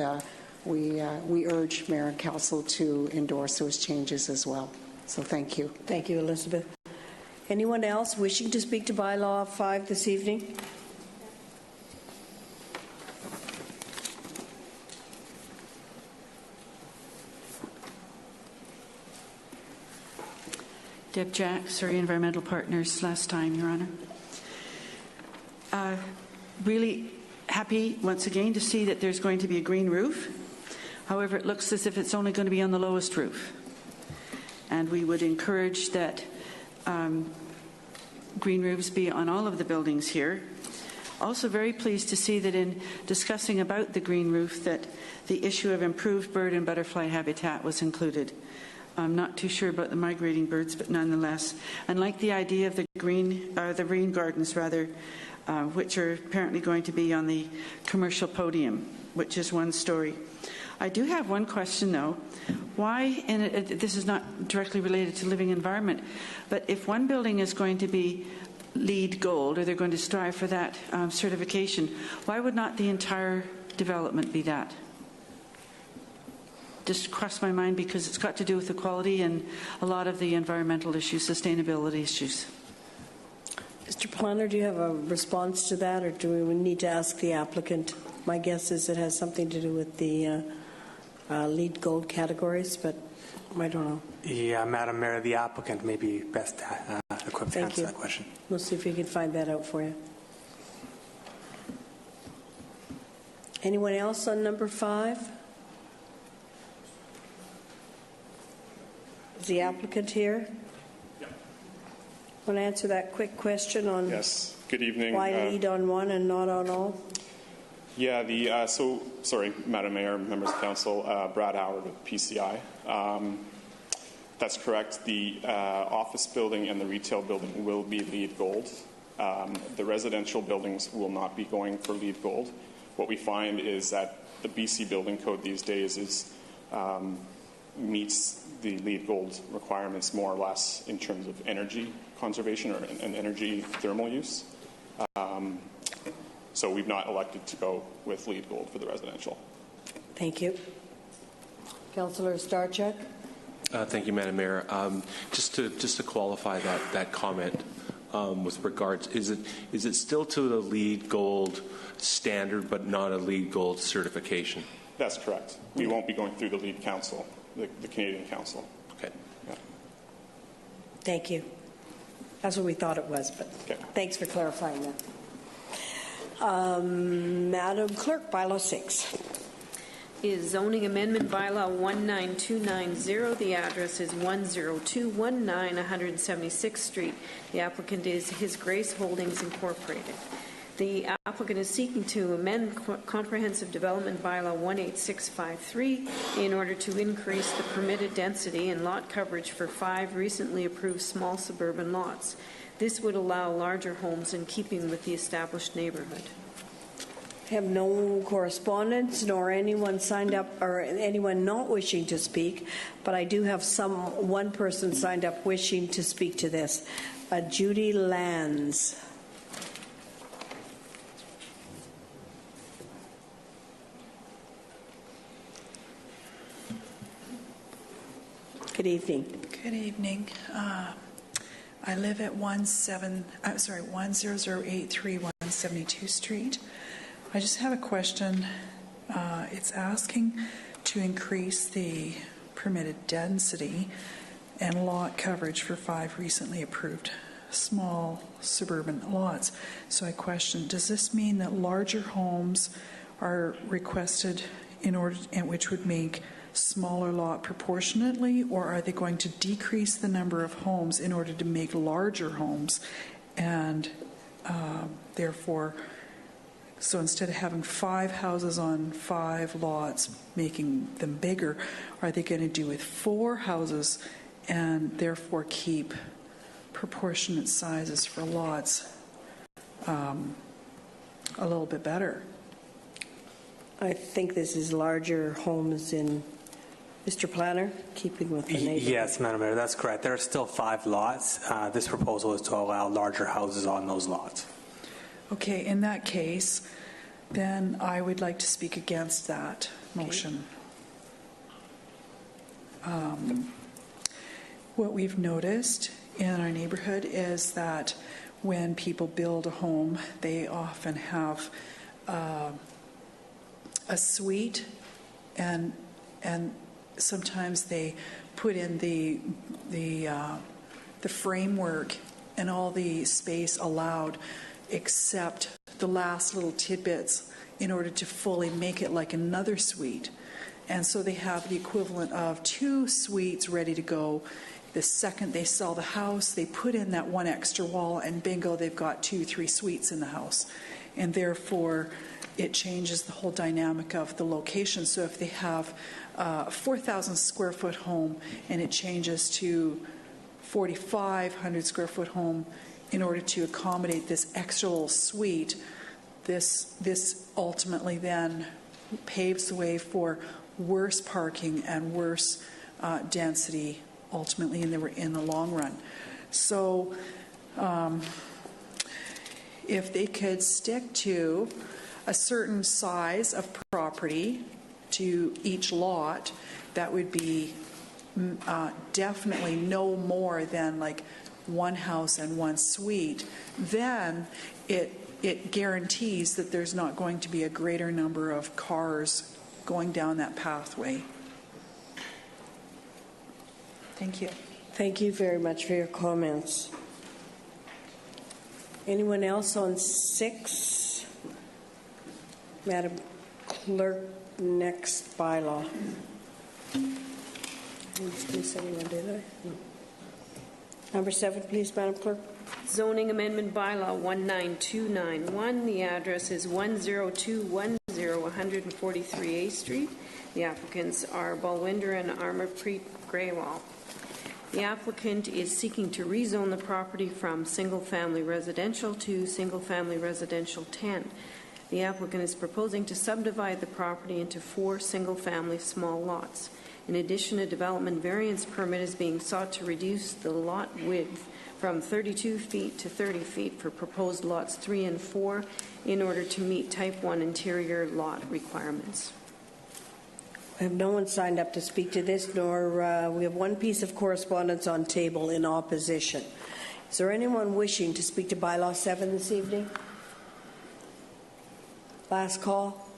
we urge Mayor and Council to endorse those changes as well. So thank you.
Thank you, Elizabeth. Anyone else wishing to speak to bylaw 5 this evening?
Deb Jack, Surrey Environmental Partners, last time, Your Honour. Really happy once again to see that there's going to be a green roof. However, it looks as if it's only going to be on the lowest roof. And we would encourage that green roofs be on all of the buildings here. Also very pleased to see that in discussing about the green roof that the issue of improved bird and butterfly habitat was included. I'm not too sure about the migrating birds, but nonetheless, and like the idea of the rain gardens, rather, which are apparently going to be on the commercial podium, which is one story. I do have one question, though. Why, and this is not directly related to living environment, but if one building is going to be LEED Gold, or they're going to strive for that certification, why would not the entire development be that? Just crossed my mind because it's got to do with the quality and a lot of the environmental issues, sustainability issues.
Mr. Planner, do you have a response to that, or do we need to ask the applicant? My guess is it has something to do with the LEED Gold categories, but I don't know.
Yeah, Madam Mayor, the applicant may be best equipped to
Thank
answer
you.
that question.
We'll see if we can find that out for you. Anyone else on number 5? Is the applicant here?
Yeah.
Want to answer that quick question on
Yes. Good evening.
why LEED on one and not on all?
Yeah, sorry, Madam Mayor, members of council, Brad Howard with PCI. That's correct. The office building and the retail building will be LEED Gold. The residential buildings will not be going for LEED Gold. What we find is that the BC building code these days meets the LEED Gold requirements more or less in terms of energy conservation or an energy thermal use. So we've not elected to go with LEED Gold for the residential.
Thank you. Councillor Starchuk.
Thank you, Madam Mayor. Just to qualify that comment with regards, is it still to the LEED Gold standard, but not a LEED Gold certification?
That's correct. We won't be going through the LEED Council, the Canadian Council.
Okay.
Yeah.
Thank you. That's what we thought it was, but thanks for clarifying that. Madam Clerk, Bylaw 6.
Is zoning amendment bylaw 19290. The address is 10219 176th Street. The applicant is His Grace Holdings Incorporated. The applicant is seeking to amend Comprehensive Development Bylaw 18653 in order to increase the permitted density and lot coverage for 5 recently approved small suburban lots. This would allow larger homes in keeping with the established neighborhood.
I have no correspondence nor anyone signed up or anyone not wishing to speak, but I do have one person signed up wishing to speak to this. Judy Lands. Good evening.
Good evening. I live at 100831 172 Street. I just have a question. It's asking to increase the permitted density and lot coverage for 5 recently approved small suburban lots. So I question, does this mean that larger homes are requested in order, and which would make smaller lot proportionately, or are they going to decrease the number of homes in order to make larger homes, and therefore, so instead of having 5 houses on 5 lots, making them bigger, are they going to do with 4 houses and therefore keep proportionate sizes for lots a little bit better?
I think this is larger homes in Mr. Planner, keeping with the neighborhood.
Yes, Madam Mayor, that's correct. There are still 5 lots. This proposal is to allow larger houses on those lots.
Okay, in that case, then I would like to speak against that motion. What we've noticed in our neighborhood is that when people build a home, they often have a suite, and sometimes they put in the framework and all the space allowed except the last little tidbits in order to fully make it like another suite. And so they have the equivalent of 2 suites ready to go. The second they sell the house, they put in that 1 extra wall, and bingo, they've got 2-3 suites in the house. And therefore, it changes the whole dynamic of the location. So if they have a 4,000 square foot home and it changes to 4,500 square foot home, in order to accommodate this extra little suite, this ultimately then paves the way for worse parking and worse density ultimately in the long run. So if they could stick to a certain size of property to each lot, that would be definitely no more than like one house and one suite, then it guarantees that there's not going to be a greater number of cars going down that pathway. Thank you.
Thank you very much for your comments. Anyone else on 6? Madam Clerk, next bylaw. Didn't miss anyone, did I? No. Number 7, please, Madam Clerk.
Zoning Amendment Bylaw 19291. The address is 10210 143A Street. The applicants are Balwinder and Armorpreet Greywall. The applicant is seeking to rezone the property from single-family residential to single-family residential 10. The applicant is proposing to subdivide the property into 4 single-family small lots. In addition, a development variance permit is being sought to reduce the lot width from 32 feet to 30 feet for proposed lots 3 and 4 in order to meet Type 1 interior lot requirements.
We have no one signed up to speak to this, nor we have one piece of correspondence on table in opposition. Is there anyone wishing to speak to Bylaw 7 this evening? Last call.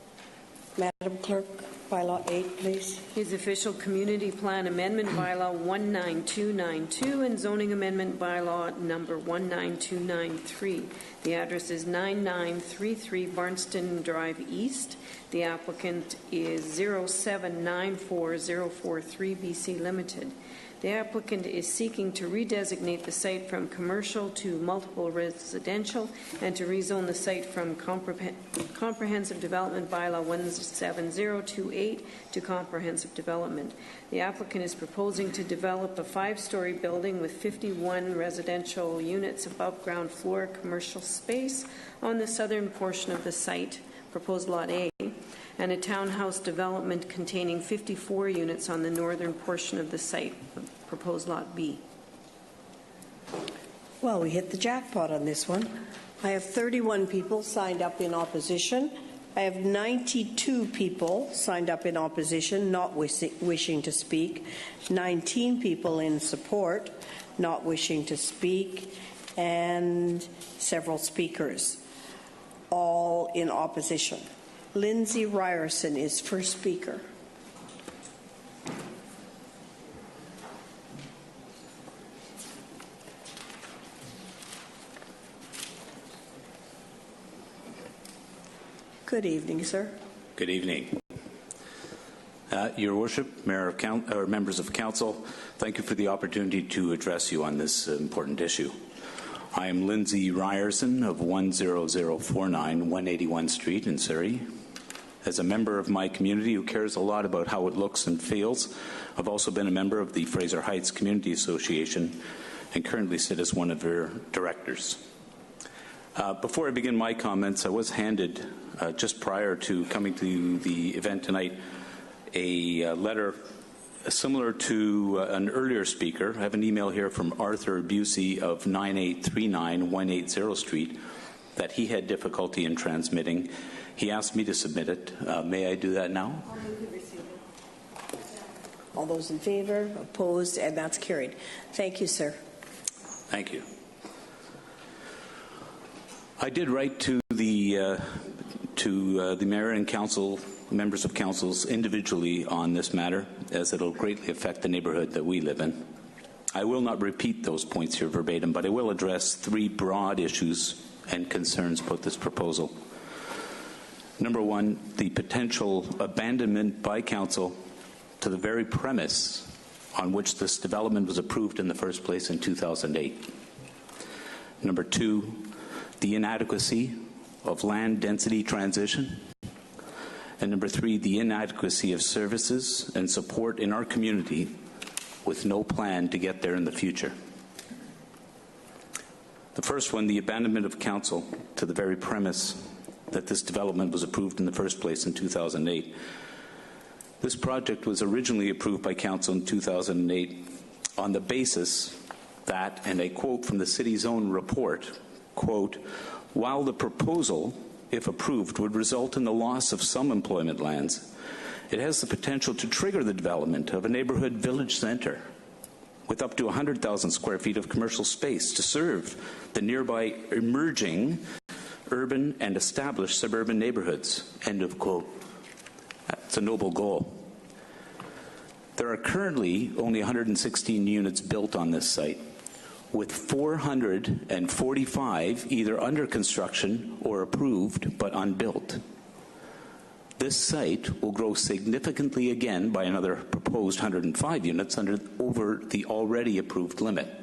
Madam Clerk, Bylaw 8, please.
His official community plan amendment bylaw 19292 and zoning amendment bylaw number 19293. The address is 9933 Barnston Drive East. The applicant is 0794043 BC Limited. The applicant is seeking to redesignate the site from commercial to multiple residential and to rezone the site from comprehensive development bylaw 17028 to comprehensive development. The applicant is proposing to develop a 5-story building with 51 residential units above ground floor commercial space on the southern portion of the site, proposed Lot A, and a townhouse development containing 54 units on the northern portion of the site, proposed Lot B.
Well, we hit the jackpot on this one. I have 31 people signed up in opposition. I have 92 people signed up in opposition, not wishing to speak. 19 people in support, not wishing to speak. And several speakers, all in opposition. Lindsay Ryerson is first speaker. Good evening, sir.
Good evening. Your Worship, members of Council, thank you for the opportunity to address you on this important issue. I am Lindsay Ryerson of 10049 181 Street in Surrey. As a member of my community who cares a lot about how it looks and feels, I've also been a member of the Fraser Heights Community Association and currently sit as one of their directors. Before I begin my comments, I was handed, just prior to coming to the event tonight, a letter similar to an earlier speaker. I have an email here from Arthur Busey of 9839 180 Street that he had difficulty in transmitting. He asked me to submit it. May I do that now?
All those in favor, opposed, and that's carried. Thank you, sir.
Thank you. I did write to the mayor and council, members of councils individually on this matter, as it will greatly affect the neighborhood that we live in. I will not repeat those points here verbatim, but I will address 3 broad issues and concerns about this proposal. Number 1, the potential abandonment by council to the very premise on which this development was approved in the first place in 2008. Number 2, the inadequacy of land density transition. And number 3, the inadequacy of services and support in our community with no plan to get there in the future. The first one, the abandonment of council to the very premise that this development was approved in the first place in 2008. This project was originally approved by council in 2008 on the basis that, and I quote from the city's own report, quote, while the proposal, if approved, would result in the loss of some employment lands, it has the potential to trigger the development of a neighborhood village center with up to 100,000 square feet of commercial space to serve the nearby emerging urban and established suburban neighborhoods, end of quote. That's a noble goal. There are currently only 116 units built on this site, with 445 either under construction or approved but unbuilt. This site will grow significantly again by another proposed 105 units over the already approved limit.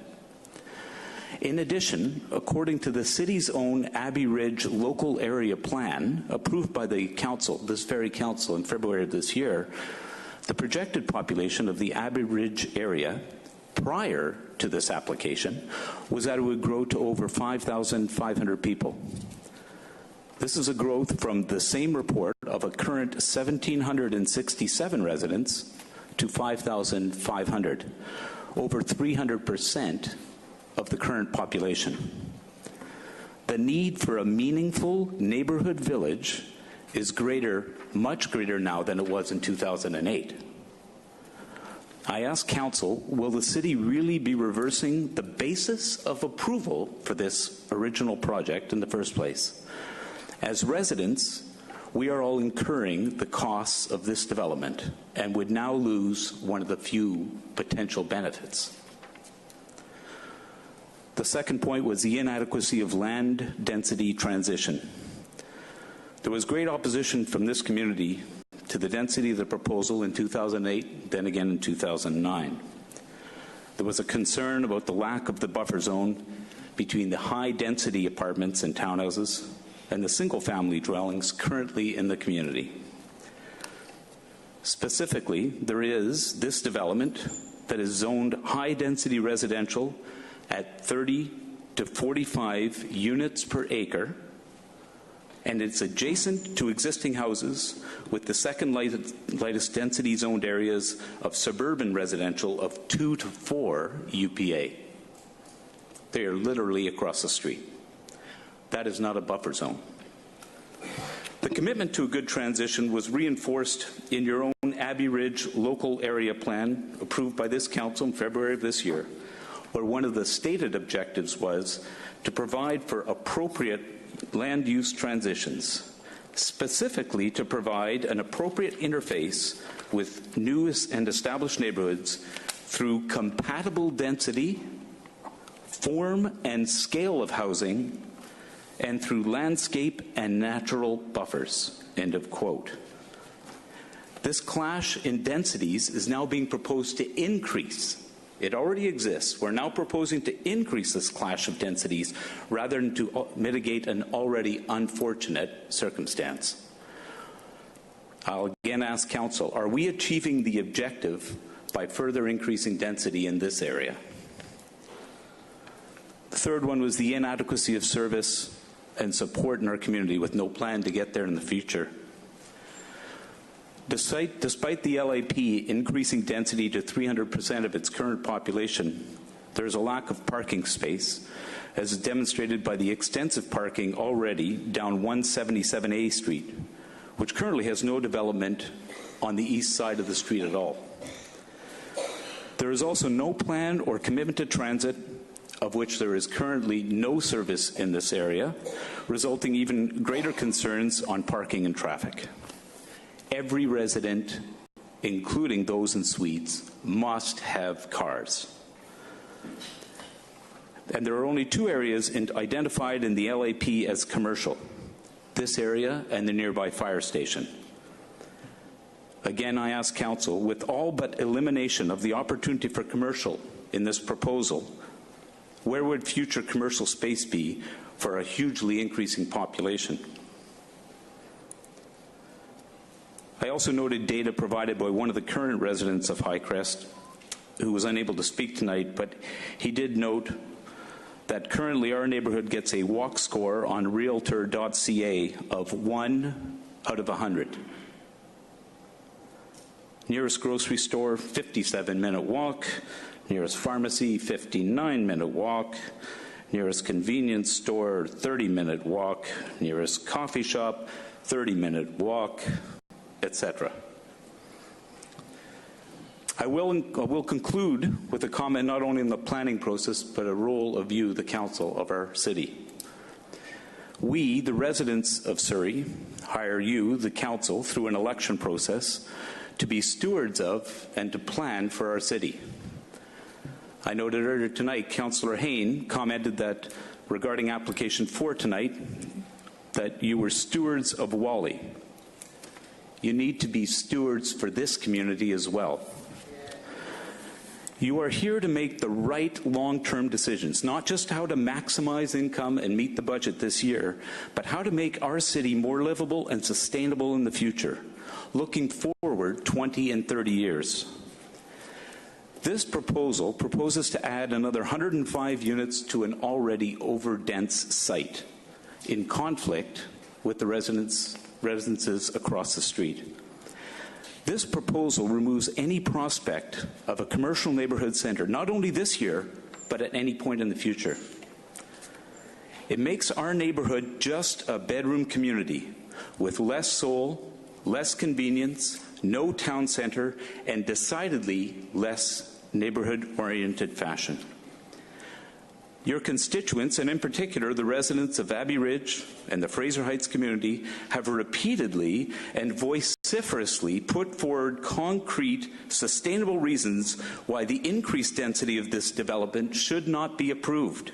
In addition, according to the city's own Abbey Ridge local area plan, approved by the council, this very council, in February of this year, the projected population of the Abbey Ridge area prior to this application was that it would grow to over 5,500 people. This is a growth from the same report of a current 1,767 residents to 5,500, over 300% of the current population. The need for a meaningful neighborhood village is greater, much greater now than it was in 2008. I ask council, will the city really be reversing the basis of approval for this original project in the first place? As residents, we are all incurring the costs of this development and would now lose one of the few potential benefits. The second point was the inadequacy of land density transition. There was great opposition from this community to the density of the proposal in 2008, then again in 2009. There was a concern about the lack of the buffer zone between the high-density apartments and townhouses and the single-family dwellings currently in the community. Specifically, there is this development that is zoned high-density residential at 30 to 45 units per acre, and it's adjacent to existing houses with the second lightest density zoned areas of suburban residential of 2 to 4 UPA. They are literally across the street. That is not a buffer zone. The commitment to a good transition was reinforced in your own Abbey Ridge local area plan approved by this council in February of this year, where one of the stated objectives was to provide for appropriate land use transitions, specifically to provide an appropriate interface with new and established neighborhoods through compatible density, form and scale of housing, and through landscape and natural buffers, end of quote. This clash in densities is now being proposed to increase. It already exists. We're now proposing to increase this clash of densities rather than to mitigate an already unfortunate circumstance. I'll again ask council, are we achieving the objective by further increasing density in this area? The third one was the inadequacy of service and support in our community with no plan to get there in the future. Despite the LAP increasing density to 300% of its current population, there is a lack of parking space, as is demonstrated by the extensive parking already down 177A Street, which currently has no development on the east side of the street at all. There is also no plan or commitment to transit, of which there is currently no service in this area, resulting even greater concerns on parking and traffic. Every resident, including those in suites, must have cars. And there are only two areas identified in the LAP as commercial, this area and the nearby fire station. Again, I ask council, with all but elimination of the opportunity for commercial in this proposal, where would future commercial space be for a hugely increasing population? I also noted data provided by one of the current residents of Highcrest, who was unable to speak tonight, but he did note that currently our neighborhood gets a walk score on realtor.ca of 1 out of 100. Nearest grocery store, 57-minute walk. Nearest pharmacy, 59-minute walk. Nearest convenience store, 30-minute walk. Nearest coffee shop, 30-minute walk, etc. I will conclude with a comment not only on the planning process, but a role of you, the council of our city. We, the residents of Surrey, hire you, the council, through an election process to be stewards of and to plan for our city. I noted earlier tonight, Councillor Hayne commented that regarding application 4 tonight, that you were stewards of Whalley. You need to be stewards for this community as well. You are here to make the right long-term decisions, not just how to maximize income and meet the budget this year, but how to make our city more livable and sustainable in the future, looking forward 20 and 30 years. This proposal proposes to add another 105 units to an already overdense site, in conflict with the residences across the street. This proposal removes any prospect of a commercial neighborhood centre, not only this year, but at any point in the future. It makes our neighborhood just a bedroom community with less soul, less convenience, no town centre, and decidedly less neighborhood-oriented fashion. Your constituents, and in particular the residents of Abbey Ridge and the Fraser Heights community, have repeatedly and vociferously put forward concrete, sustainable reasons why the increased density of this development should not be approved.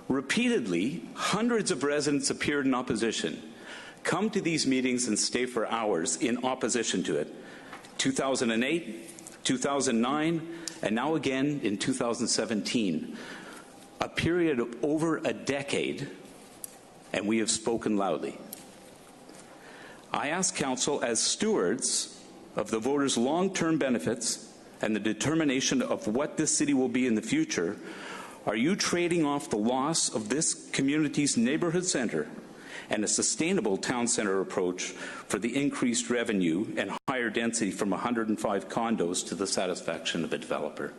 Repeatedly, hundreds of residents appeared in opposition, come to these meetings and stay for hours in opposition to it. 2008, 2009, and now again in 2017. A period of over a decade, and we have spoken loudly. I ask Council, as stewards of the voters' long-term benefits and the determination of what this city will be in the future, are you trading off the loss of this community's neighborhood centre and a sustainable town centre approach for the increased revenue and higher density from 105 condos to the satisfaction of a developer?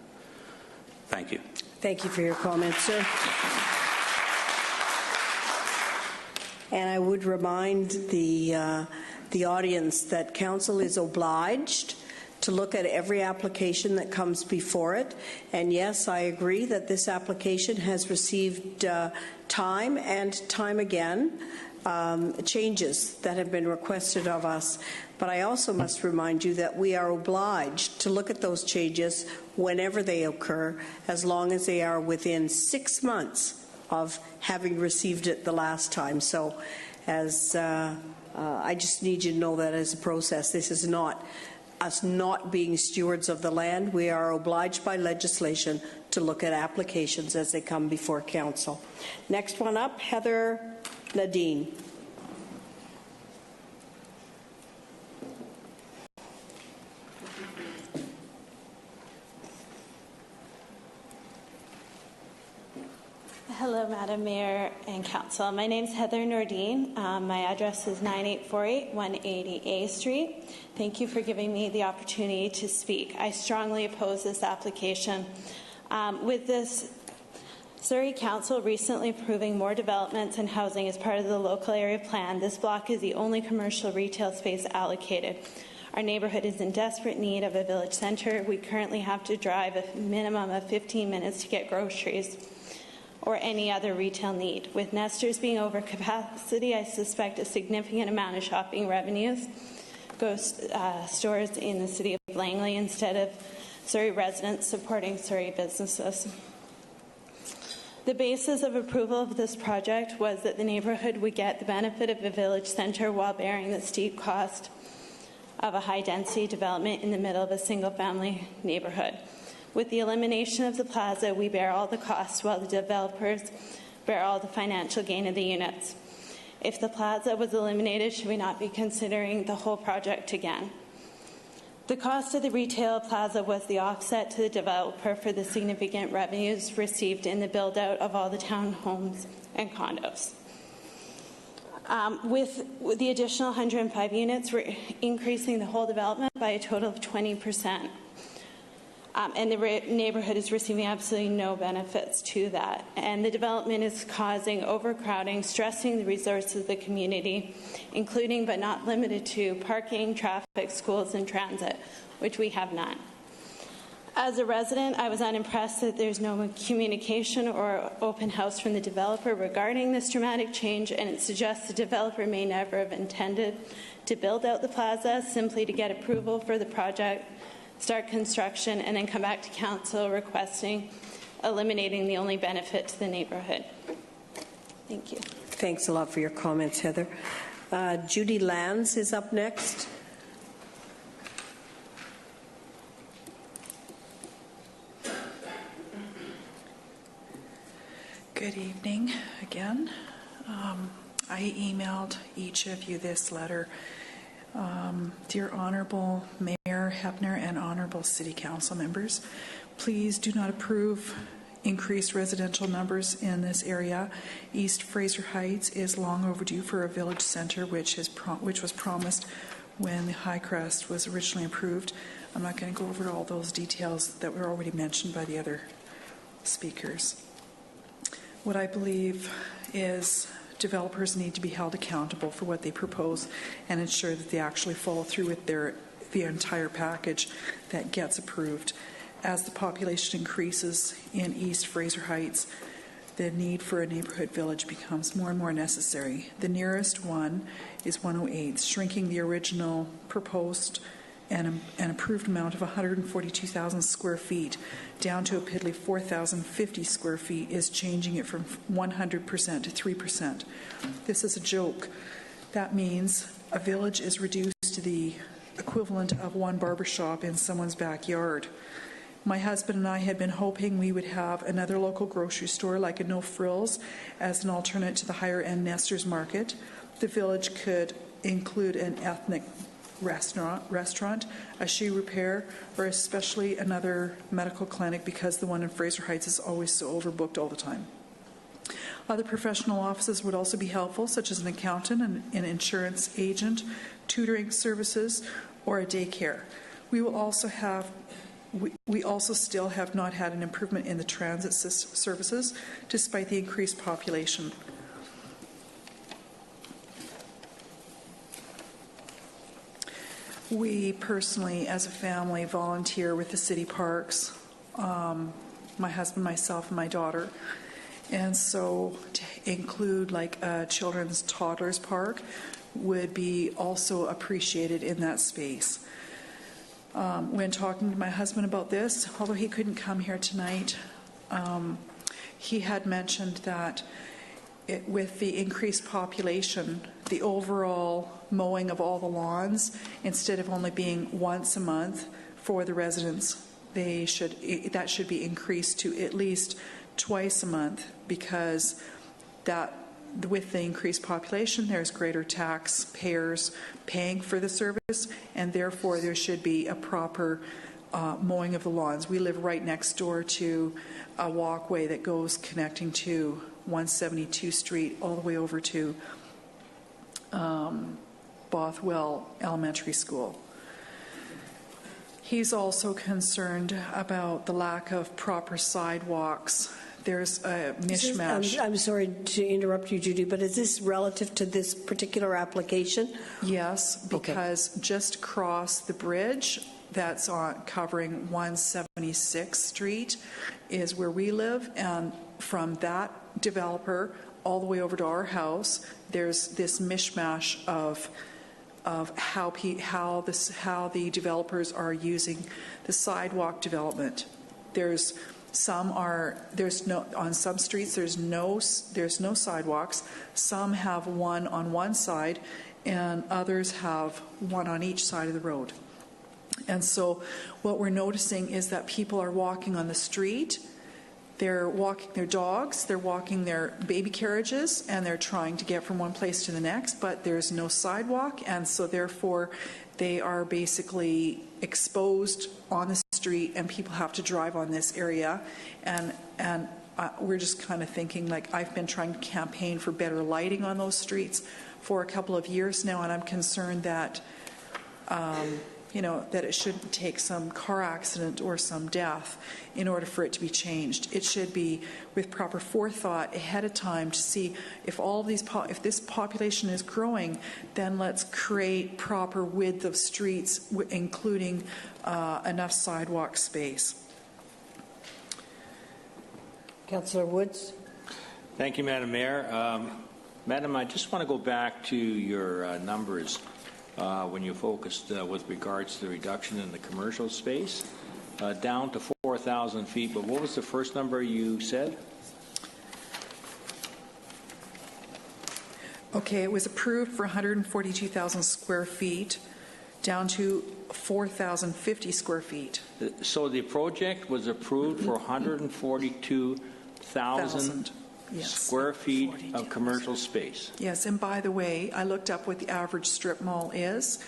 Thank you.
Thank you for your comments, sir. And I would remind the audience that Council is obliged to look at every application that comes before it. And yes, I agree that this application has received time and time again changes that have been requested of us. But I also must remind you that we are obliged to look at those changes whenever they occur, as long as they are within 6 months of having received it the last time. So as I just need you to know that as a process, this is not us not being stewards of the land. We are obliged by legislation to look at applications as they come before Council. Next one up, Heather Nadine.
Hello, Madam Mayor and Council. My name is Heather Nordine. My address is 9848 180A Street. Thank you for giving me the opportunity to speak. I strongly oppose this application. With this Surrey Council recently approving more developments and housing as part of the local area plan, this block is the only commercial retail space allocated. Our neighborhood is in desperate need of a village centre. We currently have to drive a minimum of 15 minutes to get groceries or any other retail need. With Nesters being over capacity, I suspect a significant amount of shopping revenues goes stores in the city of Langley instead of Surrey residents supporting Surrey businesses. The basis of approval of this project was that the neighborhood would get the benefit of a village centre while bearing the steep cost of a high-density development in the middle of a single-family neighborhood. With the elimination of the plaza, we bear all the costs while the developers bear all the financial gain of the units. If the plaza was eliminated, should we not be considering the whole project again? The cost of the retail plaza was the offset to the developer for the significant revenues received in the build-out of all the townhomes and condos. With the additional 105 units, we're increasing the whole development by a total of 20%. And the neighborhood is receiving absolutely no benefits to that. And the development is causing overcrowding, stressing the resources of the community, including but not limited to parking, traffic, schools, and transit, which we have none. As a resident, I was unimpressed that there's no communication or open house from the developer regarding this dramatic change, and it suggests the developer may never have intended to build out the plaza simply to get approval for the project, start construction, and then come back to council requesting eliminating the only benefit to the neighborhood. Thank you.
Thanks a lot for your comments, Heather. Judy Lands is up next.
Good evening again. I emailed each of you this letter. Dear Honourable Mayor Hepner and Honourable City Council members, please do not approve increased residential numbers in this area. East Fraser Heights is long overdue for a village centre, which was promised when the High Crest was originally approved. I'm not going to go over all those details that were already mentioned by the other speakers. What I believe is developers need to be held accountable for what they propose and ensure that they actually follow through with the entire package that gets approved. As the population increases in East Fraser Heights, the need for a neighborhood village becomes more and more necessary. The nearest one is 108, shrinking the original proposed and an approved amount of 142,000 square feet down to a piddly 4,050 square feet is changing it from 100% to 3%. This is a joke. That means a village is reduced to the equivalent of one barbershop in someone's backyard. My husband and I had been hoping we would have another local grocery store like a No Frills as an alternate to the higher-end Nestor's Market. The village could include an ethnic restaurant, a shoe repair, or especially another medical clinic because the one in Fraser Heights is always so overbooked all the time. Other professional offices would also be helpful, such as an accountant, an insurance agent, tutoring services, or a daycare. We also still have not had an improvement in the transit services despite the increased population. We personally, as a family, volunteer with the city parks, my husband, myself, and my daughter. And so to include like a children's toddlers park would be also appreciated in that space. When talking to my husband about this, although he couldn't come here tonight, he had mentioned that with the increased population, the overall mowing of all the lawns, instead of only being once a month for the residents, that should be increased to at least twice a month, because that with the increased population, there's greater taxpayers paying for the service, and therefore there should be a proper mowing of the lawns. We live right next door to a walkway that goes connecting to 172 Street all the way over to Bothwell Elementary School. He's also concerned about the lack of proper sidewalks. There's a mishmash.
I'm sorry to interrupt you, Judy, but is this relative to this particular application?
Yes, because just across the bridge that's covering 176th Street is where we live, and from that developer all the way over to our house, there's this mishmash of how the developers are using the sidewalk development. On some streets there's no sidewalks. Some have one on one side, and others have one on each side of the road. And so what we're noticing is that people are walking on the street They're walking their dogs, they're walking their baby carriages, and they're trying to get from one place to the next, but there's no sidewalk, and so therefore they are basically exposed on the street, and people have to drive on this area. And we're just kind of thinking, like, I've been trying to campaign for better lighting on those streets for a couple of years now, and I'm concerned that that it shouldn't take some car accident or some death in order for it to be changed. It should be with proper forethought ahead of time to see if if this population is growing, then let's create proper width of streets, including enough sidewalk space.
Councillor Woods.
Thank you, Madam Mayor. Madam, I just want to go back to your numbers. When you focused with regards to the reduction in the commercial space, down to 4,000 feet. But what was the first number you said?
Okay, it was approved for 142,000 square feet, down to 4,050 square feet.
So the project was approved for 142,000 square feet of commercial space.
Yes, and by the way, I looked up what the average strip mall is,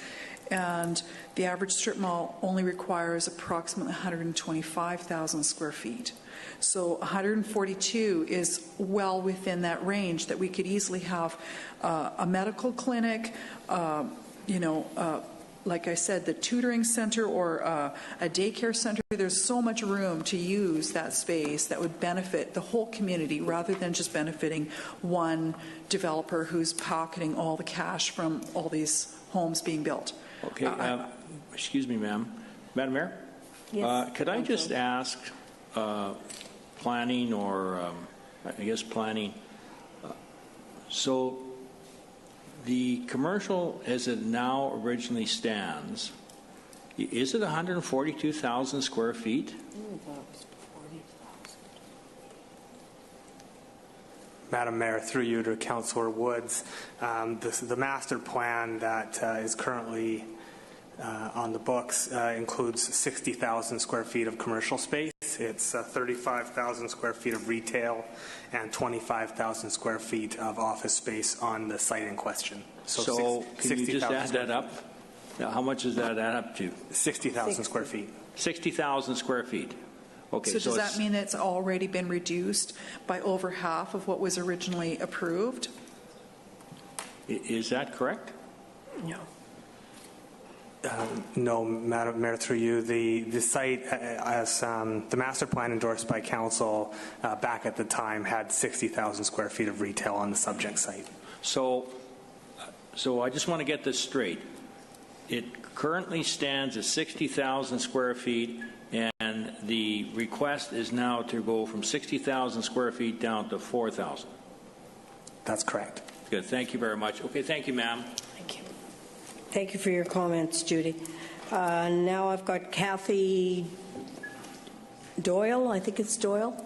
and the average strip mall only requires approximately 125,000 square feet. So 142 is well within that range that we could easily have a medical clinic, like I said, the tutoring center or a daycare center. There's so much room to use that space that would benefit the whole community rather than just benefiting one developer who's pocketing all the cash from all these homes being built.
Okay. Excuse me, ma'am. Madam Mayor?
Yes.
Could I just ask planning or planning. So the commercial as it now originally stands, is it 142,000 square feet?
Madam Mayor, through you to Councillor Woods, the master plan that is currently on the books includes 60,000 square feet of commercial space. It's 35,000 square feet of retail and 25,000 square feet of office space on the site in question.
So can you just add that up? Now, how much does that add up to?
60,000 square feet.
60,000 square feet. Okay.
So does that mean it's already been reduced by over half of what was originally approved?
Is that correct?
No.
No, Madam Mayor, through you, the site, as the master plan endorsed by council back at the time, had 60,000 square feet of retail on the subject site.
So I just want to get this straight. It currently stands at 60,000 square feet, and the request is now to go from 60,000 square feet down to 4,000.
That's correct.
Good. Thank you very much. Okay. Thank you, ma'am.
Thank you. Thank you for your comments, Judy. Now I've got Kathy Doyle. I think it's Doyle.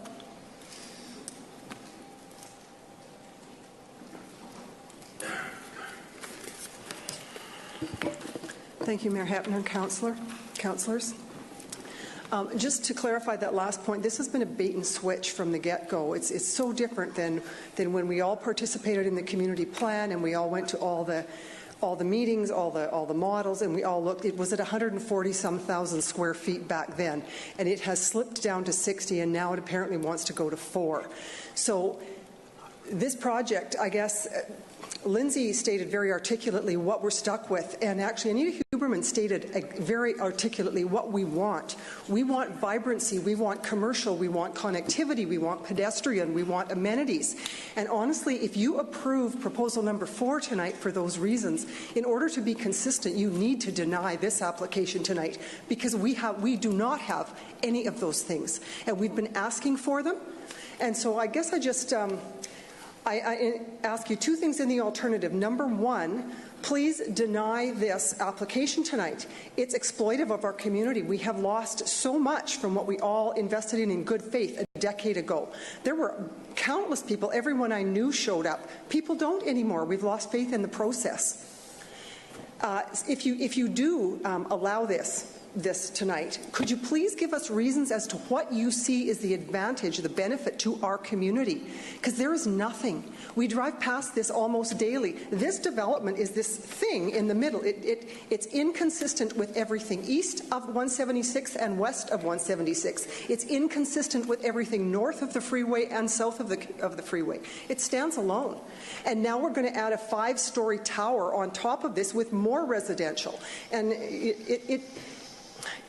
Thank you, Mayor Hepner and councillors. Just to clarify that last point, this has been a bait and switch from the get-go. It's so different than when we all participated in the community plan and we all went to all the meetings, all the models, and we all looked. It was at 140-some thousand square feet back then, and it has slipped down to 60, and now it apparently wants to go to 4. So this project, I guess, Lindsay stated very articulately what we're stuck with, and actually Anita Huberman stated very articulately what we want. We want vibrancy, we want commercial, we want connectivity, we want pedestrian, we want amenities. And honestly, if you approve proposal number 4 tonight for those reasons, in order to be consistent, you need to deny this application tonight, because we do not have any of those things, and we've been asking for them. And so I guess I just I ask you 2 things in the alternative. Number 1, please deny this application tonight. It's exploitive of our community. We have lost so much from what we all invested in good faith a decade ago. There were countless people, everyone I knew showed up. People don't anymore. We've lost faith in the process. If you do allow this, this tonight, could you please give us reasons as to what you see is the advantage, the benefit to our community? Because there is nothing. We drive past this almost daily. This development is this thing in the middle. It's inconsistent with everything east of 176 and west of 176. It's inconsistent with everything north of the freeway and south of the freeway. It stands alone. And now we're going to add a 5-story tower on top of this with more residential. And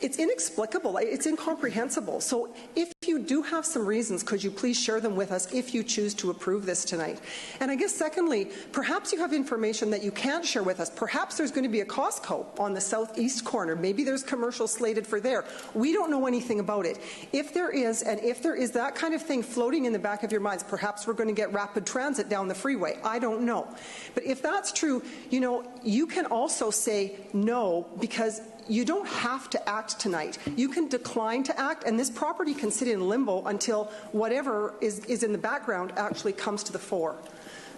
it's inexplicable. It's incomprehensible. So if you do have some reasons, could you please share them with us if you choose to approve this tonight? And I guess secondly, perhaps you have information that you can't share with us. Perhaps there's going to be a Costco on the southeast corner. Maybe there's commercial slated for there. We don't know anything about it. If there is, and if there is that kind of thing floating in the back of your minds, perhaps we're going to get rapid transit down the freeway. I don't know. But if that's true, you know, you can also say no, because you don't have to act tonight. You can decline to act, and this property can sit in limbo until whatever is in the background actually comes to the fore.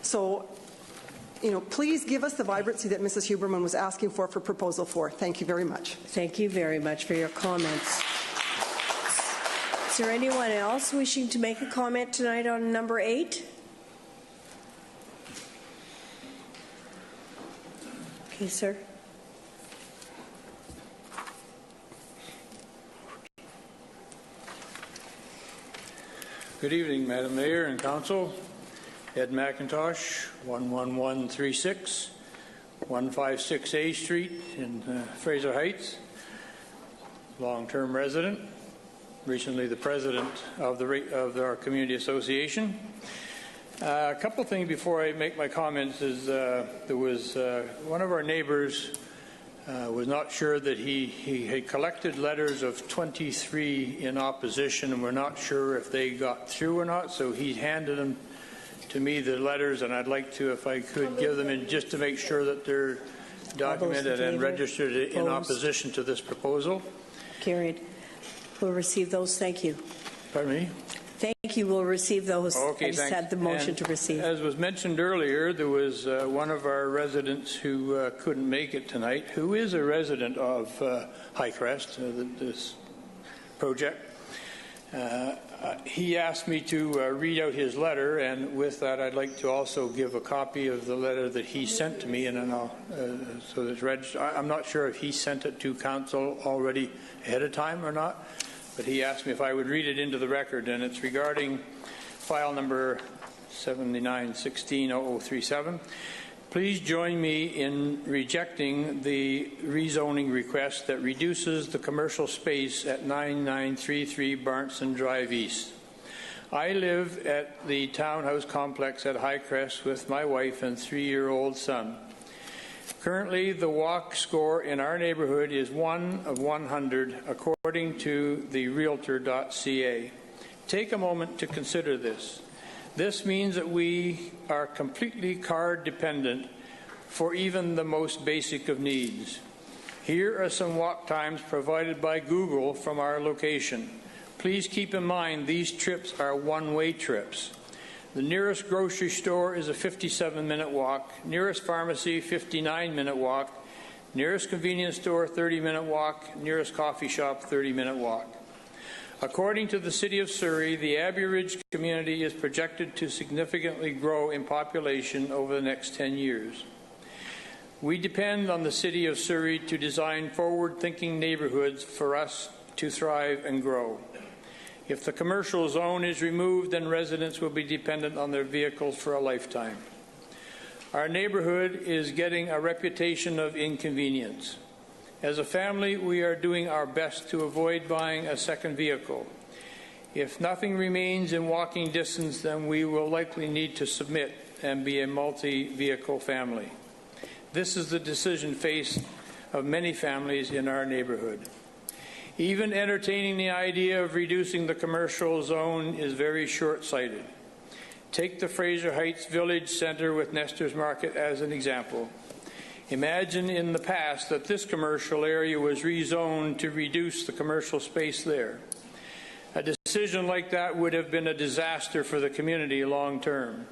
So, you know, please give us the vibrancy that Mrs. Huberman was asking for Proposal 4. Thank you very much.
Thank you very much for your comments. Is there anyone else wishing to make a comment tonight on number 8? Okay, sir.
Good evening, Madam Mayor and Council. Ed McIntosh, 11136, 156 A Street in Fraser Heights. Long-term resident, recently the president of our community association. A couple things before I make my comments is there was one of our neighbors was not sure that he had collected letters of 23 in opposition, and we're not sure if they got through or not, so he handed them to me, the letters, and I'd like to, if I could, give them in just to make sure that they're documented and registered in opposition to this proposal.
Carried. We'll receive those. Thank you.
Pardon me?
Thank you. We'll receive those.
Okay,
I just had the motion
and
to receive.
As was mentioned earlier, there was one of our residents who couldn't make it tonight, who is a resident of Highcrest, this project. He asked me to read out his letter, and with that I'd like to also give a copy of the letter that he sent to me, and then I'll, so it's registered. I'm not sure if he sent it to council already ahead of time or not, but he asked me if I would read it into the record, and it's regarding file number 79160037. Please join me in rejecting the rezoning request that reduces the commercial space at 9933 Barnson Drive East. I live at the townhouse complex at Highcrest with my wife and 3-year-old son. Currently, the walk score in our neighborhood is 1 of 100, according to the Realtor.ca. Take a moment to consider this. This means that we are completely car dependent for even the most basic of needs. Here are some walk times provided by Google from our location. Please keep in mind these trips are one-way trips. The nearest grocery store is a 57-minute walk, nearest pharmacy 59-minute walk, nearest convenience store 30-minute walk, nearest coffee shop 30-minute walk. According to the City of Surrey, the Abbey Ridge community is projected to significantly grow in population over the next 10 years. We depend on the City of Surrey to design forward-thinking neighborhoods for us to thrive and grow. If the commercial zone is removed, then residents will be dependent on their vehicles for a lifetime. Our neighborhood is getting a reputation of inconvenience. As a family, we are doing our best to avoid buying a second vehicle. If nothing remains in walking distance, then we will likely need to submit and be a multi-vehicle family. This is the decision faced of many families in our neighborhood. Even entertaining the idea of reducing the commercial zone is very short-sighted. Take the Fraser Heights Village Center with Nestor's Market as an example. Imagine in the past that this commercial area was rezoned to reduce the commercial space there. A decision like that would have been a disaster for the community long term.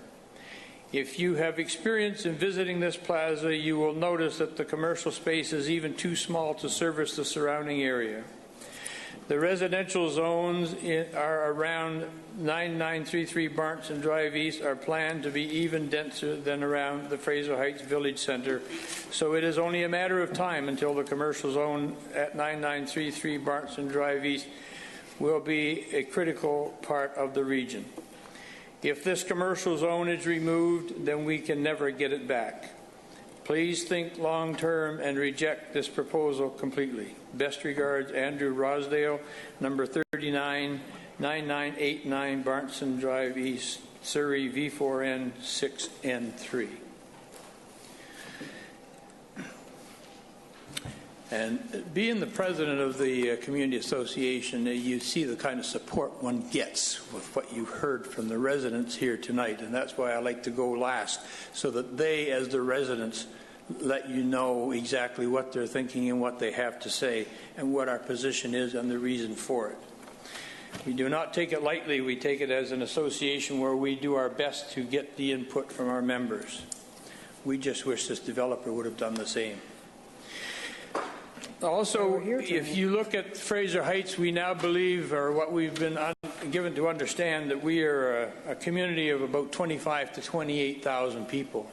If you have experience in visiting this plaza, you will notice that the commercial space is even too small to service the surrounding area. The residential zones are around 9933 Barnson Drive East are planned to be even denser than around the Fraser Heights Village Center, so it is only a matter of time until the commercial zone at 9933 Barnson Drive East will be a critical part of the region. If this commercial zone is removed, then we can never get it back. Please think long-term and reject this proposal completely. Best regards, Andrew Rosdale, number 39, 9989 Barnson Drive East, Surrey, V4N 6N3. And being the president of the community association, you see the kind of support one gets with what you heard from the residents here tonight, and that's why I like to go last, so that they, as the residents, let you know exactly what they're thinking and what they have to say and what our position is and the reason for it. We do not take it lightly. We take it as an association where we do our best to get the input from our members. We just wish this developer would have done the same. Also, if you look at Fraser Heights, we now believe, or what we've been given to understand, that we are a community of about 25 to 28,000 people.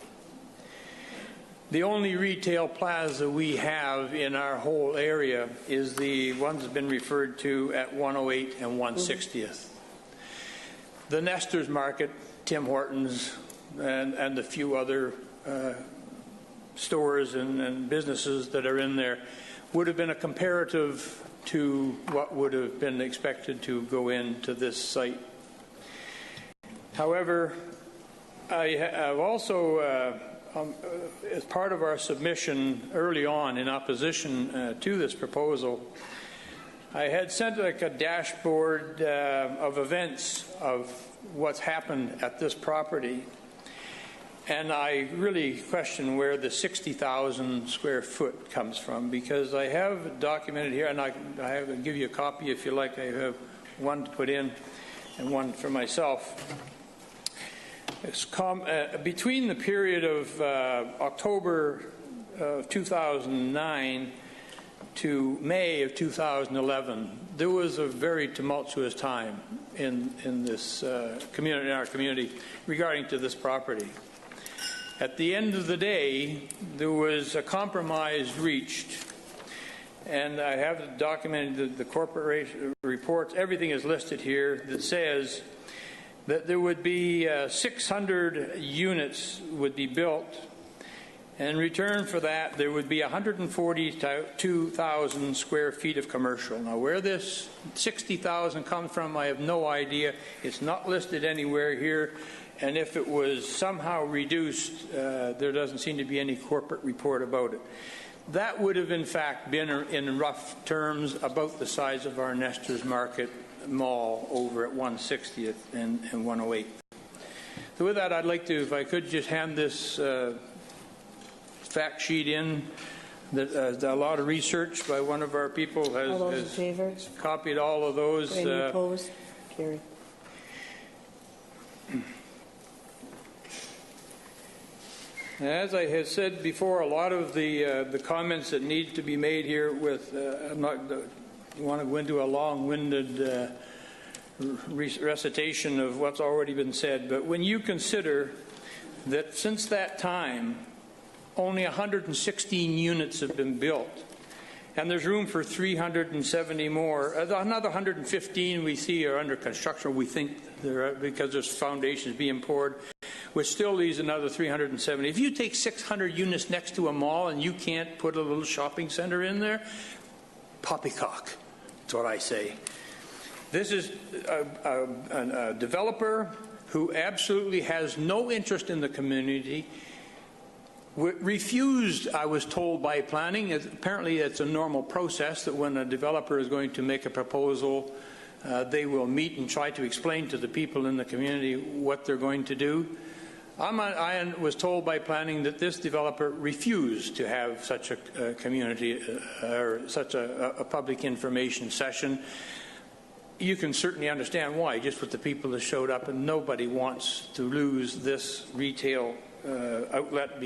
The only retail plaza we have in our whole area is the one that's been referred to at 108 and 160th. The Nestor's Market, Tim Hortons, and the few other stores and businesses that are in there would have been a comparative to what would have been expected to go into this site. However, I have also, as part of our submission early on in opposition to this proposal, I had sent like a dashboard of events of what's happened at this property. And I really question where the 60,000 square foot comes from, because I have documented here, and I have give you a copy if you like. I have one to put in and one for myself. It's between the period of October of 2009 to May of 2011, there was a very tumultuous time in this community, in our community, regarding to this property. At the end of the day, there was a compromise reached, and I have documented the corporate reports. Everything is listed here that says that there would be 600 units would be built. In return for that, there would be 142,000 square feet of commercial. Now, where this 60,000 comes from, I have no idea. It's not listed anywhere here. And if it was somehow reduced, there doesn't seem to be any corporate report about it. That would have, in fact, been, in rough terms, about the size of our Nestor's Market Mall over at 160th and 108th. So with that, I'd like to, if I could, just hand this fact sheet in. That a lot of research by one of our people has copied all of those.
Any opposed? Carried.
As I have said before, a lot of the comments that need to be made here with, I'm not want to go into a long-winded recitation of what's already been said, but when you consider that since that time, only 116 units have been built, and there's room for 370 more. Another 115 we see are under construction, we think, because there's foundations being poured, which still leaves another 370. If you take 600 units next to a mall and you can't put a little shopping center in there, poppycock, that's what I say. This is a developer who absolutely has no interest in the community, refused, I was told by planning. Apparently it's a normal process that when a developer is going to make a proposal, they will meet and try to explain to the people in the community what they're going to do. I was told by planning that this developer refused to have such a community or such a public information session. you can certainly understand why, just with the people that showed up, and nobody wants to lose this retail outlet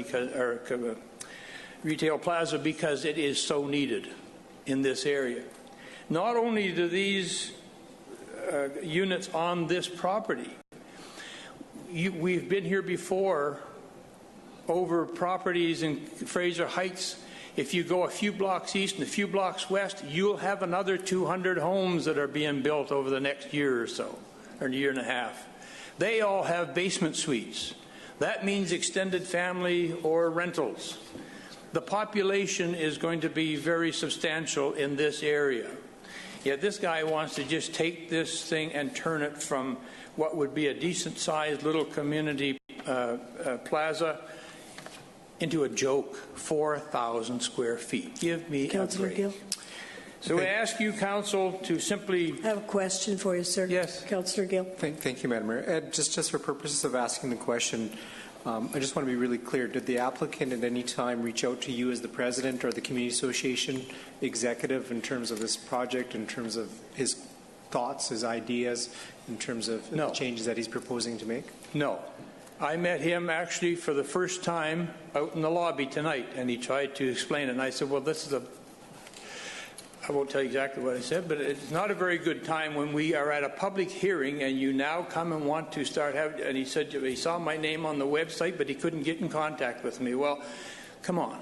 retail plaza because it is so needed in this area. Not only do these units on this property, we've been here before over properties in Fraser Heights. If you go a few blocks east and a few blocks west, you'll have another 200 homes that are being built over the next year or so, or a year and a half. They all have basement suites. That means extended family or rentals. The population is going to be very substantial in this area. Yet this guy wants to just take this thing and turn it from what would be a decent-sized little community plaza into a joke, 4,000 square feet. Give me
Councillor
a break.
Gill.
So I ask you, Council, to simply...
I have a question for you, sir.
Yes.
Councillor Gill.
Thank you, Madam Mayor. Ed, just for purposes of asking the question, I just want to be really clear. Did the applicant at any time reach out to you as the president or the Community Association executive in terms of this project, in terms of his thoughts, his ideas, in terms of the changes that he's proposing to make?
No. I met him actually for the first time out in the lobby tonight, and he tried to explain it. And I said, well, this is I won't tell you exactly what I said, but it's not a very good time when we are at a public hearing and you now come and want to start having, and he said he saw my name on the website, but he couldn't get in contact with me. Well, come on.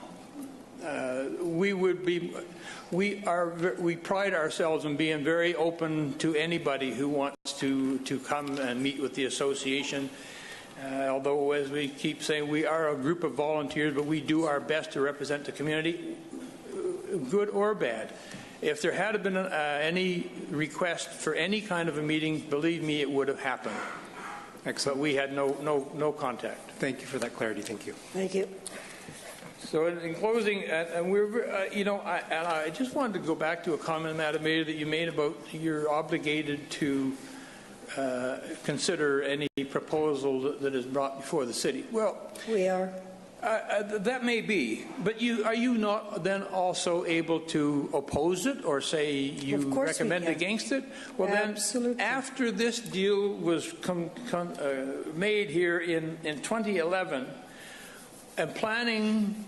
We pride ourselves in being very open to anybody who wants to come and meet with the association. Although, as we keep saying, we are a group of volunteers, but we do our best to represent the community, good or bad. If there had been any request for any kind of a meeting, believe me, it would have happened. Excellent. But we had no contact.
Thank you for that clarity. Thank you.
Thank you.
So in closing, and we're, I just wanted to go back to a comment, Madam Mayor, that you made about you're obligated to consider any proposal that is brought before the city. Well,
we are.
That may be, but are you not then also able to oppose it or say you recommend against it? Well,
absolutely.
Then after this deal was made here in 2011, and planning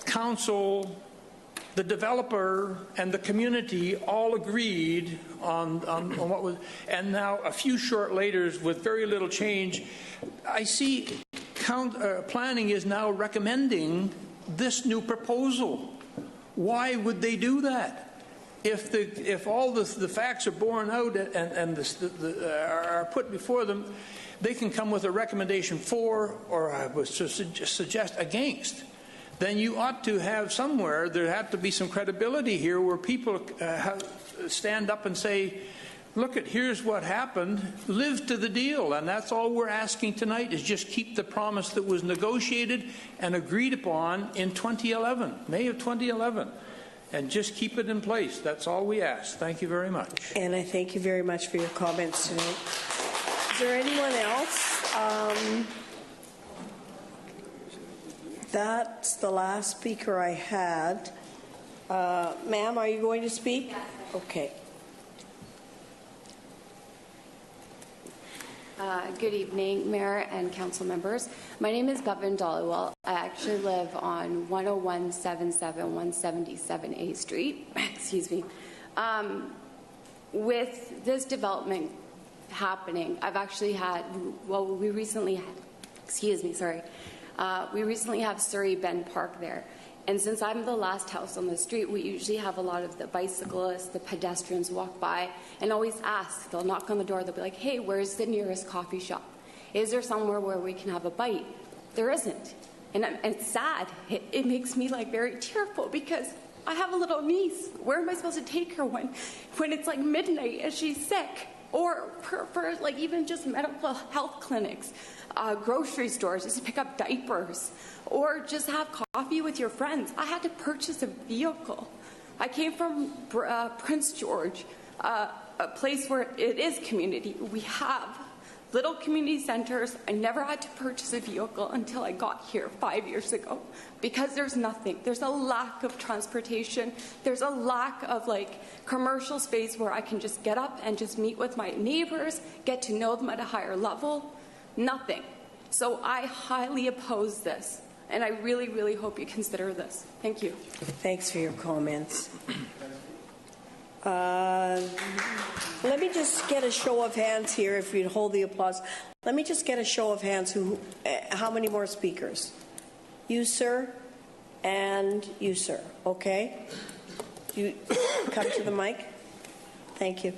council, the developer, and the community all agreed on what was, and now a few short later, with very little change, I see planning is now recommending this new proposal. Why would they do that? If all the facts are borne out and are put before them, they can come with a recommendation for, or I would suggest against. Then you ought to have somewhere, there have to be some credibility here where people stand up and say, look, here's what happened, live to the deal. And that's all we're asking tonight, is just keep the promise that was negotiated and agreed upon in 2011, May of 2011. And just keep it in place. That's all we ask. Thank you very much.
And I thank you very much for your comments tonight. Is there anyone else? That's the last speaker I had. Ma'am, are you going to speak? Yes. Okay.
Good evening, Mayor and Council members. My name is Bevan Dollywell. I actually live on 10177 177A Street. Excuse me. With this development happening, I've actually had, well, we recently have Surrey Bend Park there. And since I'm the last house on the street, we usually have a lot of the bicyclists, the pedestrians walk by and always ask. They'll knock on the door. They'll be like, hey, where's the nearest coffee shop? Is there somewhere where we can have a bite? There isn't. And it's sad. It makes me like very tearful because I have a little niece. Where am I supposed to take her when it's like midnight and she's sick? Or for like even just medical health clinics, grocery stores, just to pick up diapers, or just have coffee with your friends. I had to purchase a vehicle. I came from Prince George, a place where it is community. We have Little community centers, I never had to purchase a vehicle until I got here 5 years ago because there's nothing. There's a lack of transportation. There's a lack of commercial space where I can just get up and just meet with my neighbors, get to know them at a higher level. Nothing. So I highly oppose this, and I really, really hope you consider this. Thank you.
Thanks for your comments. Let me just get a show of hands here, if you'd hold the applause. Let me just get a show of hands. How many more speakers? You, sir, and you, sir. Okay. You come to the mic. Thank you.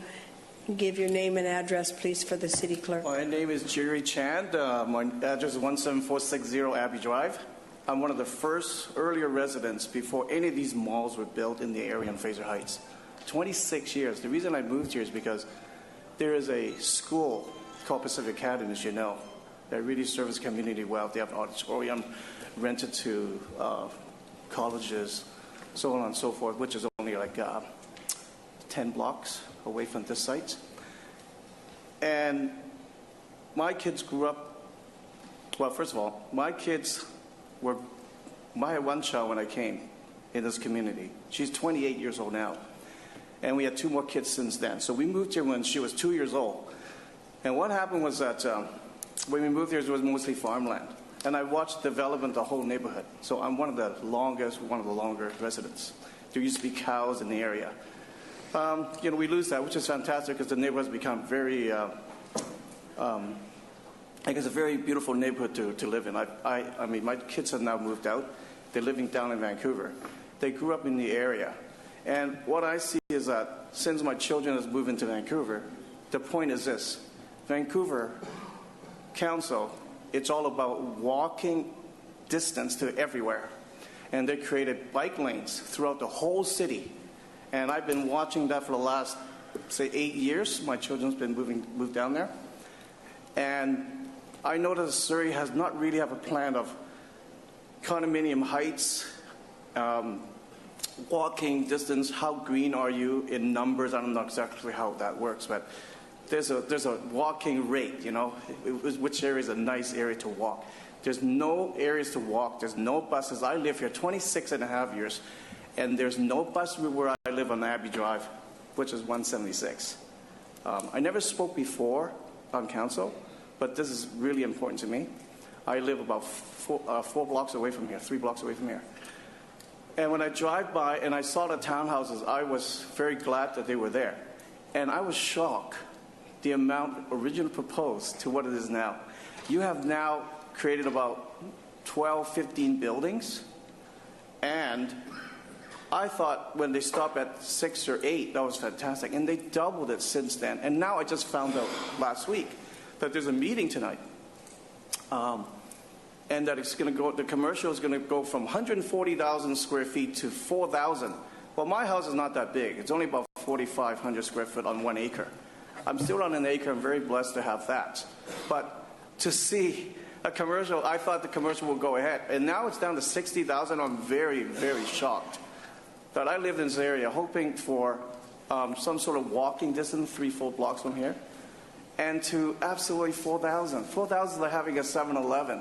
Give your name and address, please, for the city clerk.
My name is Jerry Chand. My address is 17460 Abbey Drive. I'm one of the first earlier residents before any of these malls were built in the area in Fraser Heights. 26 years. The reason I moved here is because there is a school called Pacific Academy, as you know, that really serves the community well. They have an auditorium rented to colleges, so on and so forth, which is only 10 blocks away from this site. And my kids grew up, well, first of all, my kids were, I had one child when I came in this community. She's 28 years old now. And we had 2 more kids since then. So we moved here when she was 2 years old. And what happened was that when we moved here, it was mostly farmland. And I watched the development of the whole neighborhood. So I'm one of the longer residents. There used to be cows in the area. We lose that, which is fantastic because the neighborhood has become very, I guess, a very beautiful neighborhood to live in. I mean, my kids have now moved out. They're living down in Vancouver. They grew up in the area. And what I see is that since my children have moved into Vancouver, the point is this. Vancouver Council, it's all about walking distance to everywhere. And they created bike lanes throughout the whole city. And I've been watching that for the last, say, 8 years. My children's been moved down there. And I noticed Surrey has not really have a plan of condominium heights, walking distance, how green are you in numbers. I don't know exactly how that works, but there's a walking rate, which area is a nice area to walk. There's no areas to walk. There's no buses. I live here 26 and a half years, and there's no bus route where I live on Abbey Drive, which is 176. I never spoke before on council, but this is really important to me. I live about 4 blocks away from here, 3 blocks away from here. And when I drive by and I saw the townhouses, I was very glad that they were there. And I was shocked the amount originally proposed to what it is now. You have now created about 12, 15 buildings. And I thought when they stopped at 6 or 8, that was fantastic. And they doubled it since then. And now I just found out last week that there's a meeting tonight. And that it's going to go, the commercial is going to go from 140,000 square feet to 4,000. Well, my house is not that big. It's only about 4,500 square foot on 1 acre. I'm still on an acre. I'm very blessed to have that. But to see a commercial, I thought the commercial would go ahead. And now it's down to 60,000. I'm very, very shocked that I lived in this area hoping for some sort of walking distance, 3-4 blocks from here, and to absolutely 4,000. 4,000 like having a 7-Eleven.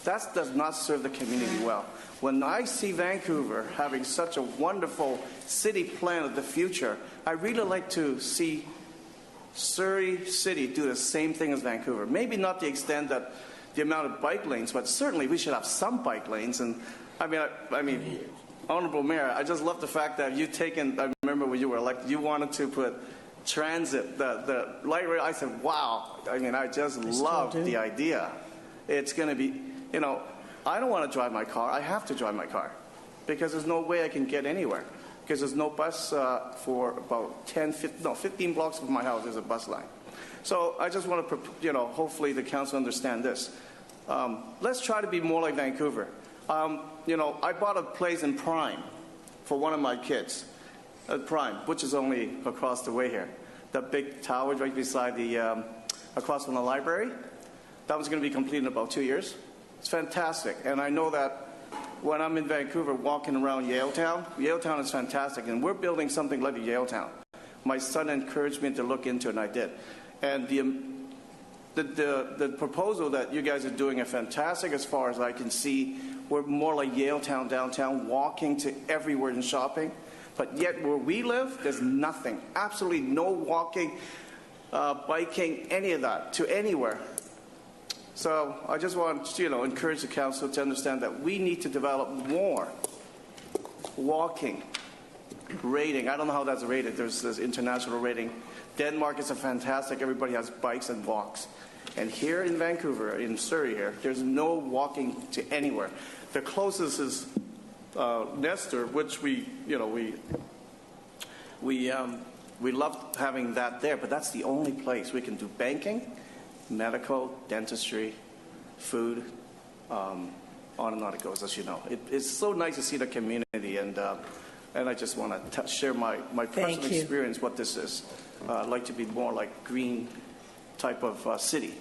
That does not serve the community well. When I see Vancouver having such a wonderful city plan of the future, I really like to see Surrey City do the same thing as Vancouver. Maybe not the extent that the amount of bike lanes, but certainly we should have some bike lanes. And I mean, Honorable Mayor, I just love the fact that you've taken, I remember when you were elected, you wanted to put transit, the light rail. I said, wow. I mean, I just love the idea. It's going to be, I don't want to drive my car. I have to drive my car because there's no way I can get anywhere because there's no bus for about 15 blocks from my house. There's a bus line. So I just want to, hopefully the council understand this. Let's try to be more like Vancouver. I bought a place in Prime for one of my kids at Prime, which is only across the way here. The big tower right beside the, across from the library. That was going to be completed in about 2 years. It's fantastic. And I know that when I'm in Vancouver walking around Yaletown is fantastic. And we're building something like a Yaletown. My son encouraged me to look into it, and I did. And the proposal that you guys are doing are fantastic as far as I can see. We're more like Yaletown downtown, walking to everywhere and shopping. But yet where we live, there's nothing. Absolutely no walking, biking, any of that to anywhere. So I just want to, encourage the council to understand that we need to develop more walking rating. I don't know how that's rated. There's international rating. Denmark is fantastic. Everybody has bikes and walks. And here in Vancouver, in Surrey here, there's no walking to anywhere. The closest is Nestor, which we love having that there, but that's the only place we can do banking, medical, dentistry, food, on and on it goes, as you know. It's so nice to see the community, and I just want to share my personal experience what this is. I'd like to be more like green type of city.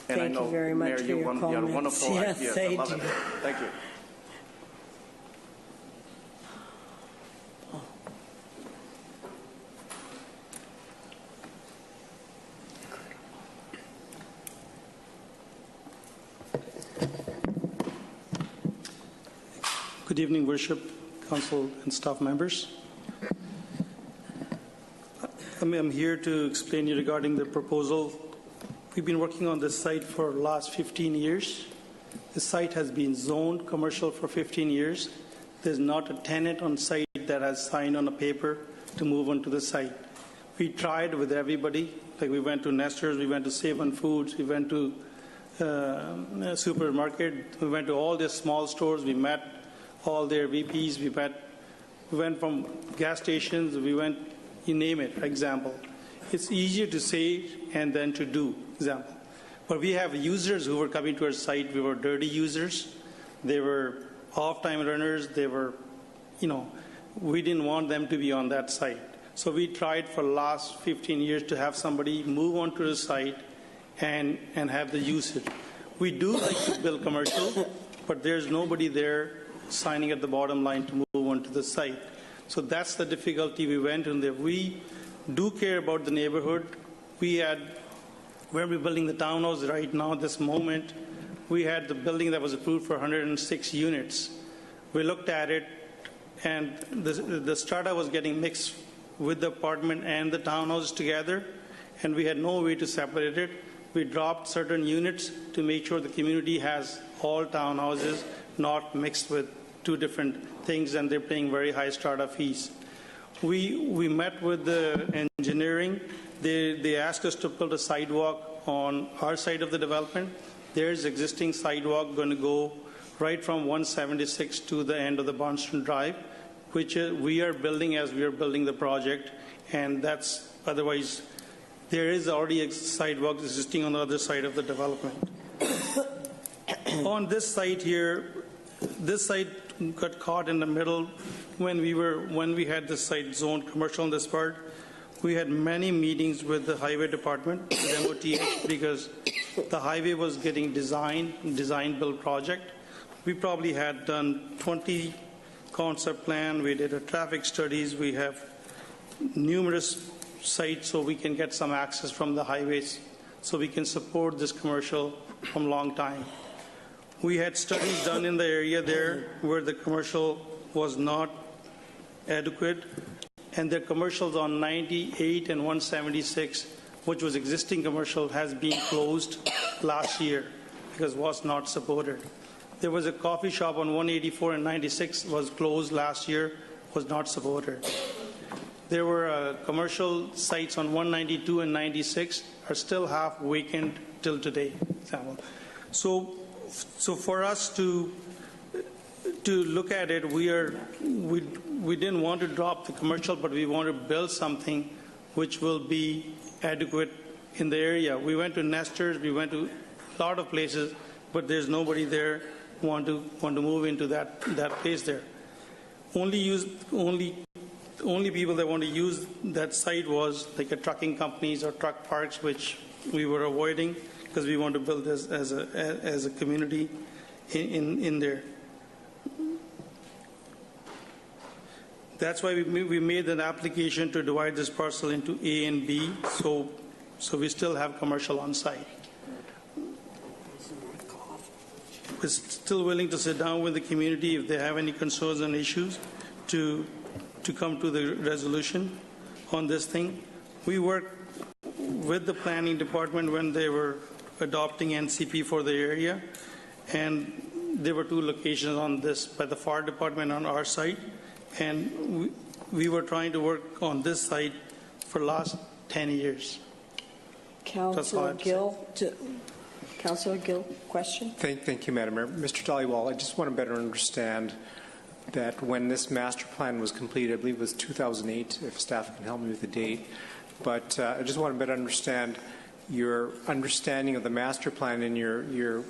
And
Thank
I know,
you very much
Mayor,
for
you
your comments.
had wonderful
Yes,
ideas.
I
I love
do.
it. Thank you.
Good evening, Worship, Council, and staff members. I'm here to explain you regarding the proposal. We've been working on this site for the last 15 years. The site has been zoned commercial for 15 years. There's not a tenant on site that has signed on a paper to move onto the site. We tried with everybody. Like we went to Nestor's, we went to Save on Foods, we went to supermarket, we went to all their small stores, we met all their VPs, we went from gas stations, you name it, example. It's easier to say and then to do, example. But we have users who were coming to our site, we were dirty users, they were off-time runners, they were, we didn't want them to be on that site. So we tried for the last 15 years to have somebody move onto the site and have the usage. We do like to build commercial, but there's nobody there signing at the bottom line to move onto the site. So that's the difficulty we went in there. We do care about the neighborhood. Where we're building the townhouse right now, this moment, we had the building that was approved for 106 units. We looked at it, and the strata was getting mixed with the apartment and the townhouse together, and we had no way to separate it. We dropped certain units to make sure the community has all townhouses, not mixed with two different things, and they're paying very high strata fees. We met with the engineering. They asked us to build a sidewalk on our side of the development. There's existing sidewalk going to go right from 176 to the end of the Barnston Drive, which we are building as we are building the project, and that's otherwise there is already a sidewalk existing on the other side of the development. On this site here, this site got caught in the middle when we had this site zoned commercial in this part. We had many meetings with the highway department, with MOTH, because the highway was getting design build project. We probably had done 20 concept plan. We did a traffic studies. We have numerous sites so we can get some access from the highways so we can support this commercial from long time. We had studies done in the area there where the commercial was not adequate, and the commercials on 98 and 176, which was existing commercial, has been closed last year because it was not supported. There was a coffee shop on 184 and 96 was closed last year, was not supported. There were commercial sites on 192 and 96 are still half vacant till today. So for us to look at it, we didn't want to drop the commercial, but we want to build something which will be adequate in the area. We went to Nestor's, we went to a lot of places, but there's nobody there want to move into that place there. Only people that want to use that site was like a trucking companies or truck parks, which we were avoiding because we want to build this as a community in there. That's why we made an application to divide this parcel into A and B, so we still have commercial on site. we're still willing to sit down with the community if they have any concerns and issues to come to the resolution on this thing. We worked with the planning department when they were adopting NCP for the area, and there were 2 locations on this by the fire department on our site, and we were trying to work on this site for the last 10 years.
Councillor Gill, question?
Thank you, Madam Mayor. Mr. Dhaliwal, I just want to better understand that when this master plan was completed, I believe it was 2008, if staff can help me with the date, but I just want to better understand your understanding of the master plan and your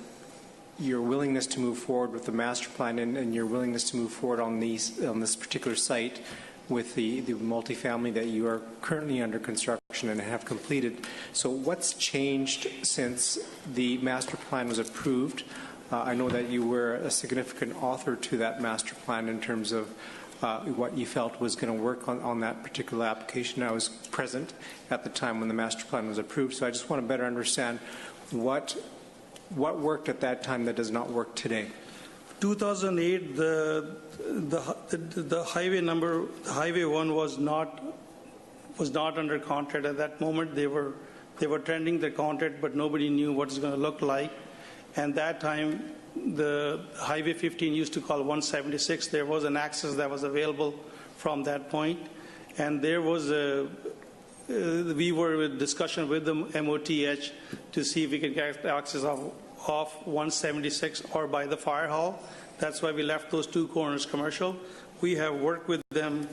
willingness to move forward with the master plan and your willingness to move forward on this particular site with the multifamily that you are currently under construction and have completed. So what's changed since the master plan was approved? I know that you were a significant author to that master plan in terms of what you felt was going to work on that particular application. I was present at the time when the master plan was approved, so I just want to better understand what worked at that time that does not work today.
2008, the highway 1 was not under contract at that moment. They were tendering the contract, but nobody knew what it's going to look like. And that time, the Highway 15 used to call 176. There was an access that was available from that point, and there was we were in discussion with the MOTH to see if we could get access off 176 or by the fire hall. That's why we left those 2 corners commercial. We have worked with them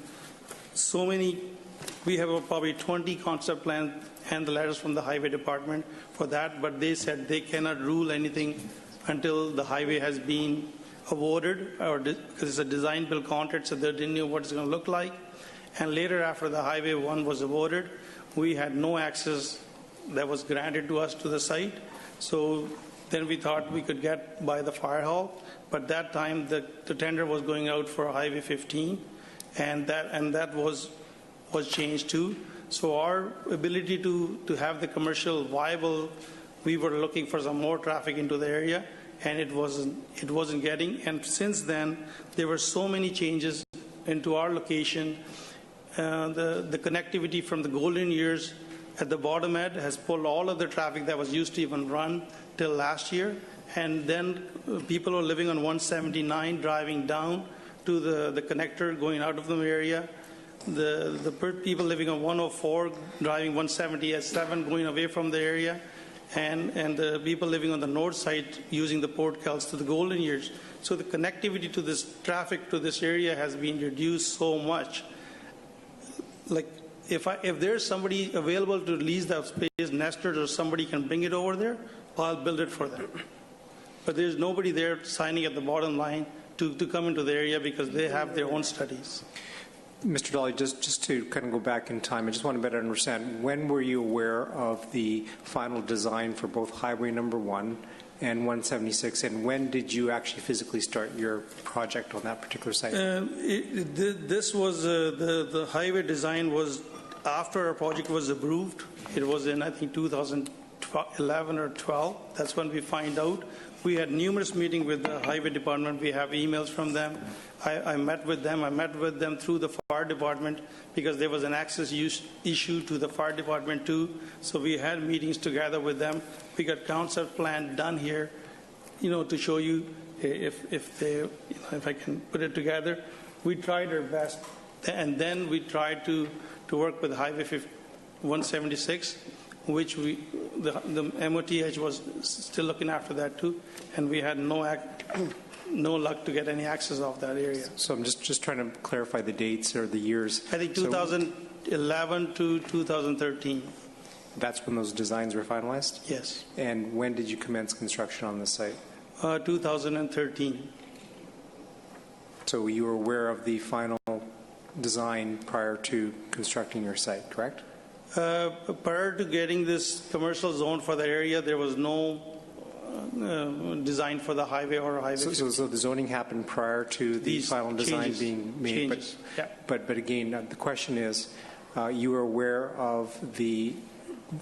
we have probably 20 concept plans and the letters from the highway department for that, but they said they cannot rule anything until the highway has been awarded, or because it's a design build contract, so they didn't know what it's going to look like. And later, after the Highway 1 was awarded, we had no access that was granted to us to the site. So then we thought we could get by the fire hall, but that time the tender was going out for Highway 15, and that was changed too. So our ability to have the commercial viable, we were looking for some more traffic into the area, and it wasn't getting. And since then, there were so many changes into our location. The connectivity from the golden years at the bottom end has pulled all of the traffic that was used to even run till last year. And then people are living on 179 driving down to the connector going out of the area. The people living on 104 driving 170 S7 going away from the area. And the people living on the north side using the Port Kells to the golden years. So the connectivity to this traffic to this area has been reduced so much. Like if there's somebody available to lease that space, Nestor or somebody can bring it over there, I'll build it for them. But there's nobody there signing at the bottom line to come into the area because they have their own studies.
Mr. Dolly, just to kind of go back in time, I just want to better understand, when were you aware of the final design for both Highway number 1 and 176, and when did you actually physically start your project on that particular site?
This was, the highway design was after our project was approved. It was in, I think, 2011 or 12. That's when we find out. We had numerous meetings with the highway department. We have emails from them. I met with them. I met with them through the fire department because there was an access issue to the fire department too. So we had meetings together with them. We got concept plan done here, to show you if I can put it together. We tried our best, and then we tried to work with Highway 176. Which the MOTH was still looking after that too, and we had no luck to get any access off that area.
So I'm just trying to clarify the dates or the years.
I think 2011 to 2013.
That's when those designs were finalized?
Yes.
And when did you commence construction on the site?
2013.
So you were aware of the final design prior to constructing your site, correct?
Prior to getting this commercial zone for the area, there was no design for the highway or highway.
So the zoning happened prior to the final design
changes,
being made.
Yeah.
But again, the question is, you were aware of the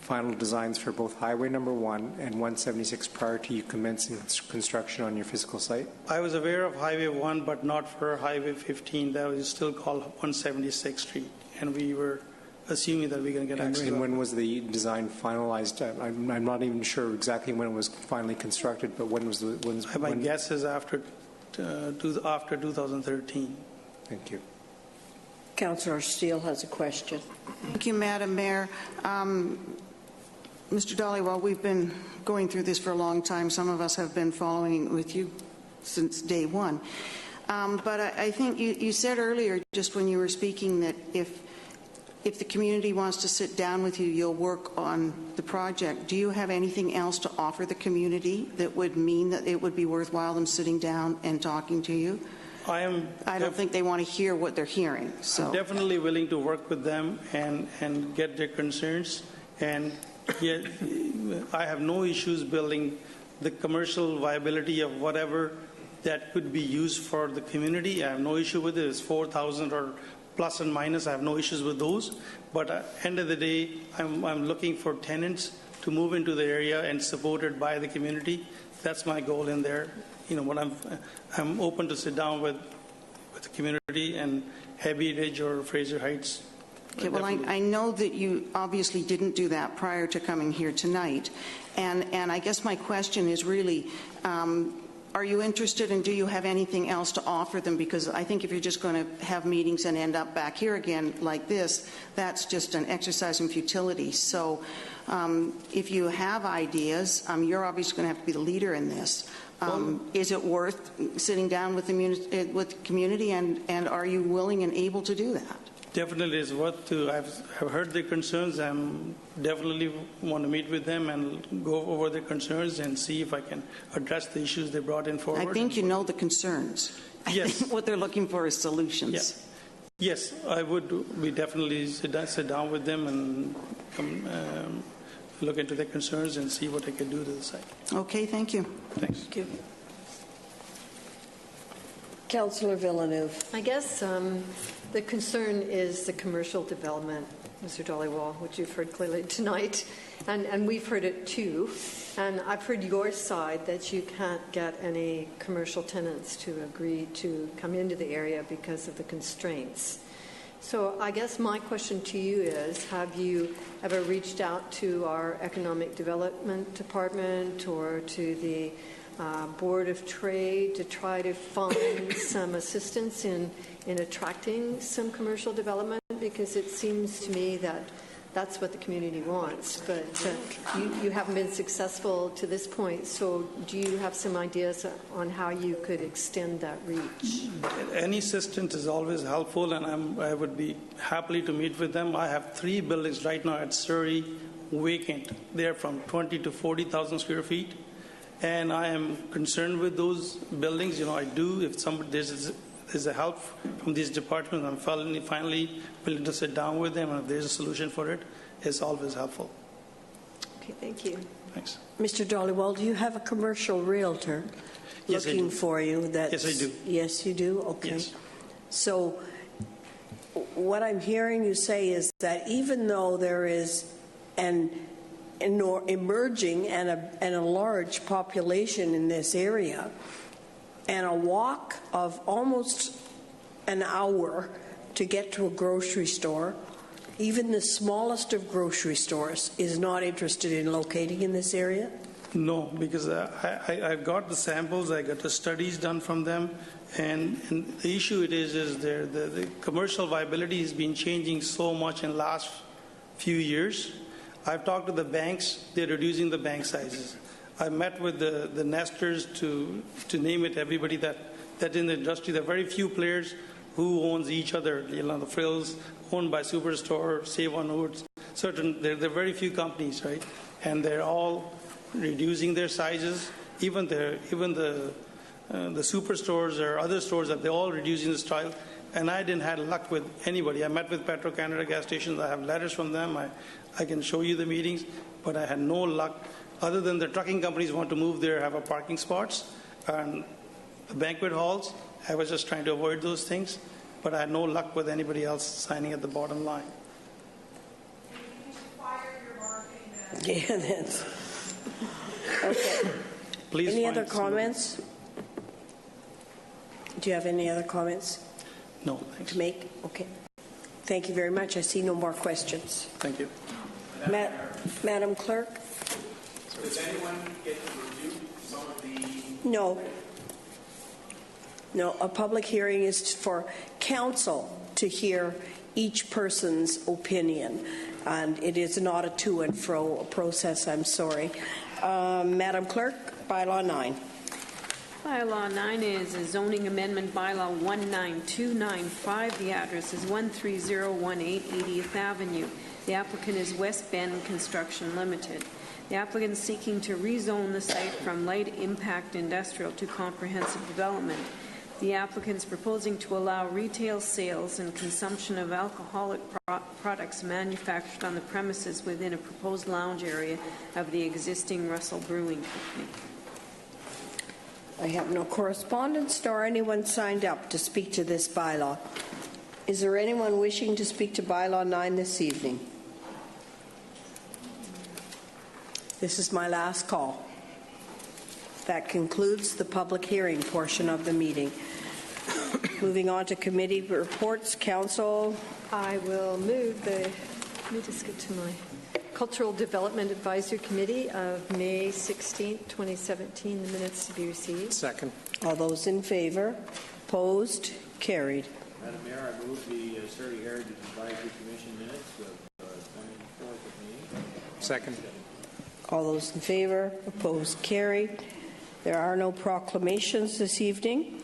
final designs for both Highway Number 1 and 176 prior to you commencing construction on your physical site?
I was aware of Highway 1, but not for Highway 15. That was still called 176th Street, and we were assuming that we're going to get access.
And when was the design finalized? I'm not even sure exactly when it was finally constructed, but when was the...
My guess is after 2013.
Thank you.
Councillor Steele has a question.
Thank you, Madam Mayor. Mr. Dhaliwal, we've been going through this for a long time. Some of us have been following with you since day one. But I think you said earlier, just when you were speaking, that if the community wants to sit down with you, you'll work on the project. Do you have anything else to offer the community that would mean that it would be worthwhile them sitting down and talking to you? I don't think they want to hear what they're hearing. So
I'm definitely willing to work with them and get their concerns. And yet, I have no issues building the commercial viability of whatever that could be used for the community. I have no issue with it. It's 4,000 or plus and minus. I have no issues with those. But at the end of the day, I'm looking for tenants to move into the area and supported by the community. That's my goal in there. When I'm open to sit down with the community and Abbey Ridge or Fraser Heights.
Okay, well, I know that you obviously didn't do that prior to coming here tonight, and I guess my question is really, are you interested and do you have anything else to offer them? Because I think if you're just going to have meetings and end up back here again like this, that's just an exercise in futility. So if you have ideas, you're obviously going to have to be the leader in this. Is it worth sitting down with the community, and are you willing and able to do that?
Definitely is worth to. I've heard their concerns. I'm definitely want to meet with them and go over their concerns and see if I can address the issues they brought in forward.
I think you know the concerns.
Yes.
I think what they're looking for is solutions.
Yes, I would. We definitely sit down with them and look into their concerns and see what I can do to the site.
Okay, thank you.
Thanks.
Thank you. Councillor Villeneuve.
I guess the concern is the commercial development, Mr. Dhaliwal, which you've heard clearly tonight, and we've heard it too. And I've heard your side that you can't get any commercial tenants to agree to come into the area because of the constraints. So I guess my question to you is, have you ever reached out to our Economic Development Department or to the Board of Trade to try to find some assistance in attracting some commercial development? Because it seems to me that that's what the community wants, but you haven't been successful to this point. So do you have some ideas on how you could extend that reach?
Any assistance is always helpful, and I would be happily to meet with them. I have 3 buildings right now at Surrey vacant. They're from 20 to 40,000 square feet. And I am concerned with those buildings. I do. If there's a help from these departments, I'm finally willing to sit down with them, and if there's a solution for it, it's always helpful.
Okay, thank you.
Thanks.
Mr. Dhaliwal, do you have a commercial realtor looking for you?
Yes, I do.
Yes, you do? Okay.
Yes.
So what I'm hearing you say is that even though there is an emerging and a large population in this area, and a walk of almost an hour to get to a grocery store, even the smallest of grocery stores is not interested in locating in this area?
No, because I've got the samples, I got the studies done from them, and the issue is the commercial viability has been changing so much in the last few years. I've talked to the banks, they're reducing the bank sizes. I met with the nesters to name it, everybody that in the industry. There are very few players who owns each other. The Frills owned by Superstore, Save on Woods. There are very few companies, right? And they're all reducing their sizes. Even the Superstores or other stores, they're all reducing the style. And I didn't have luck with anybody. I met with Petro-Canada gas stations. I have letters from them. I can show you the meetings, but I had no luck. Other than the trucking companies want to move there, have a parking spots, and the banquet halls. I was just trying to avoid those things, but I had no luck with anybody else signing at the bottom line.
You should fire your marketing
Yeah, that's okay.
Please
any
find
other comments? Do you have any other comments?
No, thanks.
To make? Okay. Thank you very much. I see no more questions.
Thank you.
Madam Clerk?
So does anyone get to review some of the...
No. No, a public hearing is for council to hear each person's opinion, and it is not a to and fro process, I'm sorry. Madam Clerk, bylaw 9.
Bylaw 9 is a zoning amendment, bylaw 19295. The address is 13018 80th Avenue. The applicant is West Bend Construction Limited. The applicant is seeking to rezone the site from light impact industrial to comprehensive development. The applicant is proposing to allow retail sales and consumption of alcoholic products manufactured on the premises within a proposed lounge area of the existing Russell Brewing Company.
I have no correspondence nor anyone signed up to speak to this bylaw. Is there anyone wishing to speak to bylaw 9 this evening? This is my last call. That concludes the public hearing portion of the meeting. Moving on to committee reports, council.
I will move let me just get to my Cultural Development Advisory Committee of May 16, 2017, the minutes to be received.
Second.
All those in favor? Opposed? Carried.
Madam Mayor, I move the Surrey Heritage Advisory Commission minutes of 24th of May.
Second.
All those in favor? Opposed? Carried. There are no proclamations this evening.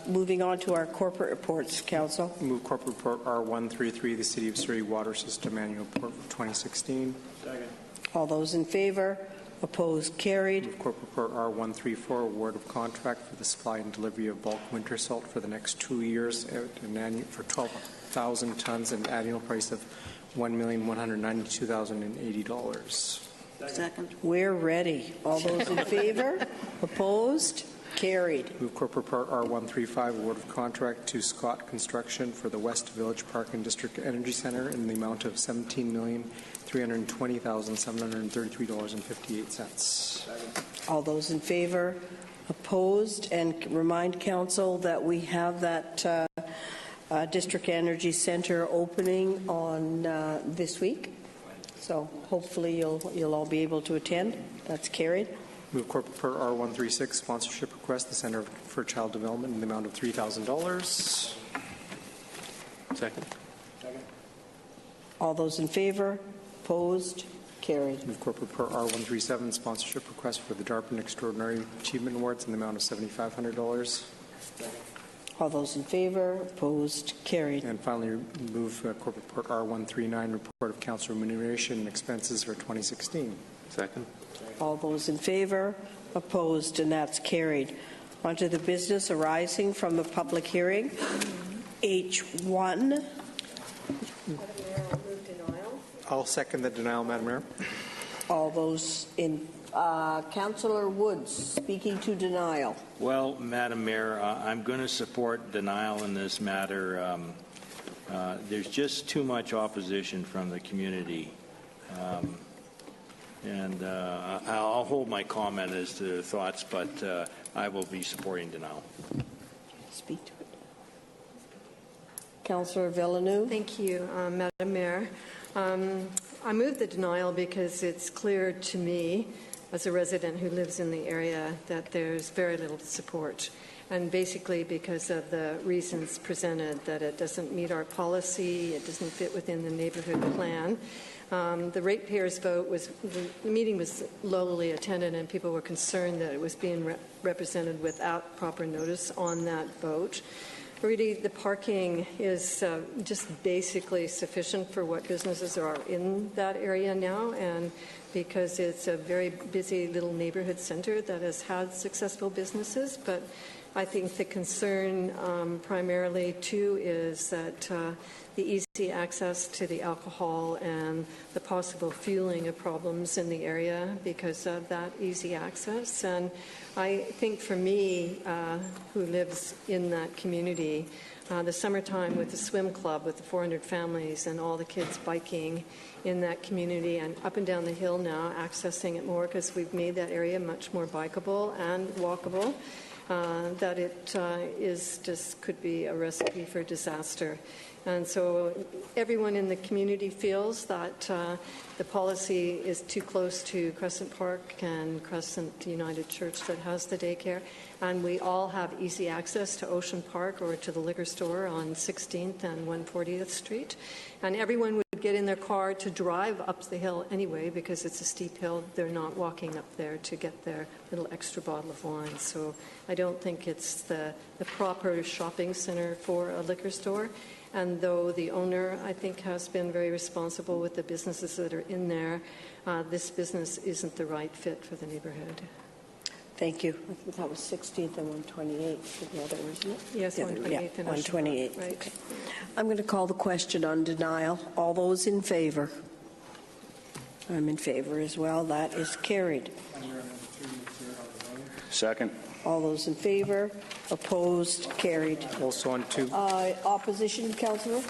Moving on to our corporate reports, Council.
Move corporate report R133, the City of Surrey Water System Annual Report for 2016.
Second.
All those in favor? Opposed? Carried.
Move corporate report R134, award of contract for the supply and delivery of bulk winter salt for the next 2 years for 12,000 tons at an annual price of $1,192,080.
Second. We're ready. All those in favor? Opposed? Carried.
Move corporate report R135, award of contract to Scott Construction for the West Village Park and District Energy Center in the amount of $17,320,733.58.
All those in favor? Opposed? And remind Council that we have that District Energy Center opening on this week. So hopefully you'll all be able to attend. That's carried.
Move corporate report R136, sponsorship request, the Center for Child Development in the amount of $3,000.
Second.
All those in favor? Opposed? Carried.
Move corporate report R137, sponsorship request for the Darpin Extraordinary Achievement Awards in the amount of $7,500.
All those in favor? Opposed? Carried.
And finally, move corporate report R139, report of council remuneration and expenses for 2016.
Second.
All those in favor? Opposed? And that's carried. On to the business arising from the public hearing. H1.
I'll second the denial, Madam Mayor.
All those in Councillor Woods speaking to denial.
Well, Madam Mayor, I'm going to support denial in this matter. There's just too much opposition from the community. And I'll hold my comment as to their thoughts, but I will be supporting denial.
Speak to it. Councillor Villeneuve.
Thank you, Madam Mayor. I move the denial because it's clear to me, as a resident who lives in the area, that there's very little support. And basically because of the reasons presented, that it doesn't meet our policy, it doesn't fit within the neighborhood plan. The ratepayers vote the meeting was lowly attended, and people were concerned that it was being represented without proper notice on that vote. Really, the parking is just basically sufficient for what businesses are in that area now, and because it's a very busy little neighborhood center that has had successful businesses. But I think the concern primarily, too, is that the easy access to the alcohol and the possible fueling of problems in the area because of that easy access. And I think for me, who lives in that community, the summertime with the swim club with the 400 families and all the kids biking in that community and up and down the hill now, accessing it more because we've made that area much more bikeable and walkable, that it is just could be a recipe for disaster. And so everyone in the community feels that the policy is too close to Crescent Park and Crescent United Church that has the daycare. And we all have easy access to Ocean Park or to the liquor store on 16th and 140th Street. And everyone would get in their car to drive up the hill anyway because it's a steep hill. They're not walking up there to get their little extra bottle of wine. So I don't think it's the proper shopping center for a liquor store. And though the owner, I think, has been very responsible with the businesses that are in there, this business isn't the right fit for the neighborhood.
Thank you. I think that was 16th and 128th together, wasn't it?
Yes, 128th and
128th.
Right.
Okay. I'm going to call the question on denial. All those in favor? I'm in favor as well. That is carried.
Second.
All those in favor? Opposed? Carried.
Also on two.
Opposition, Councillor?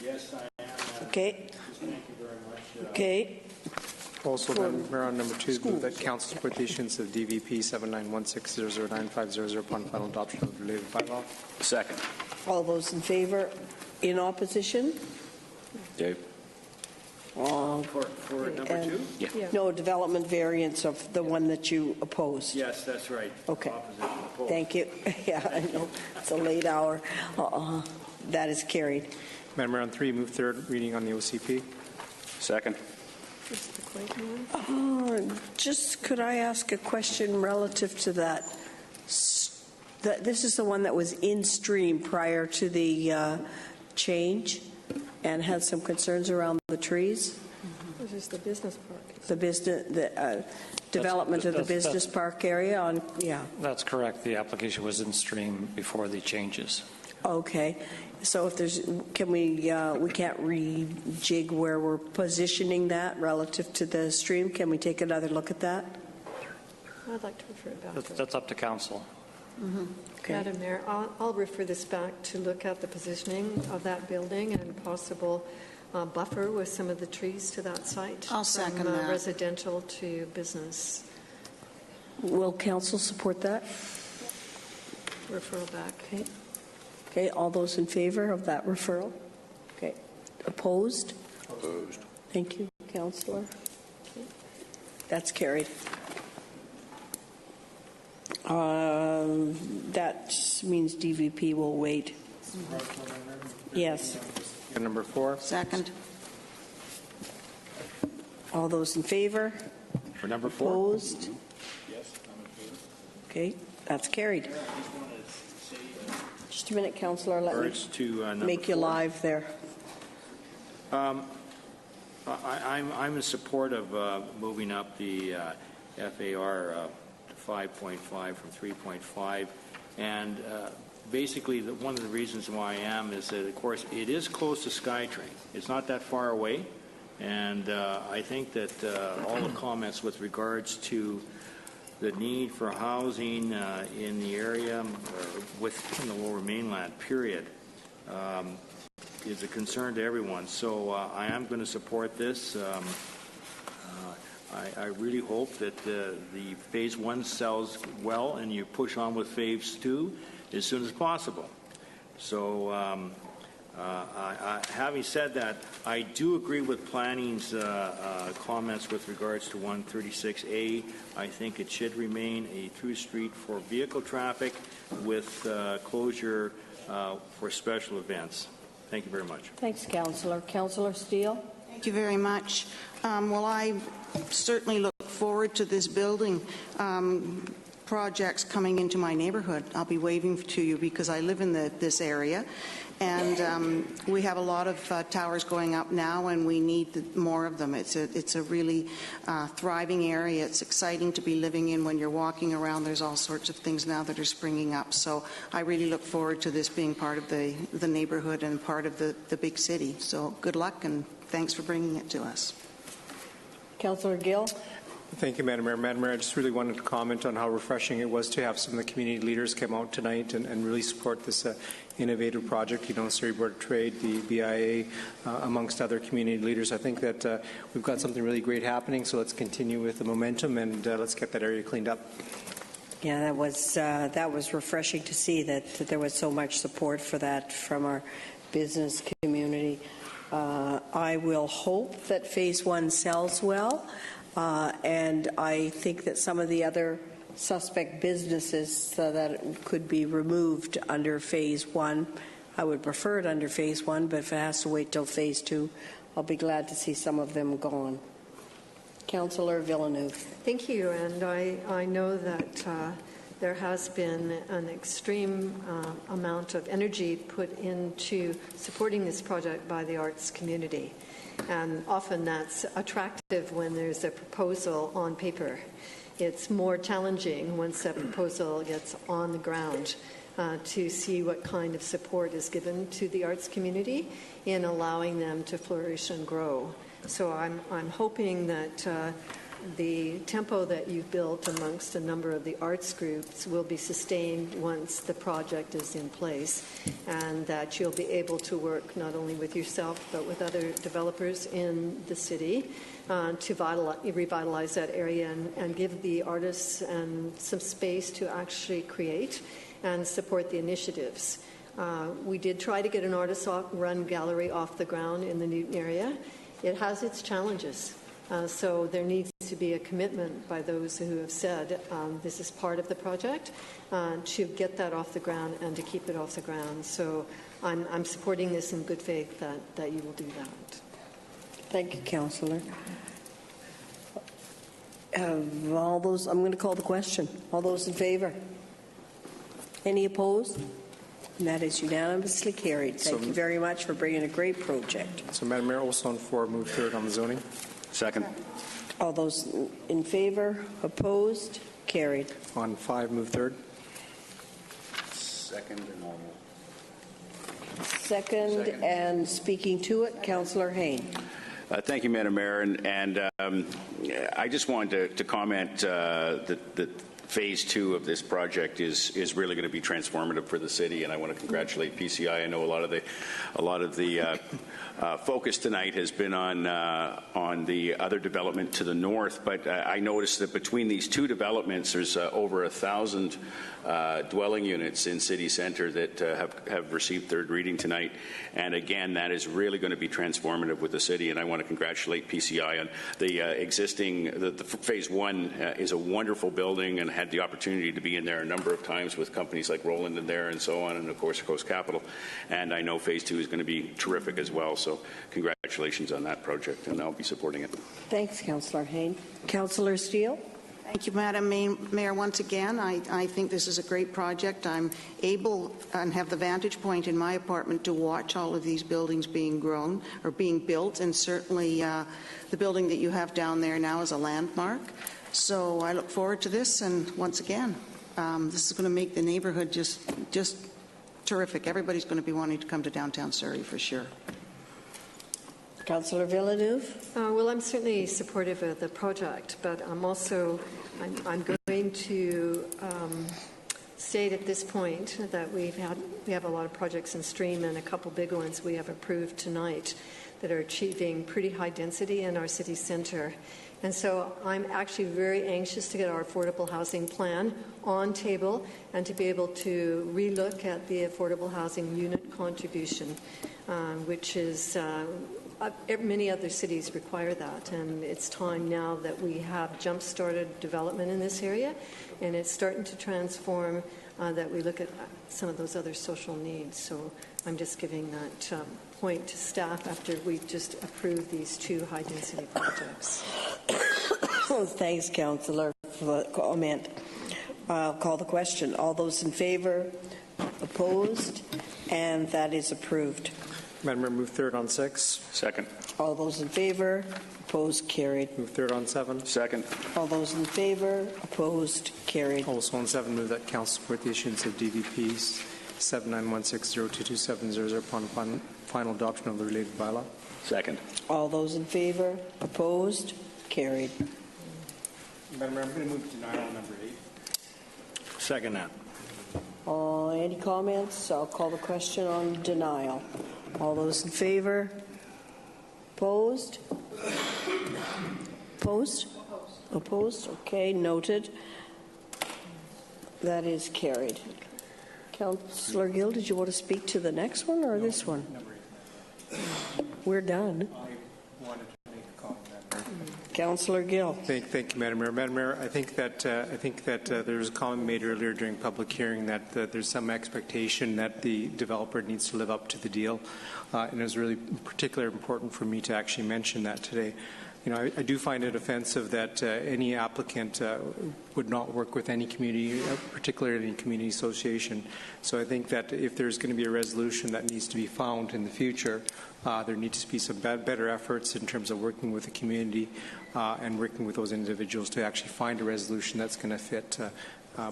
Yes, I am.
Okay.
Thank you very much.
Okay.
Also, Madam Mayor, on number two, move that council support the issuance of DVP 7916009500 upon final adoption of the related bylaw.
Second.
All those in favor? In opposition?
Dave.
For number two?
Yeah.
No, development variance of the one that you opposed.
Yes, that's right.
Okay.
Opposition opposed.
Thank you. Yeah, I know. It's a late hour. That is carried.
Madam Mayor, on three, move third reading on the OCP.
Second.
Just could I ask a question relative to that? This is the one that was in stream prior to the change and had some concerns around the trees.
This is the business park.
The business, development of the business park area on, yeah.
That's correct. The application was in stream before the changes.
Okay. So if there's, can we can't rejig where we're positioning that relative to the stream? Can we take another look at that?
I'd like to refer it back.
That's up to council.
Mm-hmm. Okay. Madam Mayor, I'll refer this back to look at the positioning of that building and possible buffer with some of the trees to that site.
I'll second
from,
that.
Residential to business.
Will council support that?
Referral back.
Okay. Okay, all those in favor of that referral? Okay. Opposed?
Opposed.
Thank you, Councillor. Okay. That's carried. That means DVP will wait. Yes.
And number four.
Second.
All those in favor?
For number four?
Opposed?
Yes, I'm in favor.
Okay, that's carried. Just a minute, Councillor. Let me make you live there.
I'm in support of moving up the FAR to 5.5 from 3.5, and basically one of the reasons why I am is that, of course, it is close to SkyTrain. It's not that far away, and I think that all the comments with regards to the need for housing in the area within the Lower Mainland, period, is a concern to everyone. So I am going to support this. I really hope that the Phase 1 sells well and you push on with Phase 2 as soon as possible. So having said that, I do agree with planning's comments with regards to 136A. I think it should remain a through street for vehicle traffic with closure for special events. Thank you very much.
Thanks, Councillor. Councillor Steele?
Thank you very much. Well, I certainly look forward to this building projects coming into my neighborhood. I'll be waving to you because I live in this area. And we have a lot of towers going up now, and we need more of them. It's a really thriving area. It's exciting to be living in. When you're walking around, there's all sorts of things now that are springing up. So I really look forward to this being part of the neighborhood and part of the big city. So good luck, and thanks for bringing it to us.
Councillor Gill?
Thank you, Madam Mayor. Madam Mayor, I just really wanted to comment on how refreshing it was to have some of the community leaders come out tonight and really support this innovative project. You know, Surrey Board of Trade, the BIA, amongst other community leaders. I think that we've got something really great happening, so let's continue with the momentum and let's get that area cleaned up.
Yeah, that was refreshing to see that there was so much support for that from our business community. I will hope that Phase 1 sells well, and I think that some of the other suspect businesses that could be removed under Phase 1, I would prefer it under Phase 1, but if it has to wait till Phase 2, I'll be glad to see some of them gone. Councillor Villeneuve.
Thank you, and I know that there has been an extreme amount of energy put into supporting this project by the arts community, and often that's attractive when there's a proposal on paper. It's more challenging once that proposal gets on the ground to see what kind of support is given to the arts community in allowing them to flourish and grow. So I'm hoping that the tempo that you've built amongst a number of the arts groups will be sustained once the project is in place, and that you'll be able to work not only with yourself but with other developers in the city to revitalize that area and give the artists some space to actually create and support the initiatives. We did try to get an artist-run gallery off the ground in the Newton area. It has its challenges, so there needs to be a commitment by those who have said this is part of the project to get that off the ground and to keep it off the ground. So I'm supporting this in good faith that you will do that.
Thank you, Councillor. I'm going to call the question. All those in favour? Any opposed? And that is unanimously carried. Thank you very much for bringing a great project.
So, Madam Mayor, also on 4, move third on the zoning.
Second.
All those in favour? Opposed? Carried.
On 5, move third.
Second and all.
Second, and speaking to it, Councillor Hayne.
Thank you, Madam Mayor. And I just wanted to comment that Phase 2 of this project is really going to be transformative for the city, and I want to congratulate PCI. I know a lot of the focus tonight has been on the other development to the north, but I noticed that between these two developments, there's over 1,000 dwelling units in city centre that have received third reading tonight, and again, that is really going to be transformative with the city, and I want to congratulate PCI on the existing. The Phase 1 is a wonderful building, and had the opportunity to be in there a number of times with companies like Roland in there and so on, and of course Coast Capital, and I know Phase 2 is going to be terrific as well, so congratulations on that project, and I'll be supporting it.
Thanks, Councillor Hayne. Councillor Steele.
Thank you, Madam Mayor. Once again, I think this is a great project. I'm able and have the vantage point in my apartment to watch all of these buildings being grown or being built, and certainly the building that you have down there now is a landmark. So I look forward to this, and once again, this is going to make the neighborhood just terrific. Everybody's going to be wanting to come to downtown Surrey for sure.
Councillor Villeneuve.
Well, I'm certainly supportive of the project, but I'm going to state at this point that we have a lot of projects in stream, and a couple big ones we have approved tonight that are achieving pretty high density in our city centre. And so I'm actually very anxious to get our affordable housing plan on table and to be able to relook at the affordable housing unit contribution, which is many other cities require that, and it's time now that we have jump-started development in this area, and it's starting to transform, that we look at some of those other social needs. So I'm just giving that point to staff after we've just approved these two high-density projects.
Thanks, Councillor, for the comment. I'll call the question. All those in favour? Opposed? And that is approved.
Madam Mayor, move third on 6.
Second.
All those in favour? Opposed? Carried.
Move third on 7.
Second.
All those in favour? Opposed? Carried.
Also on 7, move that Council support the issuance of DVPs 7916022700 upon final adoption of the related bylaw.
Second.
All those in favour? Opposed? Carried.
Madam Mayor, I'm going to move denial on number 8.
Second that.
Any comments? I'll call the question on denial. All those in favor? Opposed? Opposed? Opposed? Okay, noted. That is carried. Councillor Gill, did you want to speak to the next one or this one? We're done.
I wanted to make a comment, Madam Mayor.
Councillor Gill.
Thank you, Madam Mayor. Madam Mayor, I think that there was a comment made earlier during public hearing that there's some expectation that the developer needs to live up to the deal, and it was really particularly important for me to actually mention that today. You know, I do find it offensive that any applicant would not work with any community, particularly any community association. So I think that if there's going to be a resolution that needs to be found in the future, there needs to be some better efforts in terms of working with the community and working with those individuals to actually find a resolution that's going to fit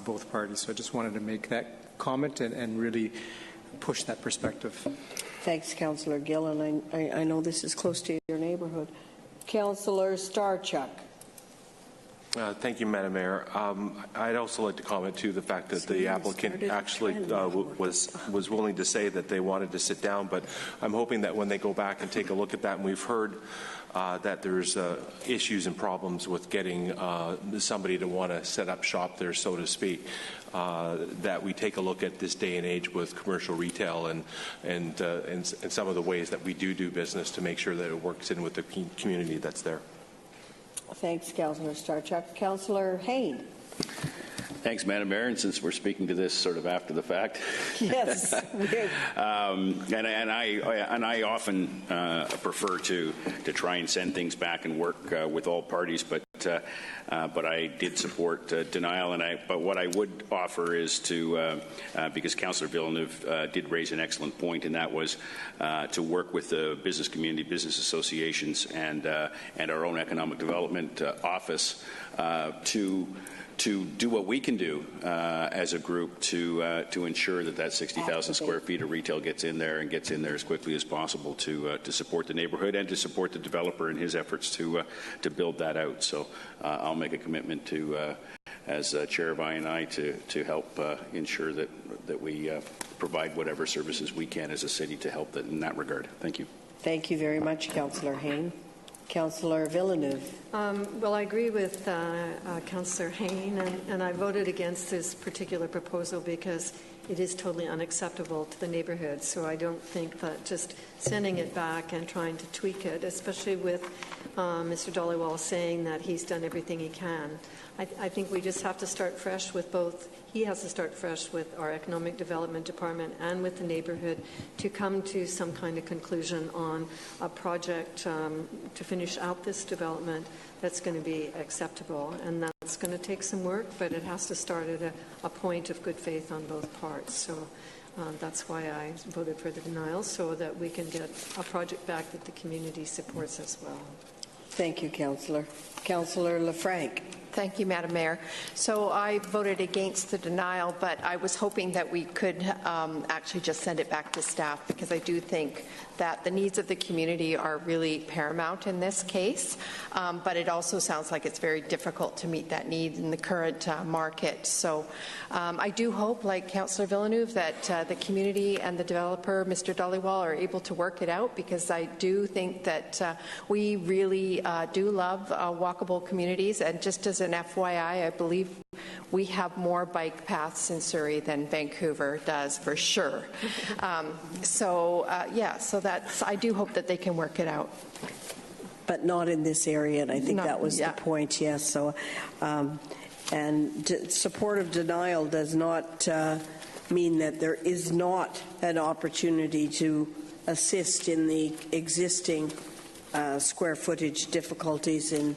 both parties. So I just wanted to make that comment and really push that perspective.
Thanks, Councillor Gill, and I know this is close to your neighborhood. Councillor Starchuk.
Thank you, Madam Mayor. I'd also like to comment to the fact that the applicant actually was willing to say that they wanted to sit down, but I'm hoping that when they go back and take a look at that, and we've heard that there's issues and problems with getting somebody to want to set up shop there, so to speak, that we take a look at this day and age with commercial retail and some of the ways that we do business to make sure that it works in with the community that's there.
Thanks, Councillor Starchuk. Councillor Hain.
Thanks, Madam Mayor. And since we're speaking to this sort of after the fact,
yes,
and I often prefer to try and send things back and work with all parties, but I did support denial. But what I would offer is to, because Councillor Villeneuve did raise an excellent point, and that was to work with the business community, business associations, and our own economic development office to do what we can do as a group to ensure that 60,000 square feet of retail gets in there and gets in there as quickly as possible to support the neighborhood and to support the developer in his efforts to build that out. So I'll make a commitment to, as Chair Vi and I, to help ensure that we provide whatever services we can as a city to help in that regard. Thank you.
Thank you very much, Councillor Hain. Councillor Villeneuve.
Well, I agree with Councillor Hain, and I voted against this particular proposal because it is totally unacceptable to the neighborhood. So I don't think that just sending it back and trying to tweak it, especially with Mr. Dollywall saying that he's done everything he can. I think we just have to start fresh with both. He has to start fresh with our Economic Development Department and with the neighborhood to come to some kind of conclusion on a project to finish out this development that's going to be acceptable. And that's going to take some work, but it has to start at a point of good faith on both parts. So that's why I voted for the denial, so that we can get a project back that the community supports as well.
Thank you, Councillor. Councillor LaFranc.
Thank you, Madam Mayor. So I voted against the denial, but I was hoping that we could actually just send it back to staff, because I do think that the needs of the community are really paramount in this case, but it also sounds like it's very difficult to meet that need in the current market. So I do hope, like Councillor Villeneuve, that the community and the developer, Mr. Dollywall, are able to work it out, because I do think that we really do love walkable communities. And just as an FYI, I believe we have more bike paths in Surrey than Vancouver does, for sure. So that's, I do hope that they can work it out.
But not in this area, and I think that was the point, yes. So, and support of denial does not mean that there is not an opportunity to assist in the existing square footage difficulties in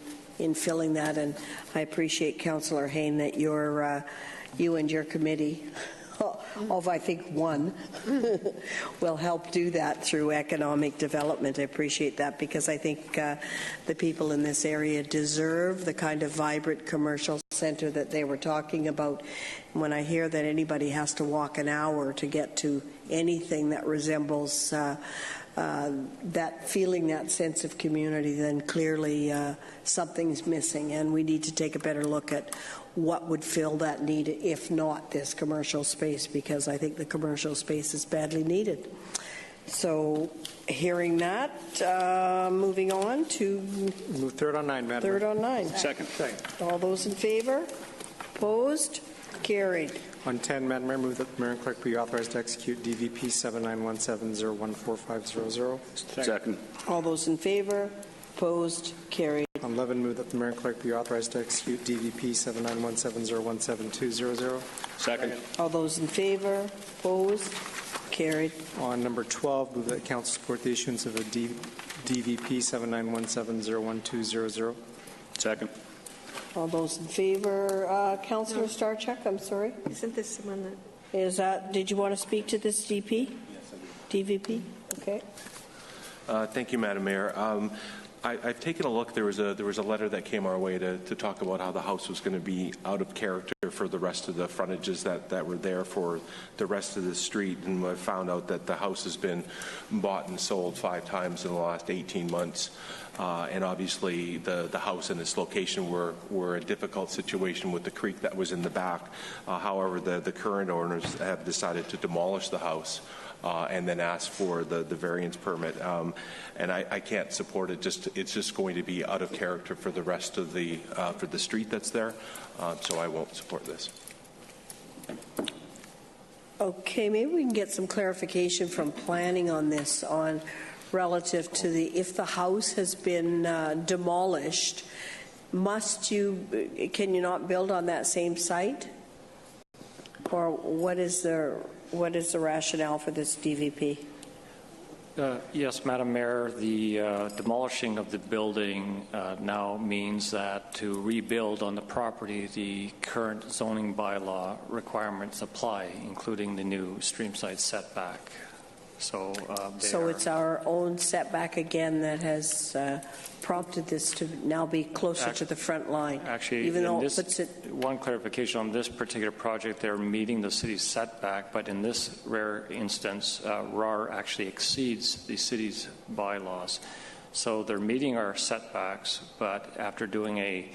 filling that. And I appreciate, Councillor Hain, that you and your committee, of I think one, will help do that through economic development. I appreciate that, because I think the people in this area deserve the kind of vibrant commercial centre that they were talking about. When I hear that anybody has to walk an hour to get to anything that resembles that feeling, that sense of community, then clearly something's missing, and we need to take a better look at what would fill that need, if not this commercial space, because I think the commercial space is badly needed. So, hearing that, moving on to...
Move third on 9, Madam
Third
Mayor.
on 9.
Second.
All those in favor? Opposed? Carried.
On 10, Madam Mayor, move that the Mayor and Clerk be authorized to execute DVP 7917014500.
Second.
All those in favor? Opposed? Carried.
On 11, move that the Mayor and Clerk be authorized to execute DVP 7917017200.
Second.
All those in favor? Opposed? Carried.
On number 12, move that Council support the issuance of a DVP 7917012000.
Second.
All those in favor? Councillor Starchuk, I'm sorry.
Isn't this the one that...
Is that, did you want to speak to this DP? Yes, I do. DVP? Okay.
Thank you, Madam Mayor. I've taken a look. There was a letter that came our way to talk about how the house was going to be out of character for the rest of the frontages that were there for the rest of the street, and I found out that the house has been bought and sold 5 times in the last 18 months. And obviously the house and its location were a difficult situation with the creek that was in the back. However, the current owners have decided to demolish the house and then ask for the variance permit. And I can't support it. It's just going to be out of character for the rest of for the street that's there. So I won't support this.
Okay, maybe we can get some clarification from planning on this, on relative to if the house has been demolished, can you not build on that same site? Or what is the rationale for this DVP?
Yes, Madam Mayor, the demolishing of the building now means that to rebuild on the property, the current zoning bylaw requirements apply, including the new streamside setback. So
it's our own setback again that has prompted this to now be closer to the front line.
Actually,
even though
one clarification on this particular project, they're meeting the city's setback, but in this rare instance, RAR actually exceeds the city's bylaws. So they're meeting our setbacks, but after doing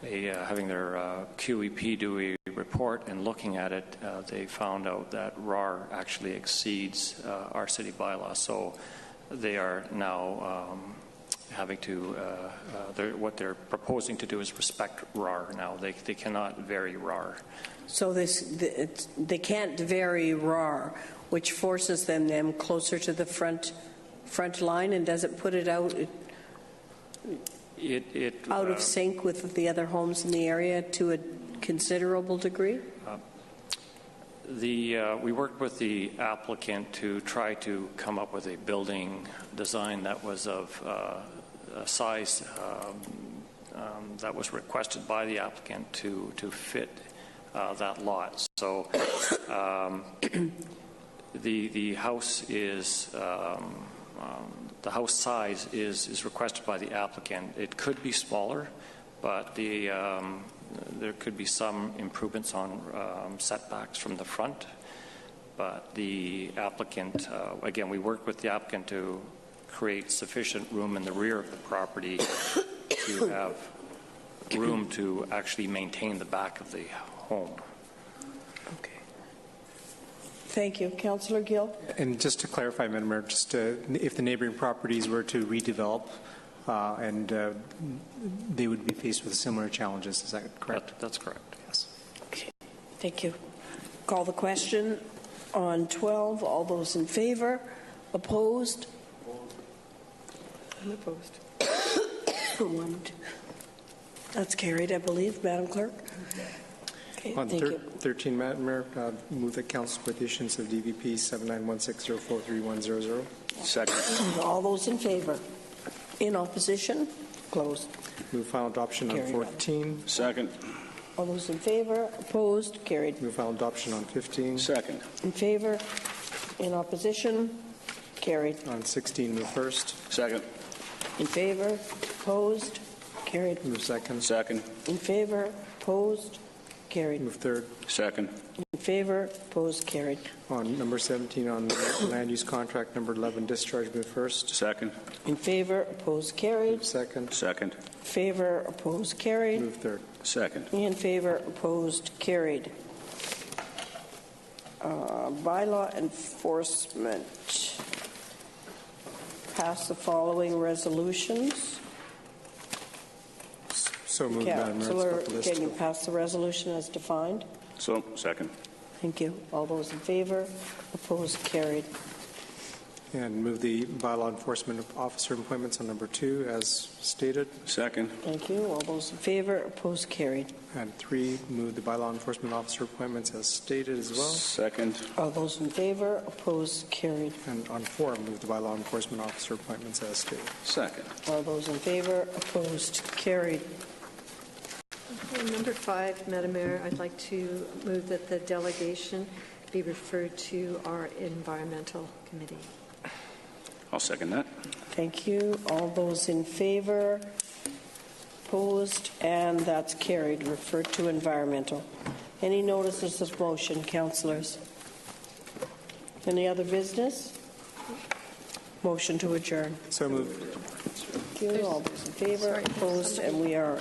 having their QEP do a report and looking at it, they found out that RAR actually exceeds our city bylaws. So they are now having to, what they're proposing to do is respect RAR now. They cannot vary RAR.
So they can't vary RAR, which forces them closer to the front line, and does it put it out out of sync with the other homes in the area to a considerable degree?
We worked with the applicant to try to come up with a building design that was of a size that was requested by the applicant to fit that lot. So the house is the house size is requested by the applicant. It could be smaller, but there could be some improvements on setbacks from the front. But the applicant, again, we worked with the applicant to create sufficient room in the rear of the property to have room to actually maintain the back of the home.
Okay. Thank you. Councillor Gill?
And just to clarify, Madam Mayor, just if the neighboring properties were to redevelop and they would be faced with similar challenges, is that correct?
That's correct, yes.
Okay. Thank you. Call the question on 12. All those in favor? Opposed?
I'm opposed.
One, two. That's carried, I believe, Madam Clerk. Okay,
on
thank you.
13, Madam Mayor, move that Council support the issuance of DVP 7916043100.
Second.
All those in favor? In opposition? Closed.
Move final adoption
Carried.
on 14.
Second.
All those in favor? Opposed? Carried.
Move final adoption on 15.
Second.
In favor? In opposition? Carried.
On 16, move first.
Second.
In favor? Opposed? Carried.
Move second.
Second.
In favor? Opposed? Carried.
Move third.
Second.
In favor? Opposed? Carried.
On number 17, on land use contract number 11, discharge, move first.
Second.
In favor? Opposed? Carried.
Move second.
Second.
Favor? Opposed? Carried.
Move third.
Second.
In favor? Opposed? Carried. Bylaw enforcement. Pass the following resolutions.
So moved, Madam Mayor.
Councillor,
It's got the list
can you
of-
pass the resolution as defined?
So, second.
Thank you. All those in favor? Opposed? Carried.
And move the bylaw enforcement officer appointments on number 2 as stated.
Second.
Thank you. All those in favor? Opposed? Carried.
And 3, move the bylaw enforcement officer appointments as stated as well.
Second.
All those in favor? Opposed? Carried.
And on 4, move the bylaw enforcement officer appointments as stated.
Second.
All those in favor? Opposed? Carried.
Number 5, Madam Mayor, I'd like to move that the delegation be referred to our Environmental Committee.
I'll second that.
Thank you. All those in favor? Opposed? And that's carried. Referred to environmental. Any notices of motion, councillors? Any other business? Motion to adjourn.
So moved.
Thank you. All those in favor? Opposed? And we are